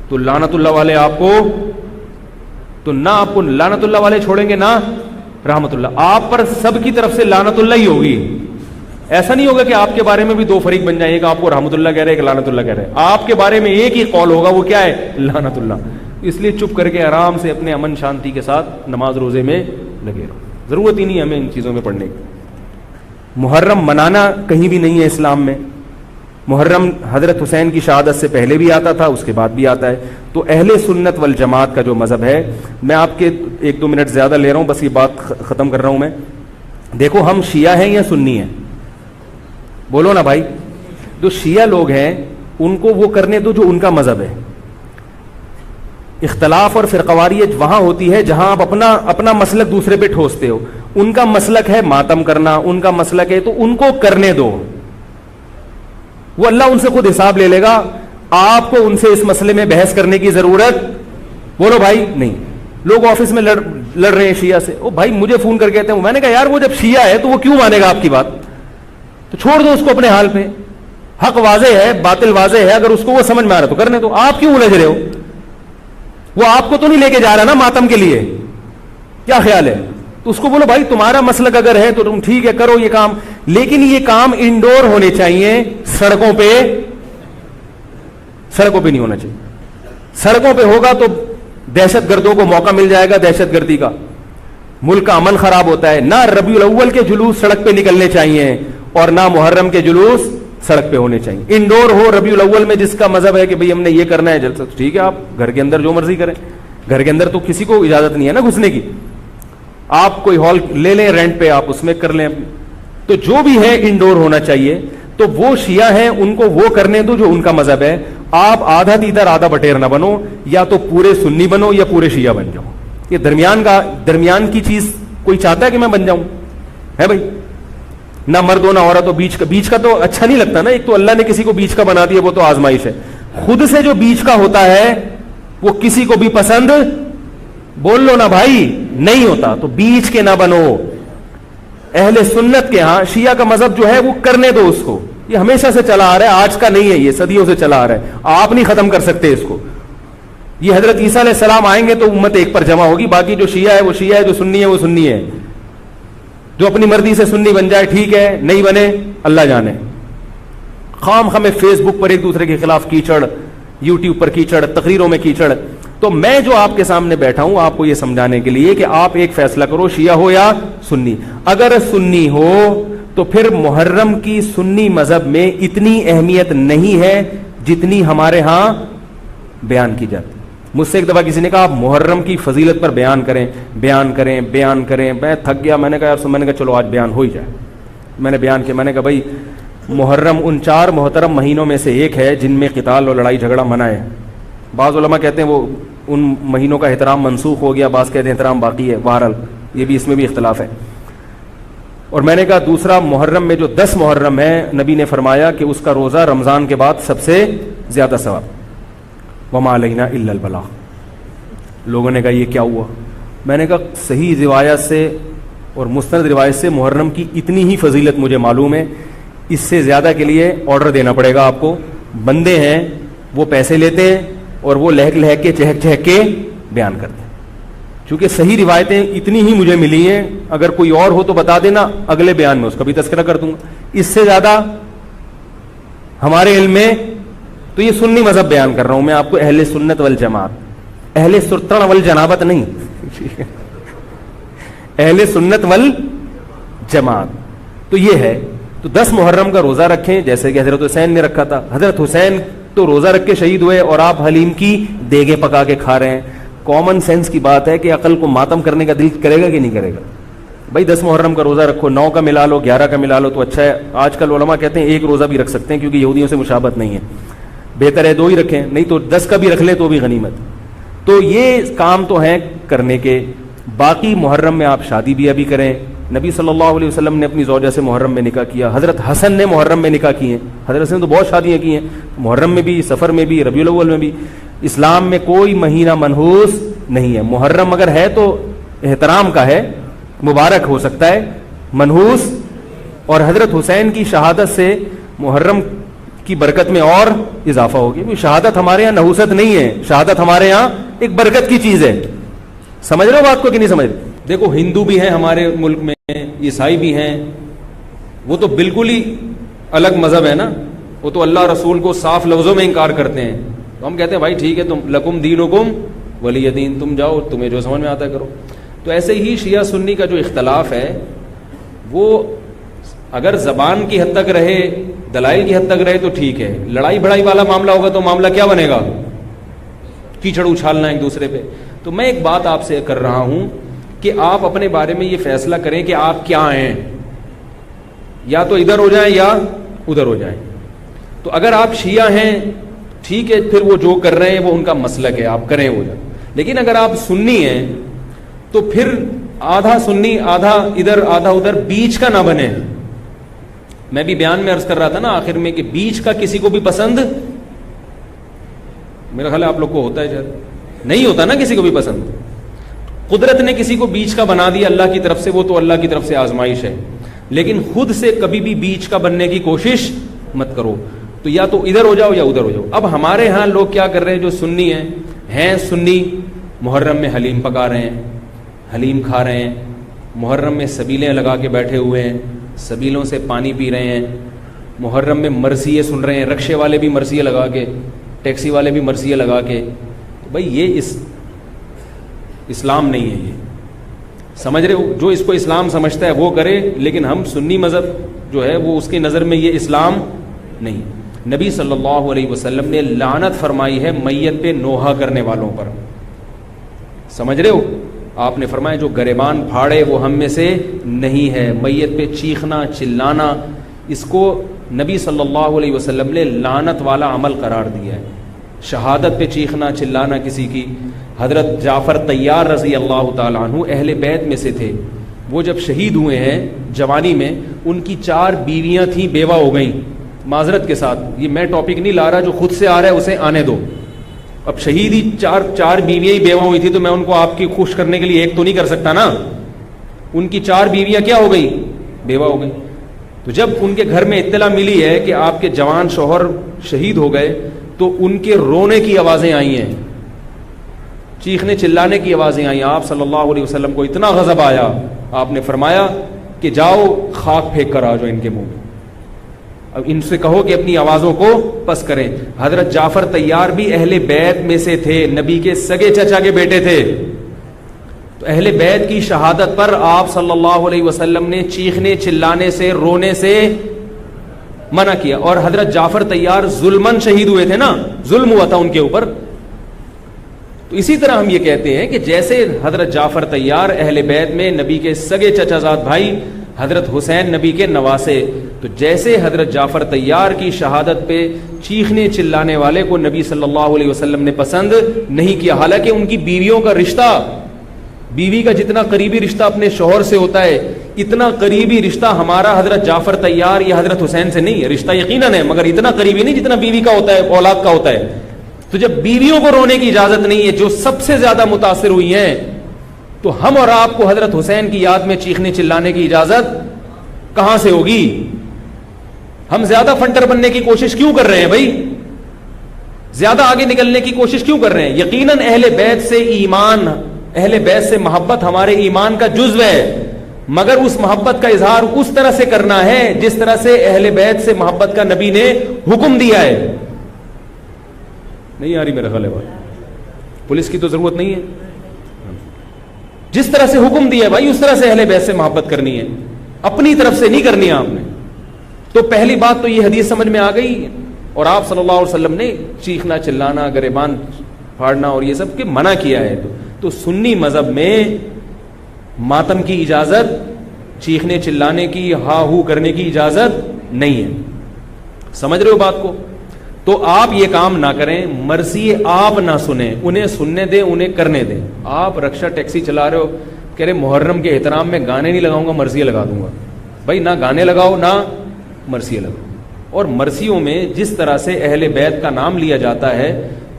تو لعنت اللہ والے آپ کو, تو نہ آپ کو لعنت اللہ والے چھوڑیں گے نہ رحمت اللہ, آپ پر سب کی طرف سے لعنت اللہ ہی ہوگی. ایسا نہیں ہوگا کہ آپ کے بارے میں بھی دو فریق بن جائیں, ایک آپ کو رحمت اللہ کہہ رہے کہ لعنت اللہ کہہ رہے, آپ کے بارے میں ایک ہی قول ہوگا, وہ کیا ہے؟ لعنت اللہ. اس لیے چپ کر کے آرام سے اپنے امن شانتی کے ساتھ نماز روزے میں لگے رہو, ضرورت ہی نہیں ہمیں ان چیزوں میں پڑھنے کی. محرم منانا کہیں بھی نہیں ہے اسلام میں. محرم حضرت حسین کی شہادت سے پہلے بھی آتا تھا, اس کے بعد بھی آتا ہے. تو اہل سنت والجماعت کا جو مذہب ہے, میں آپ کے 1-2 منٹ زیادہ لے رہا ہوں, بس یہ بات ختم کر رہا ہوں میں. دیکھو ہم شیعہ ہیں یا سنی ہیں؟ بولو نا بھائی. جو شیعہ لوگ ہیں ان کو وہ کرنے دو جو ان کا مذہب ہے. اختلاف اور فرقواریت وہاں ہوتی ہے جہاں آپ اپنا مسلک دوسرے پہ ٹھوستے ہو. ان کا مسلک ہے ماتم کرنا, ان کا مسلک ہے, تو ان کو کرنے دو, وہ اللہ ان سے خود حساب لے لے گا. آپ کو ان سے اس مسئلے میں بحث کرنے کی ضرورت, بولو بھائی, نہیں. لوگ آفس میں لڑ رہے ہیں شیعہ سے, او بھائی مجھے فون کر کے کہتے ہیں, میں نے کہا یار وہ جب شیعہ ہے تو وہ کیوں مانے گا آپ کی بات؟ تو چھوڑ دو اس کو اپنے حال پہ. حق واضح ہے, باطل واضح ہے, اگر اس کو وہ سمجھ میں آ رہا تو کرنے دو. آپ کیوں الجھ رہے ہو؟ وہ آپ کو تو نہیں لے کے جا رہا نا ماتم کے لیے, کیا خیال ہے؟ تو اس کو بولو بھائی تمہارا مسلک اگر ہے تو تم ٹھیک ہے کرو یہ کام, لیکن یہ کام انڈور ہونے چاہیے, سڑکوں پہ نہیں ہونا چاہیے. سڑکوں پہ ہوگا تو دہشت گردوں کو موقع مل جائے گا دہشت گردی کا, ملک کا امن خراب ہوتا ہے. نہ ربیع الاول کے جلوس سڑک پہ نکلنے چاہیے اور نہ محرم کے جلوس سڑک پہ ہونے چاہیے. انڈور ہو ربیع الاول میں, جس کا مذہب ہے کہ بھئی ہم نے یہ کرنا ہے جلسہ, ٹھیک ہے آپ گھر کے اندر جو مرضی کریں. گھر کے اندر تو کسی کو اجازت نہیں ہے نا گھسنے کی, آپ کوئی ہال لے لیں رینٹ پہ, آپ اس میں کر لیں. تو جو بھی ہے انڈور ہونا چاہیے. تو وہ شیعہ ہیں ان کو وہ کرنے دو جو ان کا مذہب ہے. آپ آدھا دیدر آدھا بٹیر نہ بنو, یا تو پورے سنی بنو یا پورے شیعہ بن جاؤ. یہ درمیان کی چیز کوئی چاہتا ہے کہ میں بن جاؤں؟ ہے بھائی, نہ مرد ہو نہ عورت ہو. بیچ کا تو اچھا نہیں لگتا نا. ایک تو اللہ نے کسی کو بیچ کا بنا دیا, وہ تو آزمائش ہے. خود سے جو بیچ کا ہوتا ہے وہ کسی کو بھی پسند, بول لو نا بھائی, نہیں ہوتا. تو بیچ کے نہ بنو. اہل سنت کے ہاں شیعہ کا مذہب جو ہے وہ کرنے دو اس کو. یہ ہمیشہ سے چلا آ رہا ہے, آج کا نہیں ہے, یہ صدیوں سے چلا آ رہا ہے. آپ نہیں ختم کر سکتے اس کو. یہ حضرت عیسیٰ علیہ السلام آئیں گے تو امت ایک پر جمع ہوگی. باقی جو شیعہ ہے وہ شیعہ ہے, جو سنی ہے وہ سنی ہے. جو اپنی مرضی سے سنی بن جائے ٹھیک ہے, نہیں بنے اللہ جانے. خام خامے فیس بک پر ایک دوسرے کے خلاف کیچڑ, یوٹیوب پر کیچڑ, تقریروں میں کیچڑ. تو میں جو آپ کے سامنے بیٹھا ہوں آپ کو یہ سمجھانے کے لیے کہ آپ ایک فیصلہ کرو, شیعہ ہو یا سنی. اگر سنی ہو تو پھر محرم کی سنی مذہب میں اتنی اہمیت نہیں ہے جتنی ہمارے ہاں بیان کی جاتی. مجھ سے ایک دفعہ کسی نے کہا آپ محرم کی فضیلت پر بیان کریں. میں تھک گیا, میں نے کہا چلو آج بیان ہو ہی جائے. میں نے بیان کیا, میں نے کہا بھائی محرم ان 4 محترم مہینوں میں سے ایک ہے جن میں قتال اور لڑائی جھگڑا منع ہے. بعض علماء کہتے ہیں وہ ان مہینوں کا احترام منسوخ ہو گیا, بعض کہتے ہیں احترام باقی ہے. بہرحال یہ بھی, اس میں بھی اختلاف ہے. اور میں نے کہا دوسرا محرم میں جو 10 محرم ہے, نبی نے فرمایا کہ اس کا روزہ رمضان کے بعد سب سے زیادہ ثواب. وما علینا الا البلاغ. لوگوں نے کہا یہ کیا ہوا؟ میں نے کہا صحیح روایت سے اور مستند روایت سے محرم کی اتنی ہی فضیلت مجھے معلوم ہے. اس سے زیادہ کے لیے آرڈر دینا پڑے گا آپ کو. بندے ہیں وہ پیسے لیتے ہیں اور وہ لہک کے چہک کے بیان کرتے ہیں. چونکہ صحیح روایتیں اتنی ہی مجھے ملی ہیں, اگر کوئی اور ہو تو بتا دینا, اگلے بیان میں اس کا بھی تذکرہ کر دوں گا. اس سے زیادہ ہمارے علم میں تو یہ سنی مذہب بیان کر رہا ہوں میں آپ کو, اہل سنت والجماعت, اہل سرتن والجنابت نہیں, اہل سنت والجماعت. تو یہ ہے. تو 10 محرم کا روزہ رکھیں جیسے کہ حضرت حسین نے رکھا تھا. حضرت حسین تو روزہ رکھ کے شہید ہوئے اور آپ حلیم کی دیگیں پکا کے کھا رہے ہیں. کامن سینس کی بات ہے کہ عقل کو ماتم کرنے کا دل کرے گا کہ نہیں کرے گا؟ بھائی 10 محرم کا روزہ رکھو, 9 کا ملا لو, 11 کا ملا لو تو اچھا ہے. آج کل علماء کہتے ہیں ایک روزہ بھی رکھ سکتے ہیں کیونکہ یہودیوں سے مشابہت نہیں ہے, بہتر ہے 2 ہی رکھیں, نہیں تو 10 کا بھی رکھ لیں تو بھی غنیمت. تو یہ کام تو ہیں کرنے کے. باقی محرم میں آپ شادی بیاہ بھی کریں, نبی صلی اللہ علیہ وسلم نے اپنی زوجہ سے محرم میں نکاح کیا, حضرت حسن نے محرم میں نکاح کیے ہیں, حضرت حسن نے تو بہت شادیاں کی ہیں, محرم میں بھی, سفر میں بھی, ربیع الاول میں بھی. اسلام میں کوئی مہینہ منحوس نہیں ہے. محرم اگر ہے تو احترام کا ہے, مبارک ہو سکتا ہے, منحوس. اور حضرت حسین کی شہادت سے محرم کی برکت میں اور اضافہ ہوگی. شہادت ہمارے یہاں نحوست نہیں ہے, شہادت ہمارے یہاں ایک برکت کی چیز ہے. سمجھ رہے ہو بات کو کہ نہیں سمجھ رہے؟ دیکھو ہندو بھی ہیں ہمارے ملک میں, عیسائی بھی ہیں, وہ تو بالکل ہی الگ مذہب ہے نا, وہ تو اللہ رسول کو صاف لفظوں میں انکار کرتے ہیں. تو ہم کہتے ہیں بھائی ٹھیک ہے, تم لکم دینکم ولی دین, تم جاؤ, تمہیں جو سمجھ میں آتا ہے کرو. تو ایسے ہی شیعہ سنی کا جو اختلاف ہے وہ اگر زبان کی حد تک رہے, دلائل کی حد تک رہے تو ٹھیک ہے. لڑائی بڑائی والا معاملہ ہوگا تو معاملہ کیا بنے گا؟ کیچڑ اچھالنا ایک دوسرے پہ. تو میں ایک بات آپ سے کر رہا ہوں کہ آپ اپنے بارے میں یہ فیصلہ کریں کہ آپ کیا ہیں, یا تو ادھر ہو جائیں یا ادھر ہو جائیں. تو اگر آپ شیعہ ہیں ٹھیک ہے, پھر وہ جو کر رہے ہیں وہ ان کا مسلک ہے, آپ کریں وہ جائیں. لیکن اگر آپ سنی ہیں تو پھر آدھا سنی آدھا ادھر آدھا ادھر, بیچ کا نہ بنے. میں بھی بیان میں عرض کر رہا تھا نا آخر میں کہ بیچ کا کسی کو بھی پسند, میرا خیال ہے آپ لوگ کو ہوتا ہے, شاید نہیں ہوتا نا کسی کو بھی پسند. قدرت نے کسی کو بیچ کا بنا دیا اللہ کی طرف سے, وہ تو اللہ کی طرف سے آزمائش ہے. لیکن خود سے کبھی بھی بیچ کا بننے کی کوشش مت کرو. تو یا تو ادھر ہو جاؤ یا ادھر ہو جاؤ. اب ہمارے ہاں لوگ کیا کر رہے ہیں, جو سنی ہیں سنی, محرم میں حلیم پکا رہے ہیں, حلیم کھا رہے ہیں, محرم میں سبیلیں لگا کے بیٹھے ہوئے ہیں, سبیلوں سے پانی پی رہے ہیں, محرم میں مرثیے سن رہے ہیں, رکشے والے بھی مرثیے لگا کے, ٹیکسی والے بھی مرثیے لگا کے. بھائی یہ اسلام نہیں ہے, یہ سمجھ رہے ہو؟ جو اس کو اسلام سمجھتا ہے وہ کرے, لیکن ہم سنی مذہب جو ہے وہ اس کی نظر میں یہ اسلام نہیں. نبی صلی اللہ علیہ وسلم نے لعنت فرمائی ہے میت پہ نوحہ کرنے والوں پر. سمجھ رہے ہو؟ آپ نے فرمایا جو گریبان پھاڑے وہ ہم میں سے نہیں ہے. میت پہ چیخنا چلانا, اس کو نبی صلی اللہ علیہ وسلم نے لعنت والا عمل قرار دیا ہے. شہادت پہ چیخنا چلانا کسی کی. حضرت جعفر طیار رضی اللہ تعالیٰ عنہ اہل بیت میں سے تھے. وہ جب شہید ہوئے ہیں جوانی میں, ان کی 4 بیویاں تھیں, بیوہ ہو گئیں. معذرت کے ساتھ یہ میں ٹاپک نہیں لا رہا, جو خود سے آ رہا ہے اسے آنے دو. اب شہید ہی 4 بیویاں ہی بیوہ ہوئی تھی, تو میں ان کو آپ کی خوش کرنے کے لیے ایک تو نہیں کر سکتا نا. ان کی 4 بیویاں کیا ہو گئی؟ بیوہ ہو گئی. تو جب ان کے گھر میں اطلاع ملی ہے کہ آپ کے جوان شوہر شہید ہو گئے, تو ان کے رونے کی آوازیں آئی ہیں, چیخنے چلانے کی آوازیں آئیں. آپ صلی اللہ علیہ وسلم کو اتنا غضب آیا, آپ نے فرمایا کہ جاؤ خاک پھینک کر آ جاؤ ان کے منہ میں, اب ان سے کہو کہ اپنی آوازوں کو پس کریں. حضرت جعفر طیار بھی اہل بیت میں سے تھے, نبی کے سگے چچا کے بیٹے تھے. تو اہل بیت کی شہادت پر آپ صلی اللہ علیہ وسلم نے چیخنے چلانے سے, رونے سے منع کیا. اور حضرت جعفر طیار ظلمن شہید ہوئے تھے نا, ظلم ہوا تھا ان کے اوپر. تو اسی طرح ہم یہ کہتے ہیں کہ جیسے حضرت جعفر طیار اہل بیت میں نبی کے سگے چچا زاد بھائی, حضرت حسین نبی کے نواسے, تو جیسے حضرت جعفر طیار کی شہادت پہ چیخنے چلانے والے کو نبی صلی اللہ علیہ وسلم نے پسند نہیں کیا. حالانکہ ان کی بیویوں کا رشتہ, بیوی کا جتنا قریبی رشتہ اپنے شوہر سے ہوتا ہے, اتنا قریبی رشتہ ہمارا حضرت جعفر طیار یا حضرت حسین سے نہیں ہے. رشتہ یقیناً ہے مگر اتنا قریبی نہیں جتنا بیوی کا ہوتا ہے, اولاد کا ہوتا ہے. تو جب بیویوں کو رونے کی اجازت نہیں ہے, جو سب سے زیادہ متاثر ہوئی ہیں, تو ہم اور آپ کو حضرت حسین کی یاد میں چیخنے چلانے کی اجازت کہاں سے ہوگی؟ ہم زیادہ فنٹر بننے کی کوشش کیوں کر رہے ہیں بھائی؟ زیادہ آگے نکلنے کی کوشش کیوں کر رہے ہیں؟ یقیناً اہل بیت سے ایمان, اہل بیت سے محبت ہمارے ایمان کا جزو ہے, مگر اس محبت کا اظہار اس طرح سے کرنا ہے جس طرح سے اہل بیت سے محبت کا نبی نے حکم دیا ہے. نہیں آ رہی میرا خیال ہے بات؟ پولیس کی تو ضرورت نہیں ہے. جس طرح سے حکم دیا ہے بھائی اس طرح سے اہل بیت سے محبت کرنی ہے, اپنی طرف سے نہیں کرنی ہے آپ نے. تو پہلی بات تو یہ حدیث سمجھ میں آ گئی. اور آپ صلی اللہ علیہ وسلم نے چیخنا چلانا, گریبان پھاڑنا اور یہ سب کے منع کیا ہے. تو سنی مذہب میں ماتم کی اجازت, چیخنے چلانے کی, ہا ہو کرنے کی اجازت نہیں ہے. سمجھ رہے ہو بات کو؟ تو آپ یہ کام نہ کریں, مرثی آپ نہ سنیں, انہیں سننے دیں, انہیں کرنے دیں. آپ رکشہ ٹیکسی چلا رہے ہو, کہہ رہے محرم کے احترام میں گانے نہیں لگاؤں گا، مرثیے لگا دوں گا. بھائی نہ گانے لگاؤ نہ مرثیے لگاؤ. اور مرثیوں میں جس طرح سے اہل بیت کا نام لیا جاتا ہے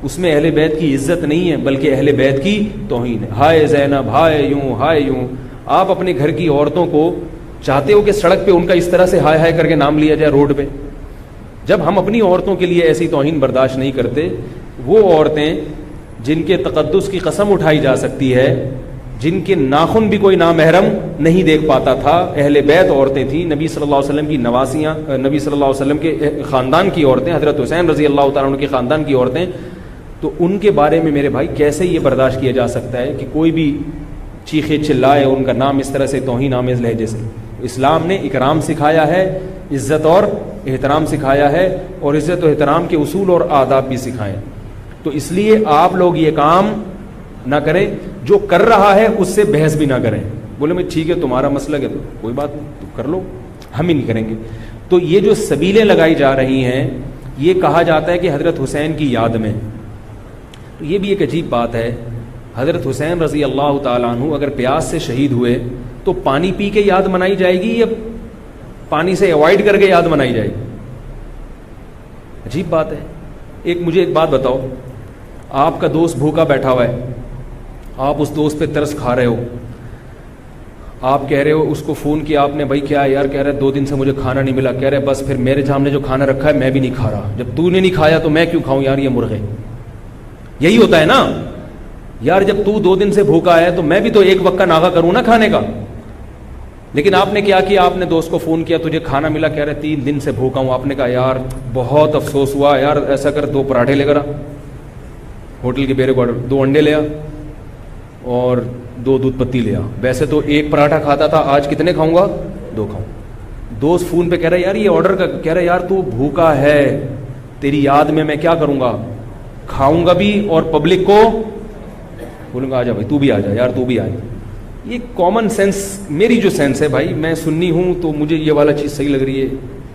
اس میں اہل بیت کی عزت نہیں ہے بلکہ اہل بیت کی توہین ہے. ہائے زینب، ہائے یوں، ہائے یوں. آپ اپنے گھر کی عورتوں کو چاہتے ہو کہ سڑک پہ ان کا اس طرح سے ہائے ہائے کر کے نام لیا جائے روڈ پہ؟ جب ہم اپنی عورتوں کے لیے ایسی توہین برداشت نہیں کرتے، وہ عورتیں جن کے تقدس کی قسم اٹھائی جا سکتی ہے، جن کے ناخن بھی کوئی نامحرم نہیں دیکھ پاتا تھا، اہل بیت عورتیں تھیں، نبی صلی اللہ علیہ وسلم کی نواسیاں، نبی صلی اللہ علیہ وسلم کے خاندان کی عورتیں، حضرت حسین رضی اللہ تعالیٰ عنہ کے خاندان کی عورتیں، تو ان کے بارے میں میرے بھائی کیسے یہ برداشت کیا جا سکتا ہے کہ کوئی بھی چیخے چلائے ان کا نام اس طرح سے توہین آمیز لہجے سے؟ اسلام نے اکرام سکھایا ہے، عزت اور احترام سکھایا ہے، اور عزت و احترام کے اصول اور آداب بھی سکھائے. تو اس لیے آپ لوگ یہ کام نہ کریں، جو کر رہا ہے اس سے بحث بھی نہ کریں. بولے میں ٹھیک ہے تمہارا مسلک ہے تو کوئی بات نہیں، تو کر لو، ہم ہی نہیں کریں گے. تو یہ جو سبیلیں لگائی جا رہی ہیں، یہ کہا جاتا ہے کہ حضرت حسین کی یاد میں. تو یہ بھی ایک عجیب بات ہے. حضرت حسین رضی اللہ تعالیٰ عنہ اگر پیاس سے شہید ہوئے تو پانی پی کے یاد منائی جائے گی یا پانی سے اوائڈ کر کے یاد منائی جائے گی؟ عجیب بات ہے. مجھے ایک بات بتاؤ، آپ کا دوست بھوکا بیٹھا ہوا ہے، آپ اس دوست پہ ترس کھا رہے ہو، آپ کہہ رہے ہو، اس کو فون کیا آپ نے، بھائی کیا یار؟ کہہ رہے 2 دن سے مجھے کھانا نہیں ملا. کہہ رہے بس پھر میرے سامنے جو کھانا رکھا ہے میں بھی نہیں کھا رہا، جب تو نے نہیں کھایا تو میں کیوں کھاؤں یار یہ مرغے؟ یہی ہوتا ہے نا یار، جب تو 2 دن سے بھوکا ہے تو میں بھی تو ایک وقت کا ناغہ کروں نا کھانے کا. لیکن آپ نے کیا کیا؟ آپ نے دوست کو فون کیا، تجھے کھانا ملا؟ کہہ رہے 3 دن سے بھوکا ہوں. آپ نے کہا یار بہت افسوس ہوا یار، ایسا کر 2 پراٹھے لے کر آ، ہوٹل کے بیرے کو 2 انڈے لے آ اور 2 دودھ پتی لے آ. ویسے تو 1 پراٹھا کھاتا تھا، آج کتنے کھاؤں گا؟ 2 کھاؤں. دوست فون پہ کہہ رہا ہے یار یہ آرڈر کا، کہہ رہا ہے یار تو بھوکا ہے، تیری یاد میں کیا کروں گا؟ کھاؤں گا بھی اور پبلک کو بولوں گا آ جا بھائی تو بھی آ جا یار تو بھی آ جا. یہ کامن سینس، میری جو سینس ہے بھائی، میں سنی ہوں تو مجھے یہ والا چیز صحیح لگ رہی ہے.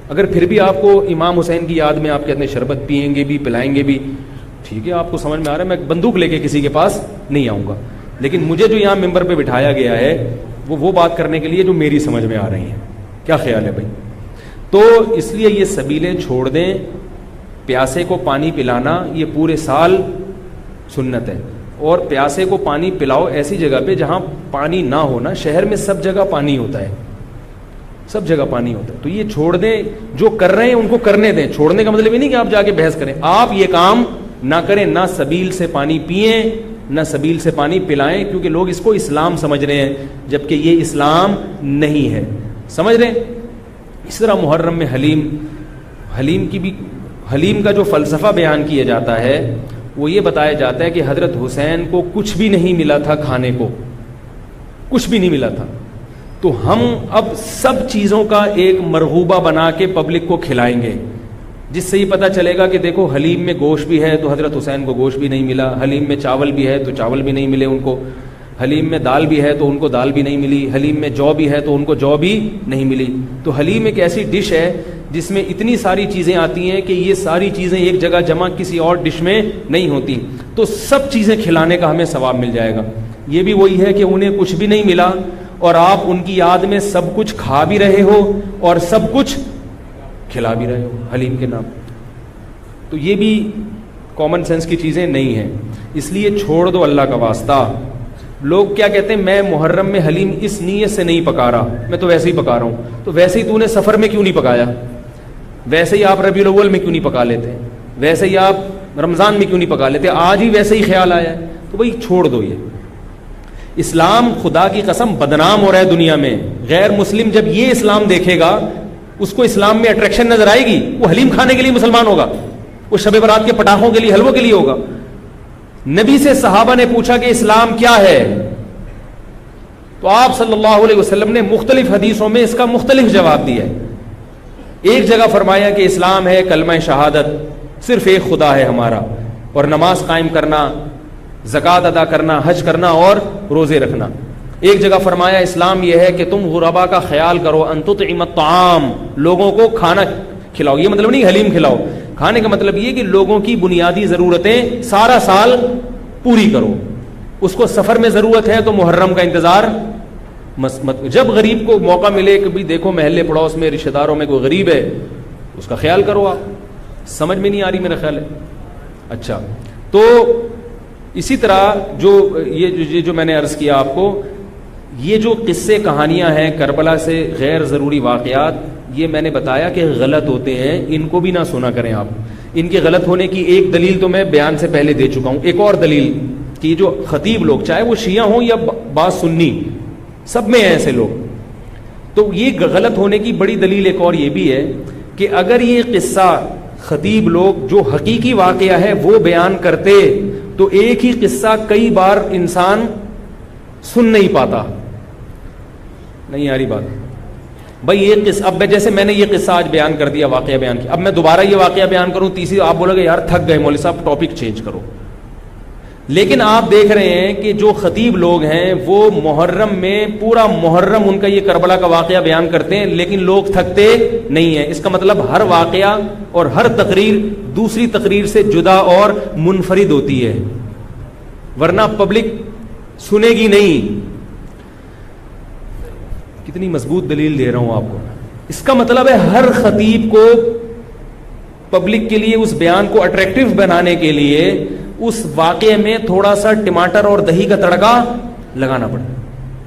اگر پھر بھی آپ کو امام حسین کی یاد میں آپ کہتے ہیں شربت پئیں گے بھی پلائیں گے بھی، ٹھیک ہے آپ کو سمجھ میں آ رہا ہے، میں بندوق لے کے کسی کے پاس نہیں آؤں گا. لیکن مجھے جو یہاں ممبر پہ بٹھایا گیا ہے وہ بات کرنے کے لیے جو میری سمجھ میں آ رہی ہیں. کیا خیال ہے بھائی؟ تو اس لیے یہ سبیلیں چھوڑ دیں. پیاسے کو پانی پلانا یہ پورے سال سنت ہے، اور پیاسے کو پانی پلاؤ ایسی جگہ پہ جہاں پانی نہ ہونا. شہر میں سب جگہ پانی ہوتا ہے، سب جگہ پانی ہوتا ہے. تو یہ چھوڑ دیں، جو کر رہے ہیں ان کو کرنے دیں. چھوڑنے کا مطلب یہ نہیں کہ آپ جا کے بحث کریں. آپ یہ کام نہ کریں، نہ سبیل سے پانی پئیں نہ سبیل سے پانی پلائیں، کیونکہ لوگ اس کو اسلام سمجھ رہے ہیں جبکہ یہ اسلام نہیں ہے. سمجھ رہے ہیں؟ اس طرح محرم میں حلیم کا جو فلسفہ بیان کیا جاتا ہے وہ یہ بتایا جاتا ہے کہ حضرت حسین کو کچھ بھی نہیں ملا تھا، کھانے کو کچھ بھی نہیں ملا تھا، تو ہم اب سب چیزوں کا ایک مرغوبہ بنا کے پبلک کو کھلائیں گے، جس سے یہ پتہ چلے گا کہ دیکھو حلیم میں گوشت بھی ہے تو حضرت حسین کو گوشت بھی نہیں ملا، حلیم میں چاول بھی ہے تو چاول بھی نہیں ملے ان کو، حلیم میں دال بھی ہے تو ان کو دال بھی نہیں ملی، حلیم میں جو بھی ہے تو ان کو جو بھی نہیں ملی. تو حلیم ایک ایسی ڈش ہے جس میں اتنی ساری چیزیں آتی ہیں کہ یہ ساری چیزیں ایک جگہ جمع کسی اور ڈش میں نہیں ہوتی. تو سب چیزیں کھلانے کا ہمیں ثواب مل جائے گا. یہ بھی وہی ہے کہ انہیں کچھ بھی نہیں ملا اور آپ ان کی یاد میں سب کچھ کھا بھی رہے ہو اور سب کچھ کھلا بھی رہے ہو حلیم کے نام. تو یہ بھی کامن سینس کی چیزیں نہیں ہیں، اس لیے چھوڑ دو اللہ کا واسطہ. لوگ کیا کہتے ہیں، میں محرم میں حلیم اس نیت سے نہیں پکا رہا، میں تو ویسے ہی پکا رہا ہوں. تو ویسے ہی تو نے سفر میں کیوں نہیں پکایا؟ ویسے ہی آپ ربیع الاول میں کیوں نہیں پکا لیتے؟ ویسے ہی آپ رمضان میں کیوں نہیں پکا لیتے؟ آج ہی ویسے ہی خیال آیا ہے. تو بھائی چھوڑ دو. یہ اسلام خدا کی قسم بدنام ہو رہا ہے دنیا میں. غیر مسلم جب یہ اسلام دیکھے گا اس کو اسلام میں اٹریکشن نظر آئے گی، وہ حلیم کھانے کے لیے مسلمان ہوگا، وہ شب برات کے پٹاخوں کے لیے حلووں کے لیے ہوگا. نبی سے صحابہ نے پوچھا کہ اسلام کیا ہے، تو آپ صلی اللہ علیہ وسلم نے مختلف حدیثوں میں اس کا مختلف جواب دیا ہے. ایک جگہ فرمایا کہ اسلام ہے کلمہ شہادت، صرف ایک خدا ہے ہمارا، اور نماز قائم کرنا، زکوٰۃ ادا کرنا، حج کرنا اور روزے رکھنا. ایک جگہ فرمایا اسلام یہ ہے کہ تم غربا کا خیال کرو، ان تطعم الطعام، لوگوں کو کھانا کھلاؤ. یہ مطلب نہیں حلیم کھلاؤ، کھانے کا مطلب یہ کہ لوگوں کی بنیادی ضرورتیں سارا سال پوری کرو. اس کو سفر میں ضرورت ہے تو محرم کا انتظار جب غریب کو موقع ملے کہ بھی دیکھو محلے پڑوس میں رشتہ داروں میں کوئی غریب ہے اس کا خیال کرو. آپ سمجھ میں نہیں آ رہی میرا خیال ہے. اچھا تو اسی طرح جو میں نے عرض کیا آپ کو, یہ جو قصے کہانیاں ہیں کربلا سے غیر ضروری واقعات, یہ میں نے بتایا کہ غلط ہوتے ہیں, ان کو بھی نہ سنا کریں آپ. ان کے غلط ہونے کی ایک دلیل تو میں بیان سے پہلے دے چکا ہوں. ایک اور دلیل کہ جو خطیب لوگ چاہے وہ شیعہ ہوں یا بعض سنی, سب میں ہیں ایسے لوگ, تو یہ غلط ہونے کی بڑی دلیل ایک اور یہ بھی ہے کہ اگر یہ قصہ خطیب لوگ جو حقیقی واقعہ ہے وہ بیان کرتے تو ایک ہی قصہ کئی بار انسان سن نہیں پاتا. نہیں آ رہی بات بھائی؟ یہ قصہ اب جیسے میں نے یہ قصہ آج بیان کر دیا, واقعہ بیان کیا, اب میں دوبارہ یہ واقعہ بیان کروں تیسری, آپ بولو گے یار تھک گئے مولوی صاحب, ٹاپک چینج کرو. لیکن آپ دیکھ رہے ہیں کہ جو خطیب لوگ ہیں وہ محرم میں پورا محرم ان کا یہ کربلا کا واقعہ بیان کرتے ہیں, لیکن لوگ تھکتے نہیں ہیں. اس کا مطلب ہر واقعہ اور ہر تقریر دوسری تقریر سے جدا اور منفرد ہوتی ہے, ورنہ پبلک سنے گی نہیں. کتنی مضبوط دلیل دے رہا ہوں آپ کو. اس کا مطلب ہے ہر خطیب کو پبلک کے لیے اس بیان کو اٹریکٹیو بنانے کے لیے اس واقعے میں تھوڑا سا ٹماٹر اور دہی کا تڑکا لگانا پڑے.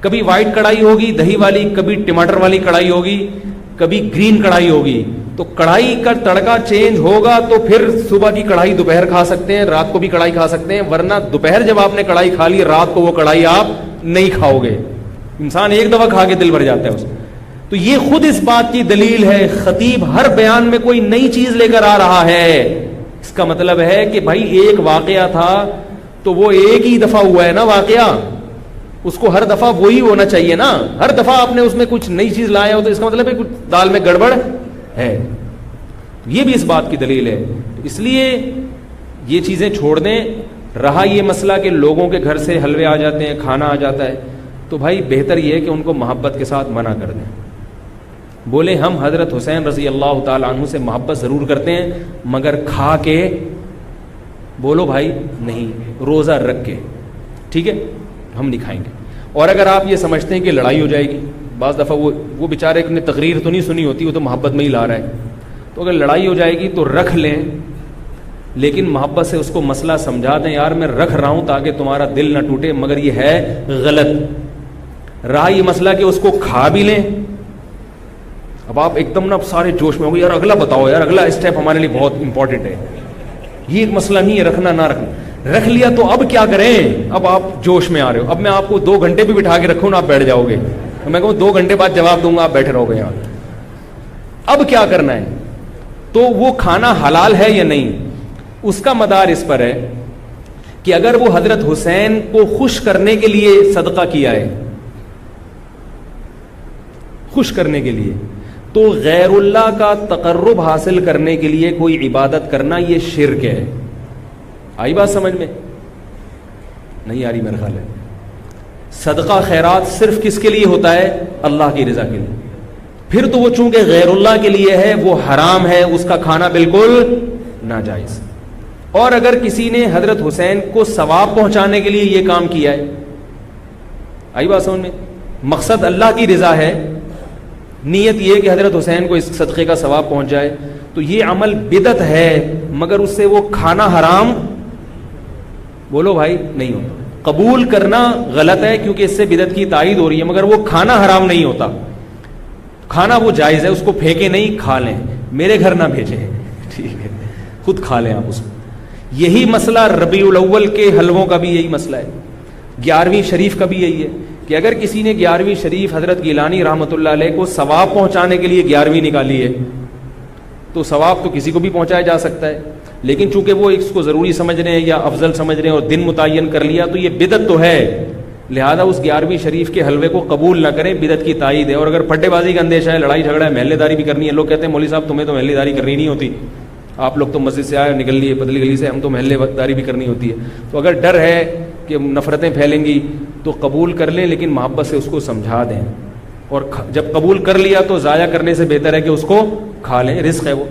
کبھی وائٹ کڑھائی ہوگی دہی والی, کبھی ٹماٹر والی کڑھائی ہوگی, کبھی گرین کڑھائی ہوگی. تو کڑھائی کا تڑکا چینج ہوگا تو پھر صبح کی کڑھائی دوپہر کھا سکتے ہیں, رات کو بھی کڑھائی کھا سکتے ہیں, ورنہ دوپہر جب آپ نے کڑھائی کھا لی رات کو وہ کڑھائی آپ نہیں کھاؤ گے. انسان ایک دفعہ کھا کے دل بھر جاتا ہے اس. تو یہ خود اس بات کی دلیل ہے خطیب ہر بیان میں کوئی نئی چیز لے کر آ رہا ہے. اس کا مطلب ہے کہ بھائی ایک واقعہ تھا تو وہ ایک ہی دفعہ ہوا ہے نا واقعہ, اس کو ہر دفعہ وہی ہونا چاہیے نا. ہر دفعہ آپ نے اس میں کچھ نئی چیز لایا ہو تو اس کا مطلب ہے کچھ دال میں گڑبڑ ہے. یہ بھی اس بات کی دلیل ہے. اس لیے یہ چیزیں چھوڑ دیں. رہا یہ مسئلہ کہ لوگوں کے گھر سے حلوے آ جاتے ہیں, کھانا آ جاتا ہے, تو بھائی بہتر یہ ہے کہ ان کو محبت کے ساتھ منع کر دیں. بولے ہم حضرت حسین رضی اللہ تعالیٰ عنہ سے محبت ضرور کرتے ہیں مگر کھا کے بولو بھائی نہیں, روزہ رکھ کے, ٹھیک ہے ہم نہیں کھائیں گے. اور اگر آپ یہ سمجھتے ہیں کہ لڑائی ہو جائے گی, بعض دفعہ وہ بیچارے نے تقریر تو نہیں سنی ہوتی, وہ تو محبت میں ہی لا رہا ہے, تو اگر لڑائی ہو جائے گی تو رکھ لیں, لیکن محبت سے اس کو مسئلہ سمجھا دیں, یار میں رکھ رہا ہوں تاکہ تمہارا دل نہ ٹوٹے مگر یہ ہے غلط. رہا یہ مسئلہ کہ اس کو کھا بھی لیں, اب آپ ایک دم نا سارے جوش میں ہوں گے, یار اگلا بتاؤ, یار اگلا اسٹیپ ہمارے لیے بہت امپورٹنٹ ہے, یہ ایک مسئلہ نہیں ہے رکھنا نہ رکھنا. رکھ لیا تو اب کیا کریں؟ اب آپ جوش میں آ رہے ہو, اب میں آپ کو 2 گھنٹے بھی بٹھا کے رکھوں نا آپ بیٹھ جاؤ گے, میں کہوں 2 گھنٹے بعد جواب دوں گا آپ بیٹھے رہو گے یار. اب کیا کرنا ہے؟ تو وہ کھانا حلال ہے یا نہیں, اس کا مدار اس پر ہے کہ اگر وہ حضرت حسین کو خوش کرنے کے لیے صدقہ کیا ہے, خوش کرنے کے لیے, تو غیر اللہ کا تقرب حاصل کرنے کے لیے کوئی عبادت کرنا یہ شرک ہے. آئی بات سمجھ میں؟ نہیں آ رہی میرا خیال ہے. صدقہ خیرات صرف کس کے لیے ہوتا ہے؟ اللہ کی رضا کے لیے. پھر تو وہ چونکہ غیر اللہ کے لیے ہے وہ حرام ہے, اس کا کھانا بالکل ناجائز. اور اگر کسی نے حضرت حسین کو ثواب پہنچانے کے لیے یہ کام کیا ہے, آئی بات سمجھ میں, مقصد اللہ کی رضا ہے, نیت یہ کہ حضرت حسین کو اس صدقے کا ثواب پہنچ جائے, تو یہ عمل بدعت ہے مگر اس سے وہ کھانا حرام بولو بھائی نہیں ہوتا. قبول کرنا غلط ہے کیونکہ اس سے بدعت کی تائید ہو رہی ہے, مگر وہ کھانا حرام نہیں ہوتا. کھانا وہ جائز ہے, اس کو پھینکے نہیں, کھا لیں, میرے گھر نہ بھیجیں, ٹھیک ہے, خود کھا لیں آپ اس کو. یہی مسئلہ ربیع الاول کے حلووں کا بھی یہی مسئلہ ہے, 11ویں شریف کا بھی یہی ہے کہ اگر کسی نے 11ویں شریف حضرت گیلانی رحمۃ اللہ علیہ کو ثواب پہنچانے کے لیے 11ویں نکالی ہے تو ثواب تو کسی کو بھی پہنچایا جا سکتا ہے, لیکن چونکہ وہ اس کو ضروری سمجھ رہے ہیں یا افضل سمجھ رہے ہیں اور دن متعین کر لیا تو یہ بدعت تو ہے, لہذا اس 11ویں شریف کے حلوے کو قبول نہ کریں, بدعت کی تائید ہے. اور اگر پھڈے بازی کا اندیشہ ہے, لڑائی جھگڑا ہے, محلے داری بھی کرنی ہے, لوگ کہتے ہیں مولوی صاحب تمہیں تو محلے داری کرنی نہیں ہوتی, آپ لوگ تو مسجد سے آئے نکل لیے پتلی گلی سے, ہم تو محلے داری بھی کرنی ہوتی ہے. تو اگر ڈر ہے کہ نفرتیں پھیلیں گی تو قبول کر لیں, لیکن محبت سے اس کو سمجھا دیں, اور جب قبول کر لیا تو ضائع کرنے سے بہتر ہے کہ اس کو کھا لیں, رزق ہے وہ.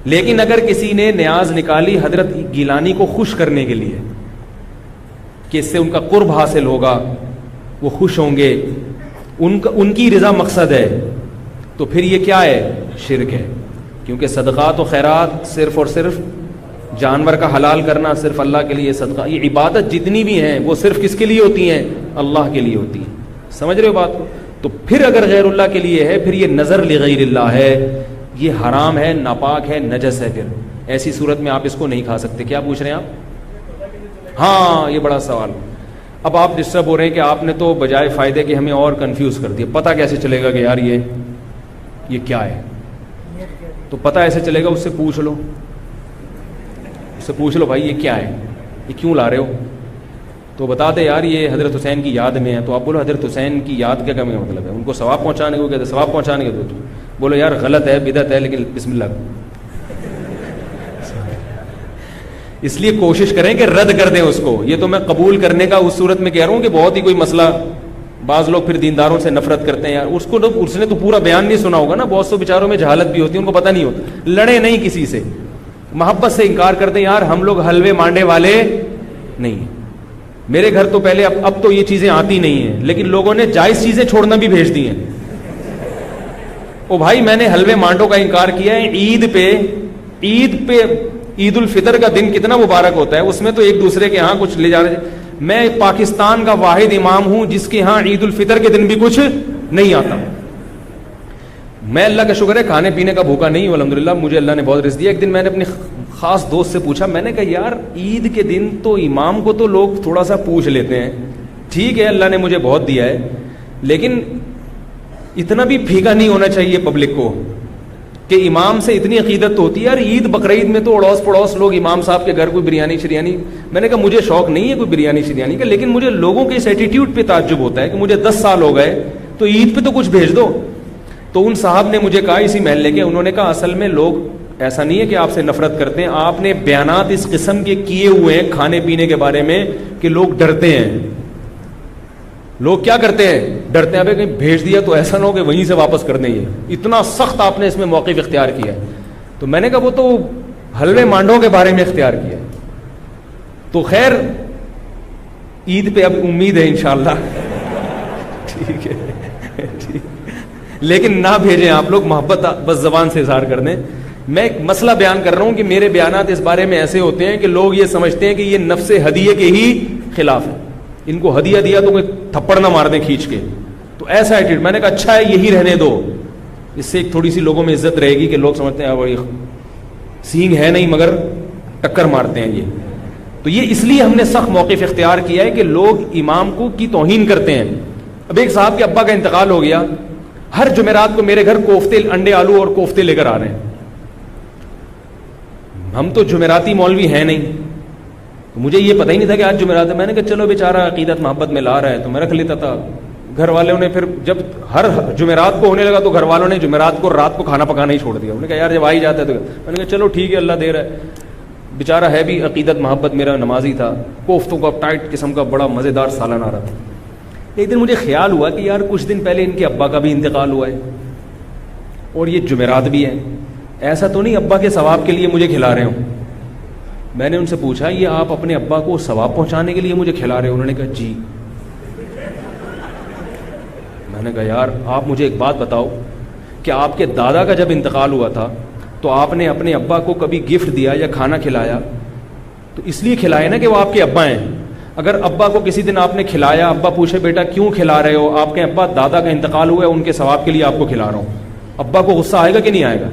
لیکن اگر کسی نے نیاز نکالی حضرت گیلانی کو خوش کرنے کے لیے کہ اس سے ان کا قرب حاصل ہوگا, وہ خوش ہوں گے, ان کی رضا مقصد ہے، تو پھر یہ کیا ہے؟ شرک ہے. کیونکہ صدقات و خیرات صرف اور صرف جانور کا حلال کرنا صرف اللہ کے لیے، صدقہ یہ عبادت جتنی بھی ہیں وہ صرف کس کے لیے ہوتی ہیں؟ اللہ کے لیے ہوتی ہیں. سمجھ رہے ہو بات کو؟ تو پھر اگر غیر اللہ کے لیے ہے پھر یہ نظر لغیر اللہ ہے، یہ حرام ہے، ناپاک ہے، نجس ہے. پھر ایسی صورت میں آپ اس کو نہیں کھا سکتے. کیا پوچھ رہے ہیں آپ؟ ہاں یہ بڑا سوال. اب آپ ڈسٹرب ہو رہے ہیں کہ آپ نے تو بجائے فائدے کے ہمیں اور کنفیوز کر دیا. پتہ کیسے چلے گا کہ یار یہ کیا ہے؟ تو پتہ ایسے چلے گا، اس سے پوچھ لو، اس سے پوچھ لو بھائی یہ کیا ہے، یہ کیوں لا رہے ہو؟ تو بتا دے یار یہ حضرت حسین کی یاد میں ہے. تو آپ بولو حضرت حسین کی یاد کیا کرنے کا مطلب ہے؟ ان کو ثواب پہنچانے کو کہتے ہیں، ثواب پہنچانے کے تو بولو یار غلط ہے، بدعت ہے، لیکن بسم اللہ. اس لیے کوشش کریں کہ رد کر دیں اس کو. یہ تو میں قبول کرنے کا اس صورت میں کہہ رہا ہوں کہ بہت ہی کوئی مسئلہ، بعض لوگ پھر دینداروں سے نفرت کرتے ہیں. یار اس نے تو پورا بیان نہیں سنا ہوگا نا. بہت سے بیچاروں میں جہالت بھی ہوتی ہے، ان کو پتہ نہیں ہوتا. لڑے نہیں کسی سے، محبت سے انکار کرتے ہیں. یار ہم لوگ حلوے مانڈے والے نہیں ہیں. میرے گھر تو پہلے اب تو یہ چیزیں آتی نہیں ہیں، لیکن لوگوں نے جائز چیزیں چھوڑنا بھی بھیج دی ہیں. او بھائی میں نے حلوے مانڈوں کا انکار کیا ہے. عید پہ عید الفطر کا دن کتنا مبارک ہوتا ہے، اس میں تو ایک دوسرے کے ہاں کچھ لے جا رہے. میں پاکستان کا واحد امام ہوں جس کے ہاں عید الفطر کے دن بھی کچھ نہیں آتا. میں اللہ کا شکر ہے کھانے پینے کا بھوکا نہیں ہوں الحمدللہ، مجھے اللہ نے بہت رزق دیا. ایک دن میں نے اپنے خاص دوست سے پوچھا، میں نے کہا یار عید کے دن تو امام کو تو لوگ تھوڑا سا پوچھ لیتے ہیں، ٹھیک ہے اللہ نے مجھے بہت دیا ہے، لیکن اتنا بھی پھیکا نہیں ہونا چاہیے پبلک کو کہ امام سے اتنی عقیدت تو ہوتی ہے. یار عید بقرعید میں تو اڑوس پڑوس لوگ امام صاحب کے گھر کوئی بریانی شریانی. میں نے کہا مجھے شوق نہیں ہے کوئی بریانی شریانی کا، لیکن مجھے لوگوں کے اس ایٹیٹیوڈ پہ تعجب ہوتا ہے کہ مجھے 10 سال ہو گئے تو عید پہ تو کچھ بھیج دو. تو ان صاحب نے مجھے کہا اسی محلے کے، انہوں نے کہا اصل میں لوگ ایسا نہیں ہے کہ آپ سے نفرت کرتے ہیں، آپ نے بیانات اس قسم کے کیے ہوئے ہیں کھانے پینے کے بارے میں کہ لوگ ڈرتے ہیں. لوگ کیا کرتے ہیں؟ ڈرتے ہیں کہیں بھیج دیا تو ایسا نہ ہو کہ وہیں سے واپس کر دیں. یہ اتنا سخت آپ نے اس میں موقف اختیار کیا ہے. تو میں نے کہا وہ تو حلوے مانڈوں کے بارے میں اختیار کیا ہے. تو خیر عید پہ اب امید ہے انشاءاللہ. ٹھیک ہے لیکن نہ بھیجیں آپ لوگ، محبت بس زبان سے اظہار کر دیں. میں ایک مسئلہ بیان کر رہا ہوں کہ میرے بیانات اس بارے میں ایسے ہوتے ہیں کہ لوگ یہ سمجھتے ہیں کہ یہ نفس ہدیے کے ہی خلاف ہے. ان کو ہدیہ دیا تو کوئی تھپڑ نہ مار دیں کھینچ کے. تو ایسا ایٹیٹیوڈ. میں نے کہا اچھا ہے یہی رہنے دو، اس سے ایک تھوڑی سی لوگوں میں عزت رہے گی کہ لوگ سمجھتے ہیں بھائی سینگ ہے نہیں مگر ٹکر مارتے ہیں یہ. تو یہ اس لیے ہم نے سخت موقف اختیار کیا ہے کہ لوگ امام کو کی توہین کرتے ہیں. اب ایک صاحب کے ابا کا انتقال ہو گیا، ہر جمعرات کو میرے گھر کوفتے، انڈے آلو اور کوفتے لے کر آ رہے ہیں. ہم تو جمعراتی مولوی ہیں نہیں، تو مجھے یہ پتہ ہی نہیں تھا کہ آج جمعرات ہے. میں نے کہا چلو بیچارہ عقیدت محبت میں لا رہا ہے تو میں رکھ لیتا تھا. گھر والوں نے پھر جب ہر جمعرات کو ہونے لگا تو گھر والوں نے جمعرات کو رات کو کھانا پکانا ہی چھوڑ دیا. انہوں نے کہا یار جب آ ہی جاتا ہے تو میں نے کہا چلو ٹھیک ہے اللہ دے رہا ہے. بیچارہ ہے بھی عقیدت محبت میرا نمازی تھا. کوفتوں کا ٹائٹ قسم کا بڑا مزیدار سالن آ رہا تھا. ایک دن مجھے خیال ہوا کہ یار کچھ دن پہلے ان کے ابا کا بھی انتقال ہوا ہے اور یہ جمعرات بھی ہے، ایسا تو نہیں ابا کے ثواب کے لیے مجھے کھلا رہے ہوں. میں نے ان سے پوچھا یہ آپ اپنے ابا کو ثواب پہنچانے کے لیے مجھے کھلا رہے ہو؟ انہوں نے کہا جی. میں نے کہا یار آپ مجھے ایک بات بتاؤ کہ آپ کے دادا کا جب انتقال ہوا تھا تو آپ نے اپنے ابا کو کبھی گفٹ دیا یا کھانا کھلایا؟ تو اس لیے کھلایا نا کہ وہ آپ کے ابا ہیں. اگر ابا کو کسی دن آپ نے کھلایا، ابا پوچھے بیٹا کیوں کھلا رہے ہو؟ آپ کے ابا دادا کا انتقال ہوا ہے ان کے ثواب کے لیے آپ کو کھلا رہا ہوں. ابا کو غصہ آئے گا کہ نہیں آئے گا؟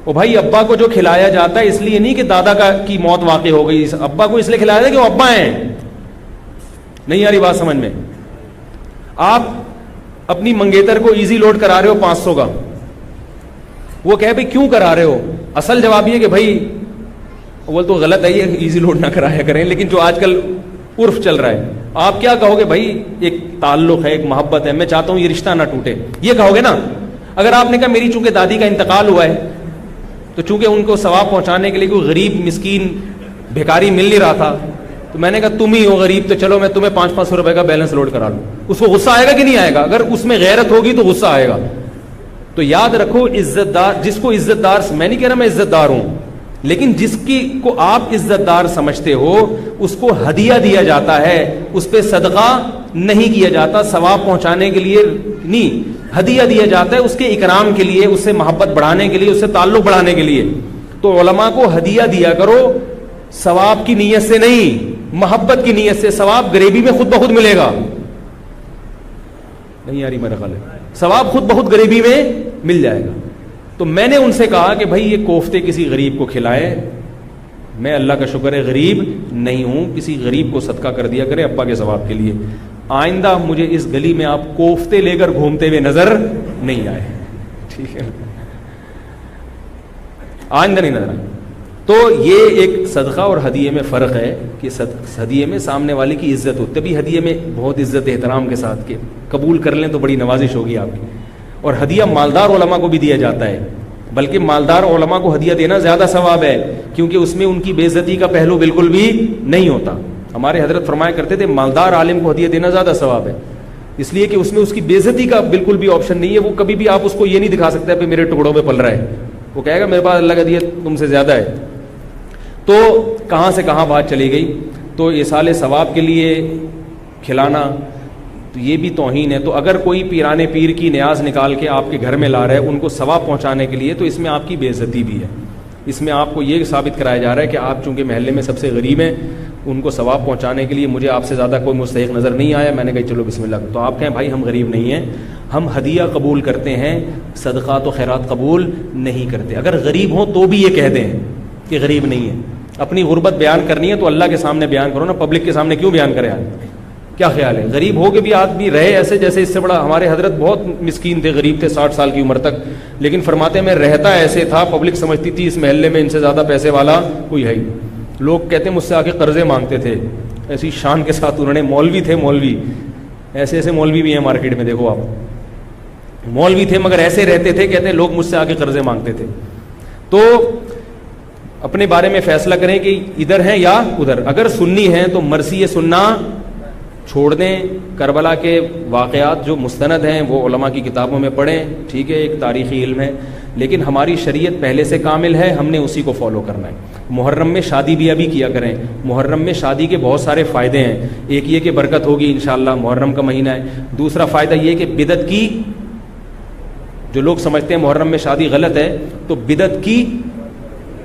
وہ بھائی ابا کو جو کھلایا جاتا ہے اس لیے نہیں کہ دادا کی موت واقع ہو گئی، ابا کو اس لیے کھلایا جاتا ہے کہ وہ ابا ہیں. نہیں آ رہی بات سمجھ میں؟ آپ اپنی منگیتر کو ایزی لوڈ کرا رہے ہو 500 کا، وہ کہے بھائی کیوں کرا رہے ہو؟ اصل جواب یہ کہ بھائی وہ تو غلط ہے یہ ایزی لوڈ نہ کرایا کریں، لیکن جو آج کل عرف چل رہا ہے آپ کیا کہو گے؟ بھائی ایک تعلق ہے، ایک محبت ہے، میں چاہتا ہوں یہ رشتہ نہ ٹوٹے، یہ کہو گے نا. اگر آپ نے کہا میری چونکہ دادی کا انتقال ہوا ہے تو چونکہ ان کو ثواب پہنچانے کے لیے کوئی غریب مسکین بھیکاری مل نہیں رہا تھا تو میں نے کہا تم ہی ہو غریب تو چلو میں تمہیں 500 روپے کا بیلنس لوڈ کرا لوں، اس کو غصہ آئے گا کہ نہیں آئے گا؟ اگر اس میں غیرت ہوگی تو غصہ آئے گا. تو یاد رکھو عزت دار، جس کو عزت دار، میں نہیں کہہ رہا میں عزت دار ہوں، لیکن جس کی کو آپ عزت دار سمجھتے ہو اس کو ہدیہ دیا جاتا ہے، اس پہ صدقہ نہیں کیا جاتا. ثواب پہنچانے کے لیے نہیں, ہدیہ دیا جاتا ہے اس کے اکرام کے لیے, اس سے محبت بڑھانے کے لیے, اس سے تعلق بڑھانے کے لیے. تو علماء کو ہدیہ دیا کرو ثواب کی نیت سے نہیں, محبت کی نیت سے. ثواب غریبی میں خود بخود ملے گا. نہیں یاری میرا خیال ہے, ثواب خود بخود غریبی میں مل جائے گا. تو میں نے ان سے کہا کہ بھائی یہ کوفتے کسی غریب کو کھلائے, میں اللہ کا شکر ہے غریب نہیں ہوں, کسی غریب کو صدقہ کر دیا کرے ابا کے ثواب کے لیے. آئندہ مجھے اس گلی میں آپ کوفتے لے کر گھومتے ہوئے نظر نہیں آئے, ٹھیک ہے, آئندہ نہیں نظر آئے. تو یہ ایک صدقہ اور ہدیے میں فرق ہے کہ ہدیے میں سامنے والے کی عزت ہوتی ہے, تبھی ہدیے میں بہت عزت احترام کے ساتھ کہ قبول کر لیں تو بڑی نوازش ہوگی آپ کی. اور ہدیہ مالدار علماء کو بھی دیا جاتا ہے, بلکہ مالدار علماء کو ہدیہ دینا زیادہ ثواب ہے, کیونکہ اس میں ان کی بے عزتی کا پہلو بالکل بھی نہیں ہوتا. ہمارے حضرت فرمایا کرتے تھے مالدار عالم کو ہدیہ دینا زیادہ ثواب ہے, اس لیے کہ اس میں اس کی بے عزتی کا بالکل بھی آپشن نہیں ہے. وہ کبھی بھی آپ اس کو یہ نہیں دکھا سکتے کہ میرے ٹکڑوں پہ پل رہا ہے, وہ کہے گا میرے پاس اللہ کا ہدیہ تم سے زیادہ ہے. تو کہاں سے کہاں بات چلی گئی. تو ایصال ثواب کے لیے کھلانا تو یہ بھی توہین ہے. تو اگر کوئی پیران پیر کی نیاز نکال کے آپ کے گھر میں لا رہا ہے ان کو ثواب پہنچانے کے لیے, تو اس میں آپ کی بے عزتی بھی ہے. اس میں آپ کو یہ ثابت کرایا جا رہا ہے کہ آپ چونکہ محلے میں سب سے غریب ہیں, ان کو ثواب پہنچانے کے لیے مجھے آپ سے زیادہ کوئی مستحق نظر نہیں آیا, میں نے کہا چلو بسم اللہ. تو آپ کہیں بھائی ہم غریب نہیں ہیں, ہم ہدیہ قبول کرتے ہیں, صدقات و خیرات قبول نہیں کرتے. اگر غریب ہوں تو بھی یہ کہہ دیں کہ غریب نہیں ہے. اپنی غربت بیان کرنی ہے تو اللہ کے سامنے بیان کرو نا, پبلک کے سامنے کیوں بیان کرے آپ؟ کیا خیال ہے؟ غریب ہو کے بھی آدمی رہے ایسے جیسے اس سے بڑا. ہمارے حضرت بہت مسکین تھے, غریب تھے 60 سال کی عمر تک, لیکن فرماتے میں رہتا ایسے تھا, پبلک سمجھتی تھی اس محلے میں ان سے زیادہ پیسے والا کوئی ہے ہی. لوگ کہتے مجھ سے آ کے قرضے مانگتے تھے, ایسی شان کے ساتھ انہوں نے. مولوی تھے, مولوی ایسے ایسے مولوی بھی ہیں مارکیٹ میں, دیکھو آپ, مولوی تھے مگر ایسے رہتے تھے, کہتے ہیں لوگ مجھ سے آ کے قرضے مانگتے تھے. تو اپنے بارے میں فیصلہ کریں کہ ادھر ہیں یا ادھر. اگر سنی ہیں تو مرثی سننا چھوڑ دیں. کربلا کے واقعات جو مستند ہیں وہ علماء کی کتابوں میں پڑھیں, ٹھیک ہے, ایک تاریخی علم ہے, لیکن ہماری شریعت پہلے سے کامل ہے, ہم نے اسی کو فالو کرنا ہے. محرم میں شادی بھی ابھی کیا کریں. محرم میں شادی کے بہت سارے فائدے ہیں. ایک یہ کہ برکت ہوگی انشاءاللہ, محرم کا مہینہ ہے. دوسرا فائدہ یہ کہ بدعت کی, جو لوگ سمجھتے ہیں محرم میں شادی غلط ہے تو بدعت کی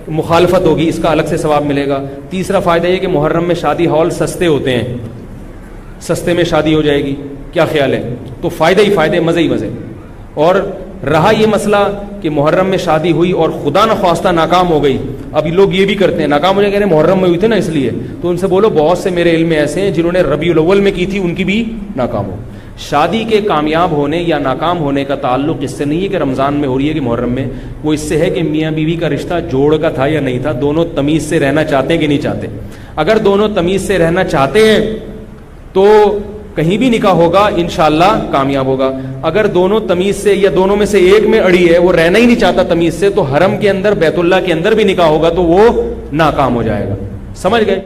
مخالفت ہوگی, اس کا الگ سے ثواب ملے گا. تیسرا فائدہ یہ کہ محرم میں شادی ہال سستے ہوتے ہیں, سستے میں شادی ہو جائے گی. کیا خیال ہے؟ تو فائدے ہی فائدے, مزے ہی مزے. اور رہا یہ مسئلہ کہ محرم میں شادی ہوئی اور خدا نخواستہ ناکام ہو گئی. اب لوگ یہ بھی کرتے ہیں, ناکام ہو جائے, کہہ رہے ہیں محرم میں ہوئی تھی نا اس لیے. تو ان سے بولو بہت سے میرے علم میں ایسے ہیں جنہوں نے ربیع الاول میں کی تھی, ان کی بھی ناکام ہو. شادی کے کامیاب ہونے یا ناکام ہونے کا تعلق اس سے نہیں ہے کہ رمضان میں ہو رہی ہے کہ محرم میں. وہ اس سے ہے کہ میاں بیوی کا رشتہ جوڑ کا تھا یا نہیں تھا, دونوں تمیز سے رہنا چاہتے ہیں کہ نہیں چاہتے. اگر دونوں تمیز سے رہنا چاہتے ہیں تو کہیں بھی نکاح ہوگا انشاءاللہ کامیاب ہوگا. اگر دونوں تمیز سے یا دونوں میں سے ایک میں اڑی ہے, وہ رہنا ہی نہیں چاہتا تمیز سے, تو حرم کے اندر بیت اللہ کے اندر بھی نکاح ہوگا تو وہ ناکام ہو جائے گا. سمجھ گئے؟